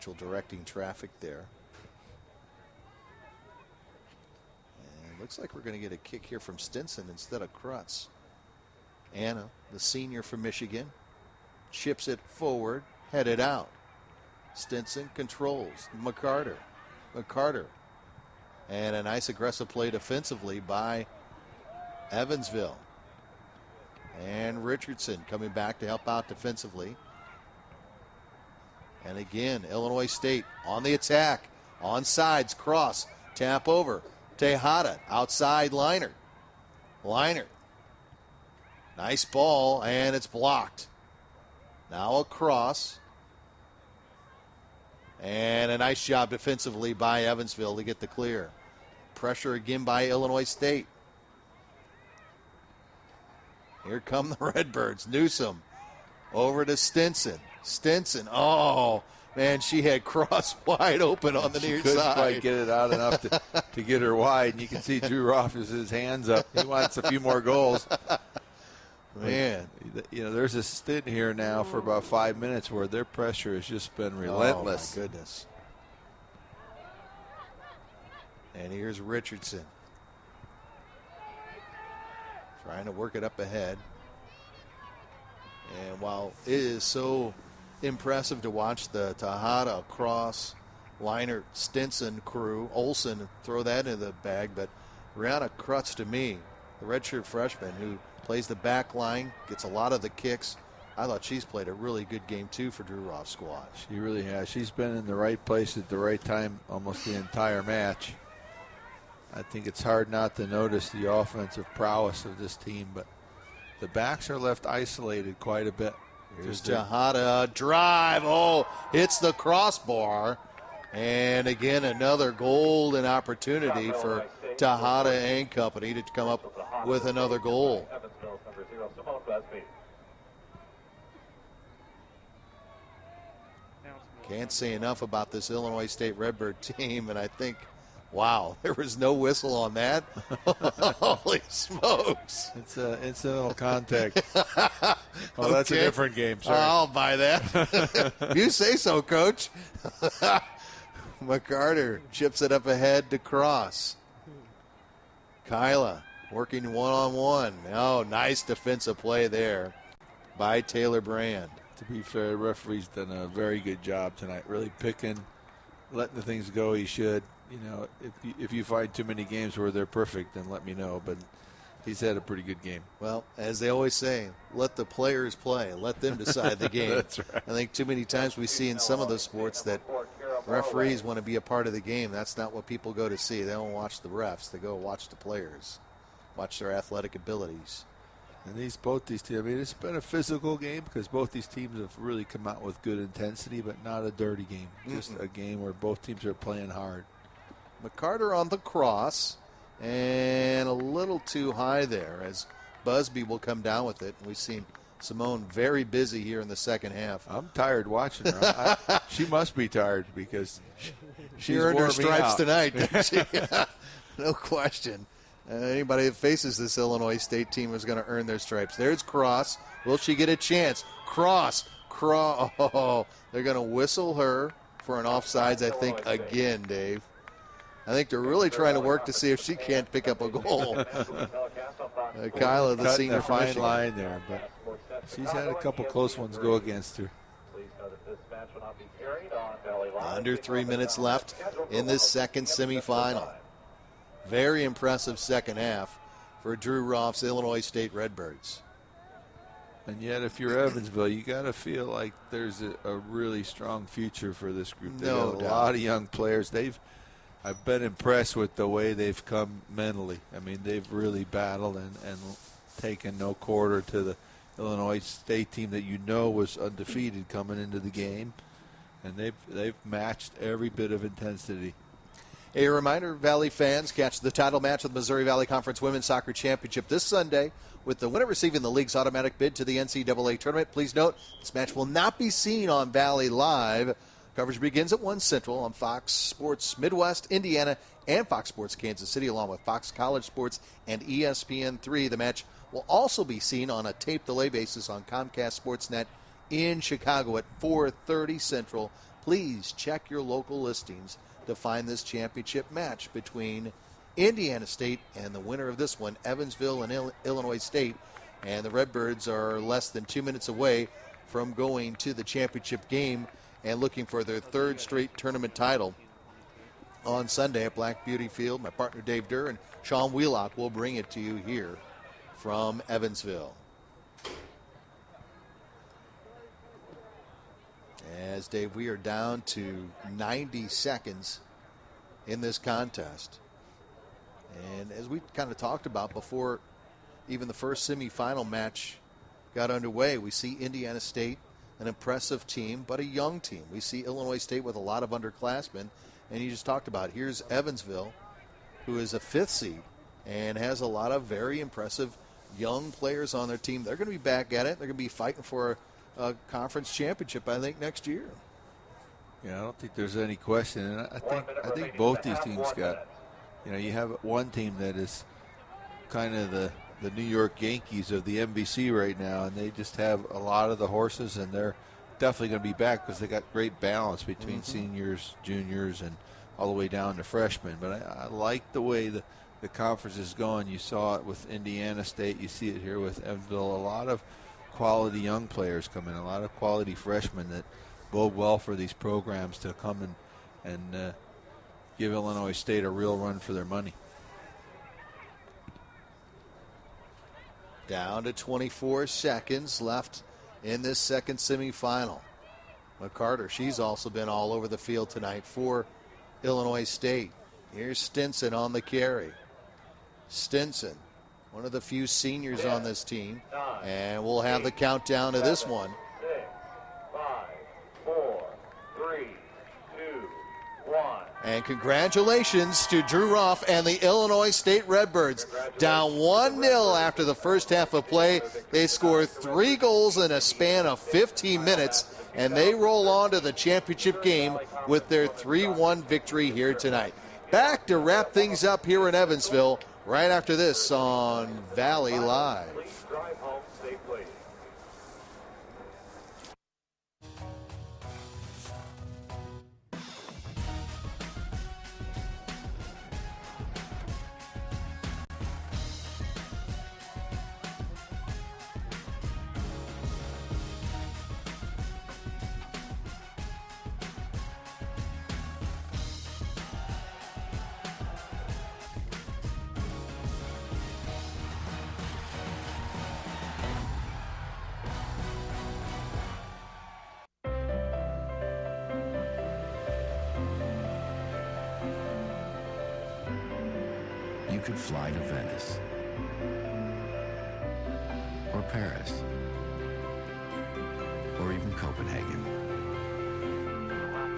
Rachel directing traffic there. And looks like we're going to get a kick here from Stinson instead of Krutz. Anna, the senior from Michigan, chips it forward, headed out. Stinson controls. McCarter. And a nice aggressive play defensively by Evansville. And Richardson coming back to help out defensively. And again, Illinois State on the attack. On sides, cross, tap over. Tejada, outside Liner. Nice ball, and it's blocked. Now a cross. And a nice job defensively by Evansville to get the clear. Pressure again by Illinois State. Here come the Redbirds. Newsom over to Stinson. Oh, man, she had cross wide open on the near side. She couldn't quite get it out enough to get her wide. And you can see Drew Roth has his hands up. He wants a few more goals. Man. There's a stint here now for about 5 minutes where their pressure has just been relentless. Oh, my goodness. And here's Richardson. Trying to work it up ahead. And while it is so impressive to watch the Tejada cross Liner Stinson crew, Olsen throw that into the bag, but Rihanna Krutz, to me, the redshirt freshman who plays the back line, gets a lot of the kicks. I thought she's played a really good game, too, for Drew Roth's squad. She really has. She's been in the right place at the right time almost the entire match. I think it's hard not to notice the offensive prowess of this team, but the backs are left isolated quite a bit. Here's Tejada, drive. Oh, hits the crossbar. And again, another golden opportunity for Tejada and company to come up with another goal. Can't say enough about this Illinois State Redbird team, and I think, wow, there was no whistle on that. Holy smokes. It's incidental contact. Oh, that's a different game. Sorry. I'll buy that. You say so, Coach. McCarter chips it up ahead to Cross. Kyla working one-on-one. Oh, nice defensive play there by Taylor Brand. To be fair, the referee's done a very good job tonight, really picking, letting the things go he should. If you find too many games where they're perfect, then let me know. But he's had a pretty good game. Well, as they always say, let the players play. Let them decide the game. That's right. I think too many times we see in some of the sports that referees want to be a part of the game. That's not what people go to see. They don't watch the refs. They go watch the players, watch their athletic abilities. And both these teams, I mean, it's been a physical game because both these teams have really come out with good intensity, but not a dirty game. Just a game where both teams are playing hard. McCarter on the cross, and a little too high there as Busby will come down with it. We've seen Simone very busy here in the second half. I'm tired watching her. She must be tired because she earned her stripes tonight, didn't she? No question. Anybody that faces this Illinois State team is going to earn their stripes. There's Cross. Will she get a chance? Cross. Oh, they're going to whistle her for an offsides, I think, again, Dave. I think they're really trying to work to see if she can't pick up a goal. Kyla, the senior from Michigan. Line there, but she's had a couple close ones go against her. Under 3 minutes left in this second semifinal. Very impressive second half for Drew Roth's Illinois State Redbirds. And yet, if you're Evansville, you got to feel like there's a really strong future for this group. They've got a lot of young players. I've been impressed with the way they've come mentally. I mean, they've really battled and taken no quarter to the Illinois State team that was undefeated coming into the game. And they've matched every bit of intensity. A reminder, Valley fans, catch the title match of the Missouri Valley Conference Women's Soccer Championship this Sunday with the winner receiving the league's automatic bid to the NCAA tournament. Please note, this match will not be seen on Valley Live. Coverage begins at 1 Central on Fox Sports Midwest, Indiana, and Fox Sports Kansas City, along with Fox College Sports and ESPN3. The match will also be seen on a tape delay basis on Comcast Sportsnet in Chicago at 4:30 Central please check your local listings to find this championship match between Indiana State and the winner of this one, Evansville and Illinois State. And the Redbirds are less than 2 minutes away from going to the championship game and looking for their third straight tournament title on Sunday at Black Beauty Field. My partner Dave Durr and Sean Wheelock will bring it to you here from Evansville. As Dave, we are down to 90 seconds in this contest. And as we kind of talked about before even the first semifinal match got underway, we see Indiana State, an impressive team, but a young team. We see Illinois State with a lot of underclassmen. And you just talked about, here's Evansville, who is a 5th seed and has a lot of very impressive young players on their team. They're going to be back at it. They're going to be fighting for a conference championship, I think, next year. Yeah, I don't think there's any question. And I think both these teams got, you have one team that is kind of the New York Yankees of the MVC right now, and they just have a lot of the horses, and they're definitely going to be back because they got great balance between seniors, juniors, and all the way down to freshmen. But I like the way the conference is going. You saw it with Indiana State. You see it here with Evansville. A lot of quality young players come in, a lot of quality freshmen that bode well for these programs to come and give Illinois State a real run for their money. Down to 24 seconds left in this second semifinal. McCarter, she's also been all over the field tonight for Illinois State. Here's Stinson on the carry. Stinson, one of the few seniors on this team. And we'll have the countdown to this one. 6, 5, 4, 3, 2, 1. And congratulations to Drew Ruff and the Illinois State Redbirds. Down 1-0 after the first half of play. They score 3 goals in a span of 15 minutes, and they roll on to the championship game with their 3-1 victory here tonight. Back to wrap things up here in Evansville right after this on Valley Live. Drive home safely. You could fly to Venice or Paris or even Copenhagen.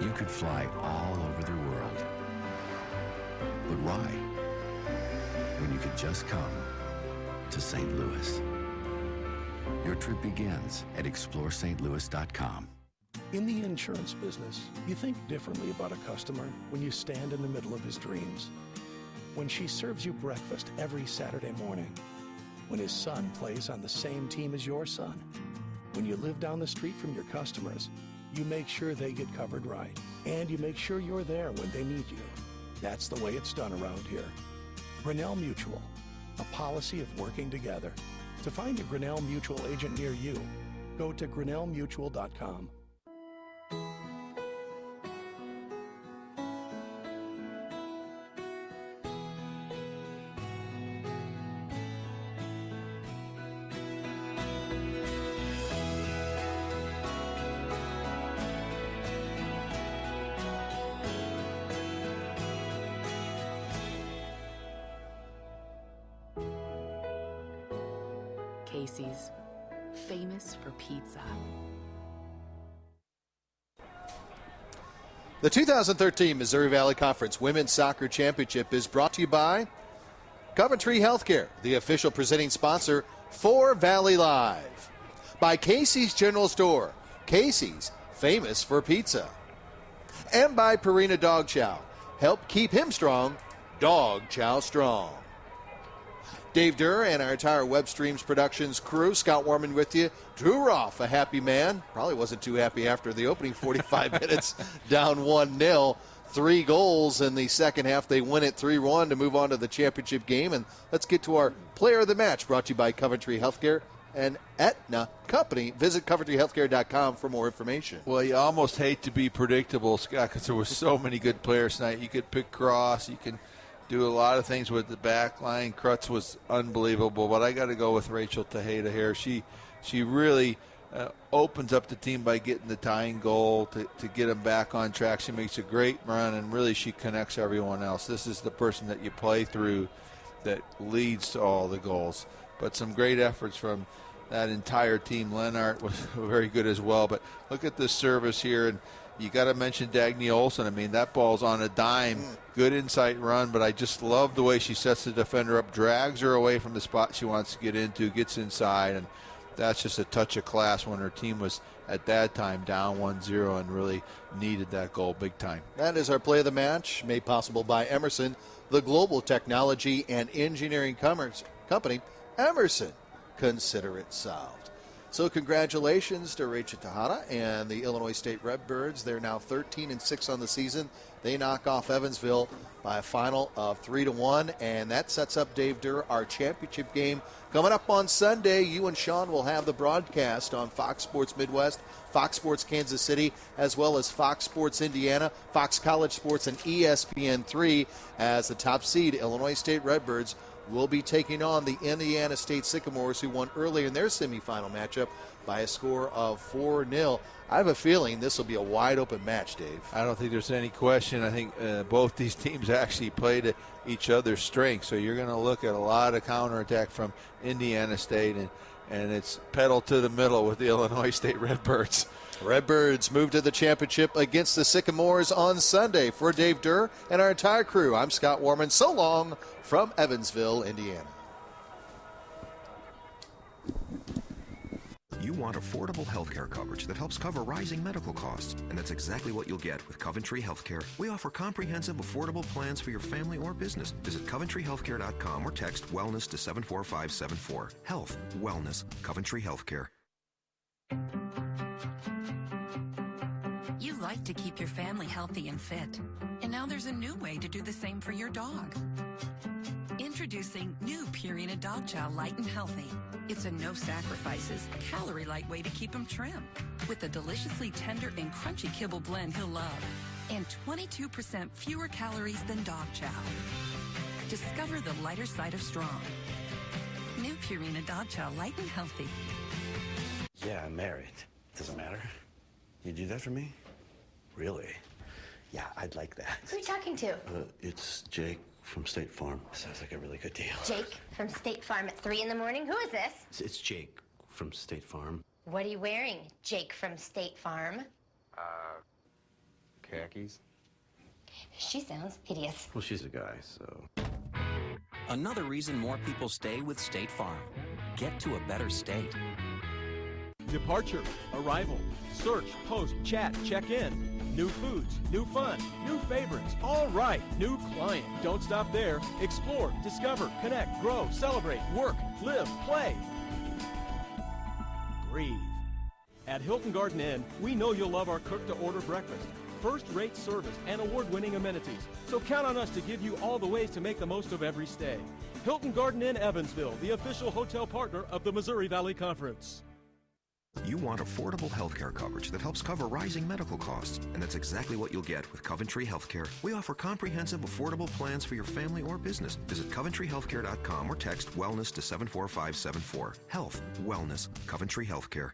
You could fly all over the world. But why? When you could just come to St. Louis. Your trip begins at exploreStLouis.com. In the insurance business, you think differently about a customer when you stand in the middle of his dreams. When she serves you breakfast every Saturday morning. When his son plays on the same team as your son. When you live down the street from your customers, you make sure they get covered right. And you make sure you're there when they need you. That's the way it's done around here. Grinnell Mutual, a policy of working together. To find a Grinnell Mutual agent near you, go to GrinnellMutual.com. Casey's, famous for pizza. The 2013 Missouri Valley Conference Women's Soccer Championship is brought to you by Coventry Healthcare, the official presenting sponsor for Valley Live. By Casey's General Store, Casey's, famous for pizza. And by Purina Dog Chow, help keep him strong, Dog Chow strong. Dave Durr and our entire Web Streams Productions crew. Scott Warman with you. Drew Roth, a happy man. Probably wasn't too happy after the opening 45 minutes, down 1-0. 3 goals in the second half. They win it 3-1 to move on to the championship game. And let's get to our player of the match, brought to you by Coventry Healthcare and Aetna Company. Visit CoventryHealthcare.com for more information. Well, you almost hate to be predictable, Scott, because there were so many good players tonight. You could pick Cross. You can do a lot of things with the back line. Krutz was unbelievable, but I got to go with Rachel Tejeda here. She really opens up the team by getting the tying goal to get them back on track. She makes a great run, and really she connects everyone else. This is the person that you play through that leads to all the goals. But some great efforts from that entire team. Lennart was very good as well. But look at this service here, and you got to mention Dagny Olsen. I mean, that ball's on a dime. Good insight run, but I just love the way she sets the defender up, drags her away from the spot she wants to get into, gets inside, and that's just a touch of class when her team was at that time down 1-0 and really needed that goal big time. That is our play of the match, made possible by Emerson, the global technology and engineering company. Emerson, consider it solved. So congratulations to Rachel Tejeda and the Illinois State Redbirds. They're now 13-6 on the season. They knock off Evansville by a final of 3-1, and that sets up, Dave Durr, our championship game. Coming up on Sunday, you and Sean will have the broadcast on Fox Sports Midwest, Fox Sports Kansas City, as well as Fox Sports Indiana, Fox College Sports, and ESPN3 as the top seed Illinois State Redbirds will be taking on the Indiana State Sycamores, who won earlier in their semifinal matchup by a score of 4-0. I have a feeling this will be a wide-open match, Dave. I don't think there's any question. I think both these teams actually played at each other's strengths, so you're going to look at a lot of counterattack from Indiana State, and it's pedal to the middle with the Illinois State Redbirds. Redbirds move to the championship against the Sycamores on Sunday. For Dave Durr and our entire crew, I'm Scott Warman. So long from Evansville, Indiana. You want affordable healthcare coverage that helps cover rising medical costs, and that's exactly what you'll get with Coventry Healthcare. We offer comprehensive, affordable plans for your family or business. Visit CoventryHealthcare.com or text wellness to 74574. Health, wellness, Coventry Healthcare. You like to keep your family healthy and fit, and now there's a new way to do the same for your dog. Introducing new Purina Dog Chow Light and Healthy. It's a no-sacrifices, calorie-light way to keep him trim, with a deliciously tender and crunchy kibble blend he'll love, and 22% fewer calories than dog chow. Discover the lighter side of strong. New Purina Dog Chow Light and Healthy. Yeah, I'm married. Doesn't matter. You do that for me? Really? Yeah, I'd like that. Who are you talking to? It's Jake from State Farm. Sounds like a really good deal. Jake from State Farm at 3 in the morning. Who is this? It's Jake from State Farm. What are you wearing, Jake from State Farm? Khakis. She sounds hideous. Well, she's a guy, so. Another reason more people stay with State Farm. Get to a better state. Departure, arrival, search, post, chat, check in. New foods, new fun, new favorites. All right, new client. Don't stop there. Explore, discover, connect, grow, celebrate, work, live, play. Breathe. At Hilton Garden Inn, we know you'll love our cook-to-order breakfast, first-rate service, and award-winning amenities. So count on us to give you all the ways to make the most of every stay. Hilton Garden Inn Evansville, the official hotel partner of the Missouri Valley Conference. You want affordable healthcare coverage that helps cover rising medical costs, and that's exactly what you'll get with Coventry Healthcare. We offer comprehensive, affordable plans for your family or business. Visit CoventryHealthcare.com or text wellness to 74574. Health, wellness, Coventry Healthcare.